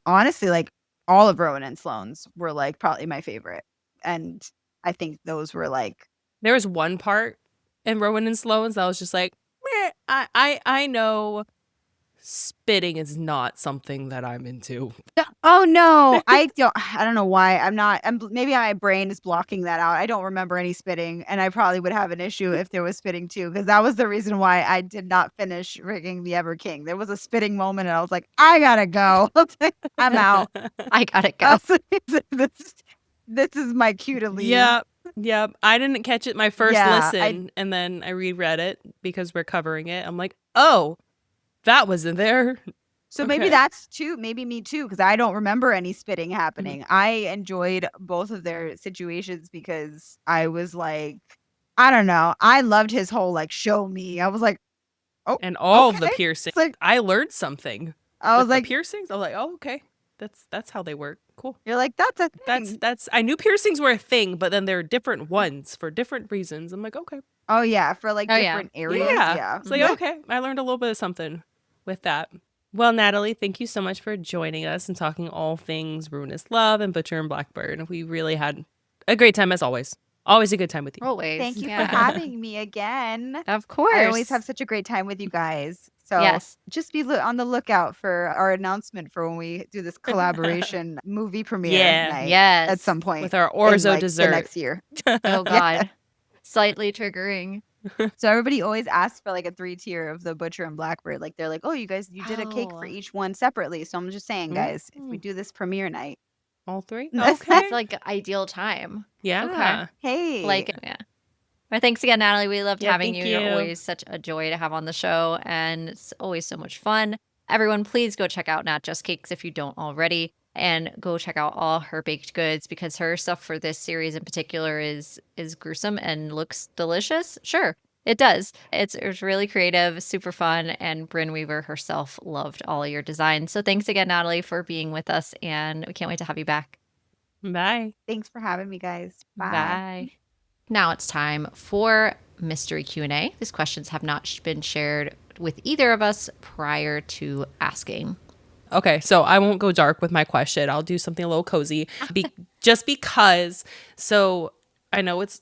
Honestly, like all of Rowan and Sloane's were like probably my favorite, and I think those were like There was one part in Rowan and Sloane's that was just like, meh, I know spitting is not something that I'm into. oh no, I don't know why maybe my brain is blocking that out. I don't remember any spitting, and I probably would have an issue if there was spitting too, because that was the reason why I did not finish Rigging the Ever King. There was a spitting moment, and I was like, I gotta go. I'm out. I gotta go. This is my cue to leave. Yep. I didn't catch it my first Yeah, listen, and then I reread it because we're covering it. I'm like, oh, that was in there. So maybe Okay. that's too, maybe me too, because I don't remember any spitting happening. I enjoyed both of their situations because I was like, I don't know. I loved his whole like show me. I was like, oh, And all of the okay. piercings. It's like I learned something. I was With the like, piercings, I was like, oh, okay. That's how they work. Cool. you're like, that's a thing. That's I knew piercings were a thing, but then there are different ones for different reasons. I'm like, okay. Oh yeah, for like Oh, yeah. different areas. Yeah. Yeah. It's like, okay, I learned a little bit of something with that. Well, Natalie, thank you so much for joining us and talking all things Ruinous Love and Butcher and Blackbird. We really had a great time as always. Always a good time with you. Always. Thank you Yeah. for having me again. Of course. I always have such a great time with you guys. So Yes. just be on the lookout for our announcement for when we do this collaboration movie premiere Yeah. night Yes. at some point With our in, orzo like, dessert. the next year. Oh God. Slightly triggering. So everybody always asks for like a 3-tier of the Butcher and Blackbird. Like they're like, oh, you guys, you did a cake for Oh. each one separately. So I'm just saying, guys, if we Mm. do this premiere night, All three? That's Okay. It's like ideal time. Yeah. hey, Like, yeah. Well, thanks again, Natalie. We loved Yeah, having thank you. You're you. always such a joy to have on the show, and it's always so much fun. Everyone, please go check out Nat Just Cakes if you don't already, and go check out all her baked goods because her stuff for this series in particular is gruesome and looks delicious. Sure, it does. It's really creative, super fun, and Brynne Weaver herself loved all your designs. So thanks again, Natalie, for being with us, and we can't wait to have you back. Bye. thanks for having me, guys. Bye. Bye. Now it's time for mystery Q&A. These questions have not been shared with either of us prior to asking. Okay, so I won't go dark with my question. I'll do something a little cozy, just because. So I know it's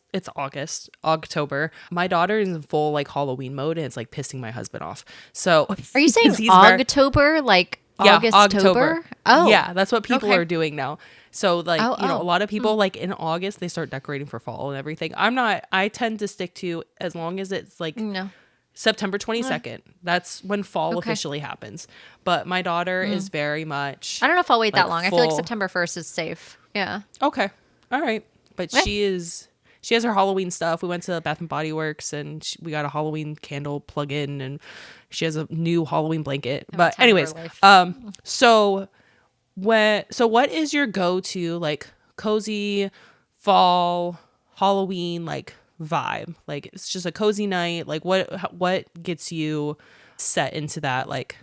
October. My daughter is in full like Halloween mode, and it's like pissing my husband off. So Are you saying 'cause October, like yeah, August, October? Oh, yeah, that's what people okay. are doing now. So like a lot of people Hmm. like in August they start decorating for fall and everything. I'm not. I tend to stick to as long as it's like No. September 22nd. That's when fall Okay. officially happens. But my daughter is very much. I don't know if I'll wait that like, long. I feel like full- September 1st is safe. Yeah. Okay. All right. But she has her Halloween stuff. We went to Bath and Body Works and we got a Halloween candle plug in and she has a new Halloween blanket. But time of her anyways, life. so what is your go-to like cozy fall Halloween like vibe? Like it's just a cozy night. Like what gets you set into that like,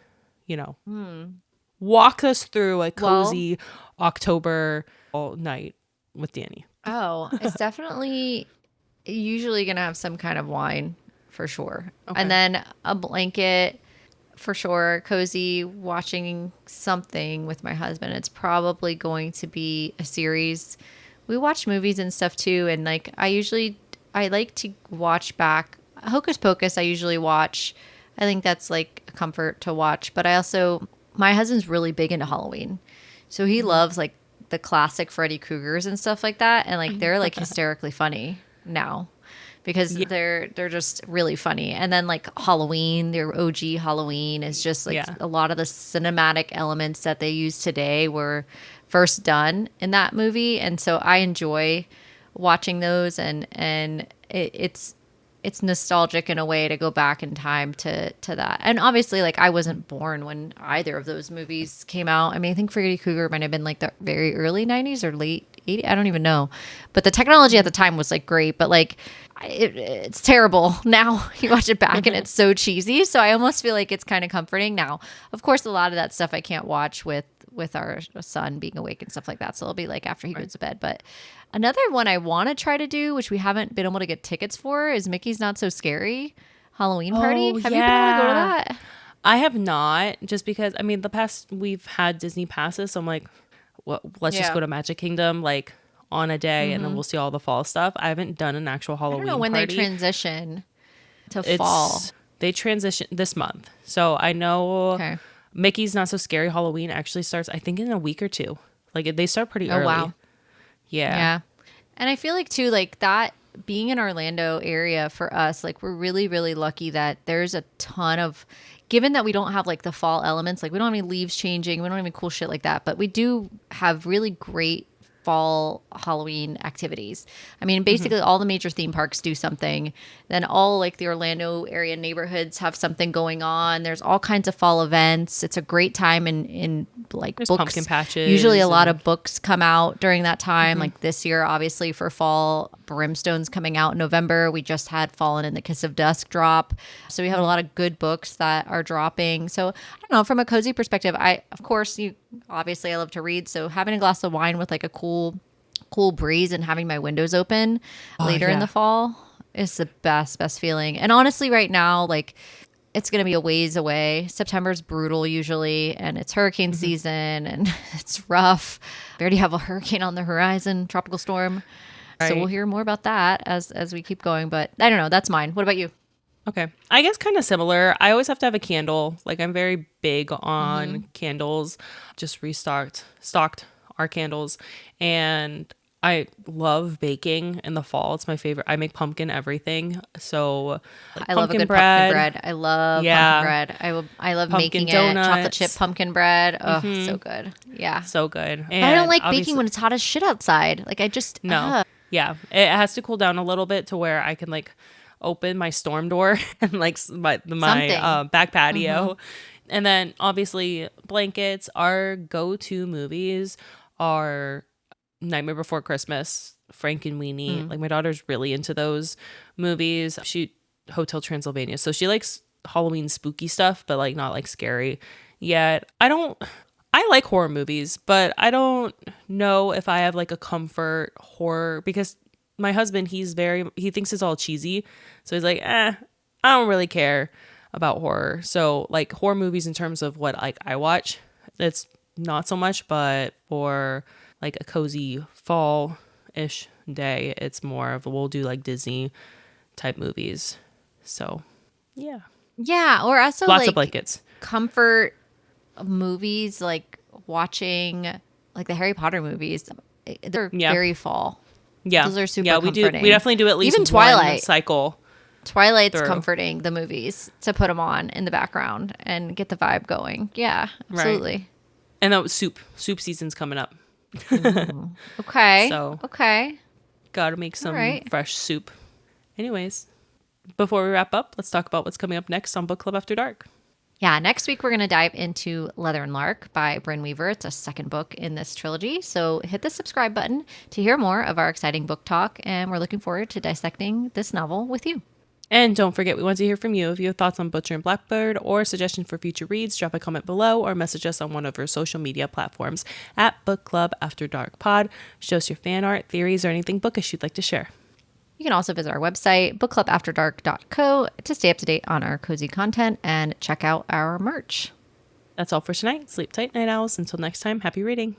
walk us through a cozy October night with Danny. Oh, it's definitely usually going to have some kind of wine for sure. Okay. And then a blanket for sure, cozy, watching something with my husband. It's probably going to be a series. We watch movies and stuff too. And like, I like to watch back Hocus Pocus. I usually watch. I think that's like a comfort to watch. But my husband's really big into Halloween. So he loves like the classic Freddy Kruegers and stuff like that. And like, they're like hysterically funny now because they're just really funny. And then like Halloween, their OG Halloween is just like a lot of the cinematic elements that they use today were first done in that movie. And so I enjoy watching those and it's nostalgic in a way to go back in time to that. And obviously, like, I wasn't born when either of those movies came out. I mean, I think Freddy Krueger might have been like the very early 90s or late 80s. I don't even know. But the technology at the time was like great, but like it's terrible now. You watch it back and it's so cheesy. So I almost feel like it's kind of comforting now. Of course, a lot of that stuff I can't watch with our son being awake and stuff like that. So it'll be like after he goes to bed. But another one I want to try to do, which we haven't been able to get tickets for, is Mickey's Not So Scary Halloween Party. Have you been able to go to that? I have not, just because, I mean, we've had Disney passes. So I'm like, well, let's just go to Magic Kingdom like on a day and then we'll see all the fall stuff. I haven't done an actual Halloween I don't know when party. they transition to fall. They transition this month. So I know Okay. Mickey's Not So Scary Halloween actually starts, I think, in a week or two. Like they start pretty early. Wow. Yeah. And I feel like too, like that being in Orlando area for us, like we're really, really lucky that there's a ton of, given that we don't have like the fall elements, like we don't have any leaves changing, we don't have any cool shit like that, but we do have really great fall Halloween activities. I mean, basically all the major theme parks do something. Then all like the Orlando area neighborhoods have something going on. There's all kinds of fall events. It's a great time in like There's books. pumpkin patches. Usually a lot of books come out during that time. Like this year, obviously for fall, Brimstone's coming out in November. We just had Fallen in the Kiss of Dusk drop. So we have a lot of good books that are dropping. So I don't know, from a cozy perspective, obviously I love to read. So having a glass of wine with like a cool breeze and having my windows open later in the fall is the best feeling. And honestly, right now, like it's going to be a ways away. September's brutal usually, and it's hurricane season and it's rough. We already have a hurricane on the horizon, tropical storm. Right. So we'll hear more about that as we keep going. But I don't know. That's mine. What about you? Okay. I guess kind of similar. I always have to have a candle. Like I'm very big on candles. Just stocked our candles. And I love baking in the fall. It's my favorite. I make pumpkin everything. So like I love a good pumpkin bread. I love pumpkin bread. I love Pumpkin making donuts. it. Chocolate chip pumpkin bread. Oh, so good. Yeah. So good. But I don't like obviously- baking when it's hot as shit outside. Like I just No. Yeah. It has to cool down a little bit to where I can like open my storm door and like my back patio. And then obviously blankets. Our go-to movies are Nightmare Before Christmas, Frankenweenie. Like my daughter's really into those movies. Hotel Transylvania. So she likes Halloween spooky stuff, but like not like scary yet. I like horror movies, but I don't know if I have like a comfort horror because my husband, he thinks it's all cheesy. So he's like, I don't really care. about horror. So like horror movies in terms of what like I watch, it's not so much, but for like a cozy fall-ish day, it's more of we'll do like Disney type movies. So yeah. Yeah, or also Lots like of blankets. comfort movies, like watching like the Harry Potter movies. They're Yeah. very fall. Yeah. Those are super Yeah, we comforting. We definitely do at least Even one Twilight. cycle. Twilight's through. comforting, the movies, to put them on in the background and get the vibe going. Yeah, absolutely. And that was soup season's coming up. Okay. So- okay. Gotta make some right. fresh soup. Anyways, before we wrap up, let's talk about what's coming up next on Book Club After Dark. Yeah, next week we're going to dive into Leather and Lark by Brynne Weaver. It's a second book in this trilogy. So hit the subscribe button to hear more of our exciting book talk. And we're looking forward to dissecting this novel with you. And don't forget, we want to hear from you. If you have thoughts on Butcher and Blackbird or suggestions for future reads, drop a comment below or message us on one of our social media platforms at Book Club After Dark Pod. Show us your fan art, theories, or anything bookish you'd like to share. You can also visit our website, bookclubafterdark.co, to stay up to date on our cozy content and check out our merch. That's all for tonight. Sleep tight, night owls. Until next time, happy reading.